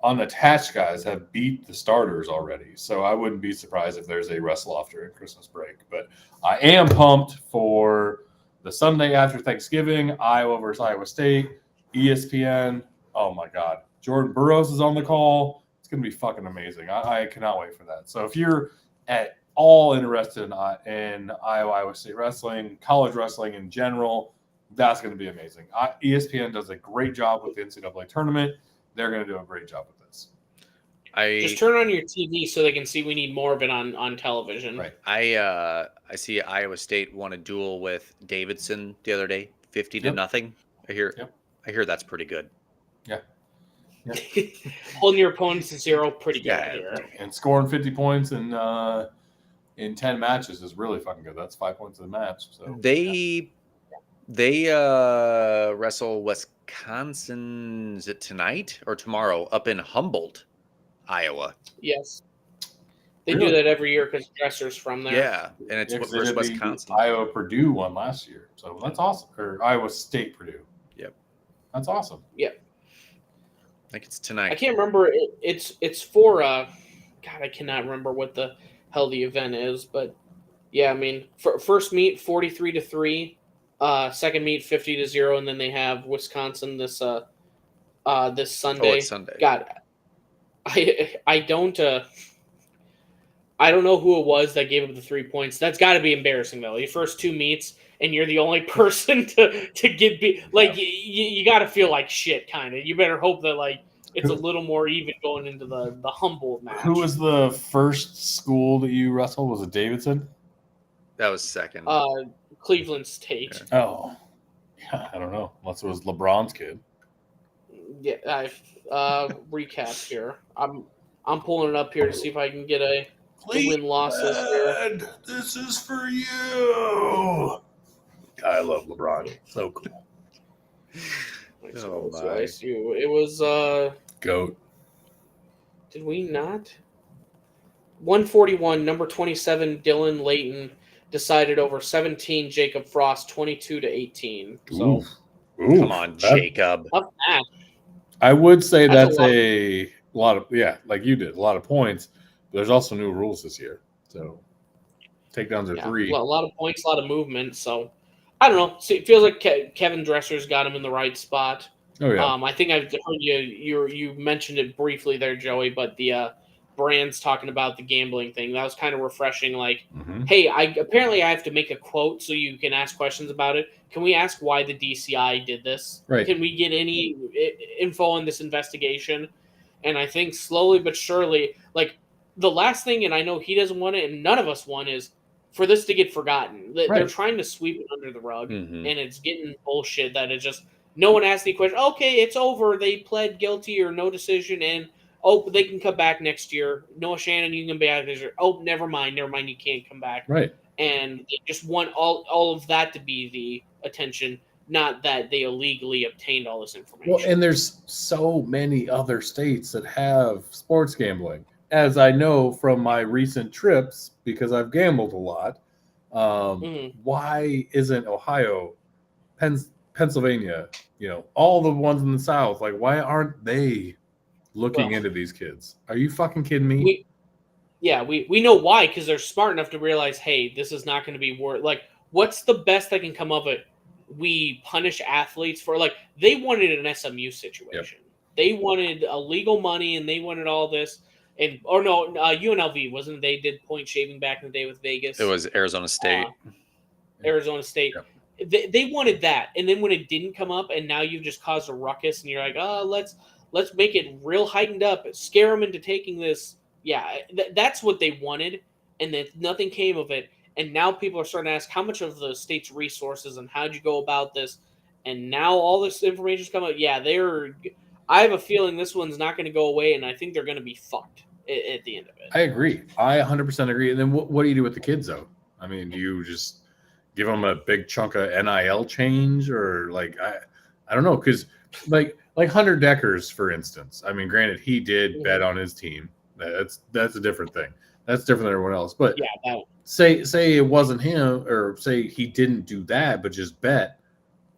Speaker 4: unattached guys have beat the starters already, so I wouldn't be surprised if there's a wrestle off during Christmas break. But I am pumped for the Sunday after Thanksgiving, Iowa versus Iowa State, ESPN. Oh my God, Jordan Burroughs is on the call. It's gonna be fucking amazing. I cannot wait for that. So if you're at all interested in Iowa State wrestling, college wrestling in general, that's going to be amazing. ESPN does a great job with the NCAA tournament. They're going to do a great job with this.
Speaker 1: Just turn on your TV so they can see we need more of it on television.
Speaker 2: Right. I see Iowa State won a duel with Davidson the other day, 50-0. I hear that's pretty good.
Speaker 4: Yeah.
Speaker 1: Holding your opponents to 0, pretty good here.
Speaker 4: And scoring 50 points in 10 matches is really fucking good. That's 5 points in the match. So
Speaker 2: they wrestle Wisconsin. Is it tonight or tomorrow up in Humboldt, Iowa?
Speaker 1: Yes, they do that every year because Dresser's from there.
Speaker 2: Yeah, and it's versus Wisconsin.
Speaker 4: Iowa Purdue won last year, so that's awesome. Or Iowa State Purdue.
Speaker 2: Yep,
Speaker 4: that's awesome.
Speaker 1: Yep,
Speaker 2: I think it's tonight.
Speaker 1: I can't remember. It's for God, I cannot remember what the hell the event is, but yeah, I mean, first meet 43-3, second meet 50-0, and then they have Wisconsin this Sunday.
Speaker 2: Oh, it's Sunday.
Speaker 1: God, I don't know who it was that gave up the 3 points. That's got to be embarrassing though. Your first 2 meets and you're the only person to get beat. Like you got to feel like shit, kind of. You better hope that like it's a little more even going into the Humboldt match.
Speaker 4: Who was the first school that you wrestled? Was it Davidson?
Speaker 2: That was second.
Speaker 1: Cleveland State.
Speaker 4: Yeah. Oh, yeah. I don't know. Unless it was LeBron's kid.
Speaker 1: Yeah, recap here. I'm pulling it up here to see if I can get a win losses here.
Speaker 4: This is for you. I love LeBron. So cool.
Speaker 2: Oh my!
Speaker 1: It was
Speaker 4: GOAT.
Speaker 1: Did we not? 141, number 27, Dylan Layton decided over 17, Jacob Frost, 22-18. So,
Speaker 2: come on, Jacob.
Speaker 1: Tough match.
Speaker 4: I would say that's a lot of like you did, a lot of points. But there's also new rules this year, so takedowns are 3.
Speaker 1: Well, a lot of points, a lot of movement. So I don't know. So it feels like Kevin Dresser's got him in the right spot.
Speaker 4: Oh yeah.
Speaker 1: I think I've heard you mentioned it briefly there, Joey, but the Brands talking about the gambling thing, that was kind of refreshing. Like, hey, apparently I have to make a quote so you can ask questions about it. Can we ask why the DCI did this?
Speaker 4: Right.
Speaker 1: Can we get any info on this investigation? And I think slowly but surely, like the last thing, and I know he doesn't want it, and none of us want, is for this to get forgotten. They're trying to sweep it under the rug, and it's getting bullshit that it's just no one asked the question. Okay, it's over. They pled guilty or no decision, and they can come back next year. Noah Shannon, you can come back this year. Oh, never mind, you can't come back.
Speaker 4: Right.
Speaker 1: And they just want all of that to be the attention, not that they illegally obtained all this information.
Speaker 4: Well, and there's so many other states that have sports gambling. As I know from my recent trips, because I've gambled a lot, why isn't Ohio, Pennsylvania, all the ones in the South, like why aren't they looking into these kids? Are you fucking kidding me?
Speaker 1: We know why, because they're smart enough to realize, hey, this is not going to be worth. Like, what's the best that can come of it? We punish athletes for they wanted an SMU situation. Yep. They wanted illegal money and they wanted all this. And UNLV wasn't. They did point shaving back in the day with Vegas.
Speaker 2: It was Arizona State.
Speaker 1: Arizona State. Yep. They wanted that, and then when it didn't come up, and now you've just caused a ruckus, and you're like, let's make it real heightened up, scare them into taking this. Yeah, that's what they wanted, and then nothing came of it. And now people are starting to ask how much of the state's resources and how'd you go about this? And now all this information's come out. Yeah, I have a feeling this one's not going to go away, and I think they're going to be fucked at the end of it.
Speaker 4: I agree. I 100% agree. And then what do you do with the kids, though? I mean, do you just give them a big chunk of NIL change, or I don't know, because like Hunter Deckers, for instance. I mean, granted, he did bet on his team, That's a different thing. That's different than everyone else. But
Speaker 1: yeah,
Speaker 4: say it wasn't him, or say he didn't do that, but just bet.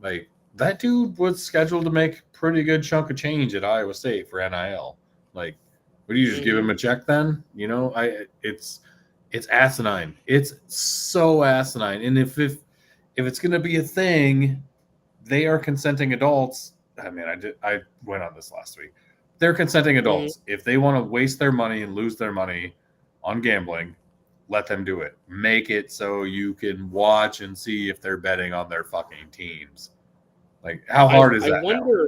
Speaker 4: Like that dude was scheduled to make a pretty good chunk of change at Iowa State for NIL. Like, would you just give him a check then? You know, it's asinine. It's so asinine. And if it's going to be a thing, they are consenting adults. I mean, I went on this last week. They're consenting adults. If they want to waste their money and lose their money on gambling, let them do it. Make it so you can watch and see if they're betting on their fucking teams. Like, how hard is that now?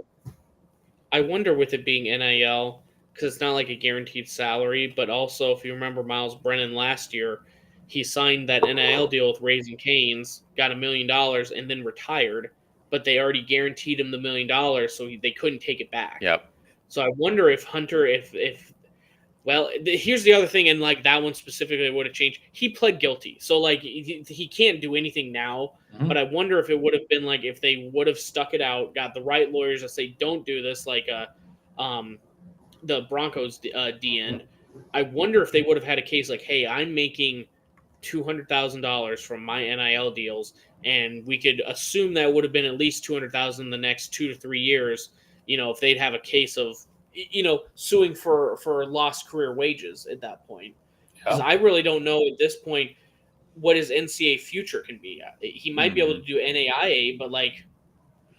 Speaker 1: I wonder with it being NIL, because it's not like a guaranteed salary, but also if you remember Miles Brennan last year, he signed that NIL deal with Raising Cane's, got $1 million, and then retired. But they already guaranteed him the $1 million, so they couldn't take it back.
Speaker 2: Yep.
Speaker 1: So I wonder if Hunter, well, here's the other thing, and like that one specifically would have changed. He pled guilty, so like he can't do anything now. Mm-hmm. But I wonder if it would have been like if they would have stuck it out, got the right lawyers to say don't do this, like the Broncos DN. I wonder if they would have had a case like, hey, I'm making $200,000 from my NIL deals, and we could assume that would have been at least $200,000 in the next 2 to 3 years. You know, if they'd have a case of, you know, suing for lost career wages at that point. Because I really don't know at this point what his NCAA future can be. He might be able to do NAIA, but like,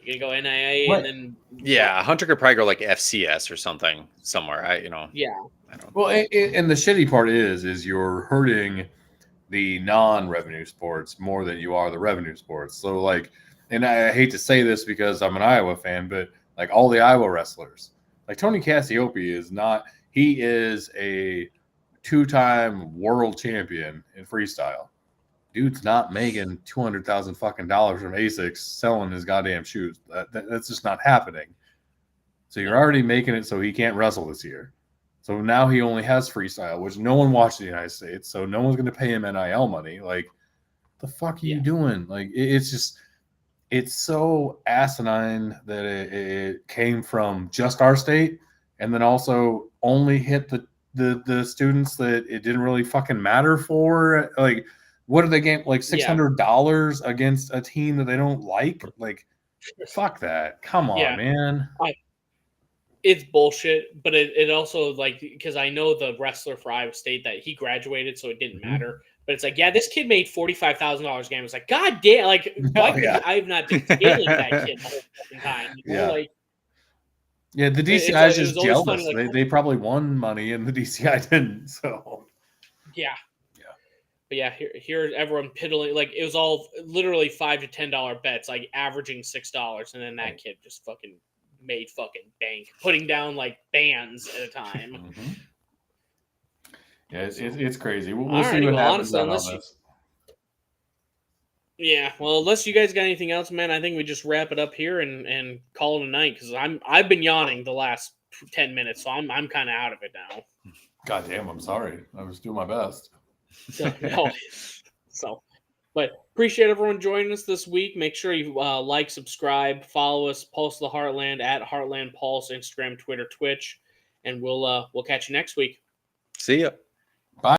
Speaker 1: you're going to go NAIA and then...
Speaker 2: Yeah, Hunter could probably go like FCS or something somewhere.
Speaker 1: Yeah.
Speaker 2: I don't
Speaker 4: well, and the shitty part is you're hurting the non-revenue sports more than you are the revenue sports. So like, and I hate to say this because I'm an Iowa fan, but like all the Iowa wrestlers, like Tony Cassiope he is a 2-time world champion in freestyle. Dude's not making $200,000 fucking dollars from ASICs selling his goddamn shoes. That's just not happening. So you're already making it so he can't wrestle this year. So now he only has freestyle, which no one watched in the United States. So no one's going to pay him NIL money. Like, the fuck are you doing? Like, it's so asinine that it came from just our state, and then also only hit the students that it didn't really fucking matter for. Like, what did they get? Like $600 against a team that they don't like? Like, fuck that. Come on, man.
Speaker 1: It's bullshit, but it also, like, because I know the wrestler for Iowa State that he graduated, so it didn't matter. But it's like, yeah, this kid made $45,000 a game. It's like, god damn, like, I have not been scaling that kid the whole fucking time. You know? Like,
Speaker 4: yeah, the DCI is just jealous. Funny, like, they probably won money, and the DCI didn't. So
Speaker 1: yeah. But yeah, here everyone piddling, like it was all literally $5 to $10 bets, like averaging $6, and then that kid just fucking made fucking bank, putting down like bands at a time.
Speaker 4: Yeah, it's crazy. We'll see what happens on this.
Speaker 1: Yeah, well, unless you guys got anything else, man, I think we just wrap it up here and call it a night, because I've been yawning the last 10 minutes, so I'm kind of out of it now.
Speaker 4: God damn, I'm sorry. I was doing my best.
Speaker 1: But appreciate everyone joining us this week. Make sure you like, subscribe, follow us, Pulse of the Heartland at Heartland Pulse, Instagram, Twitter, Twitch, and we'll catch you next week.
Speaker 2: See ya.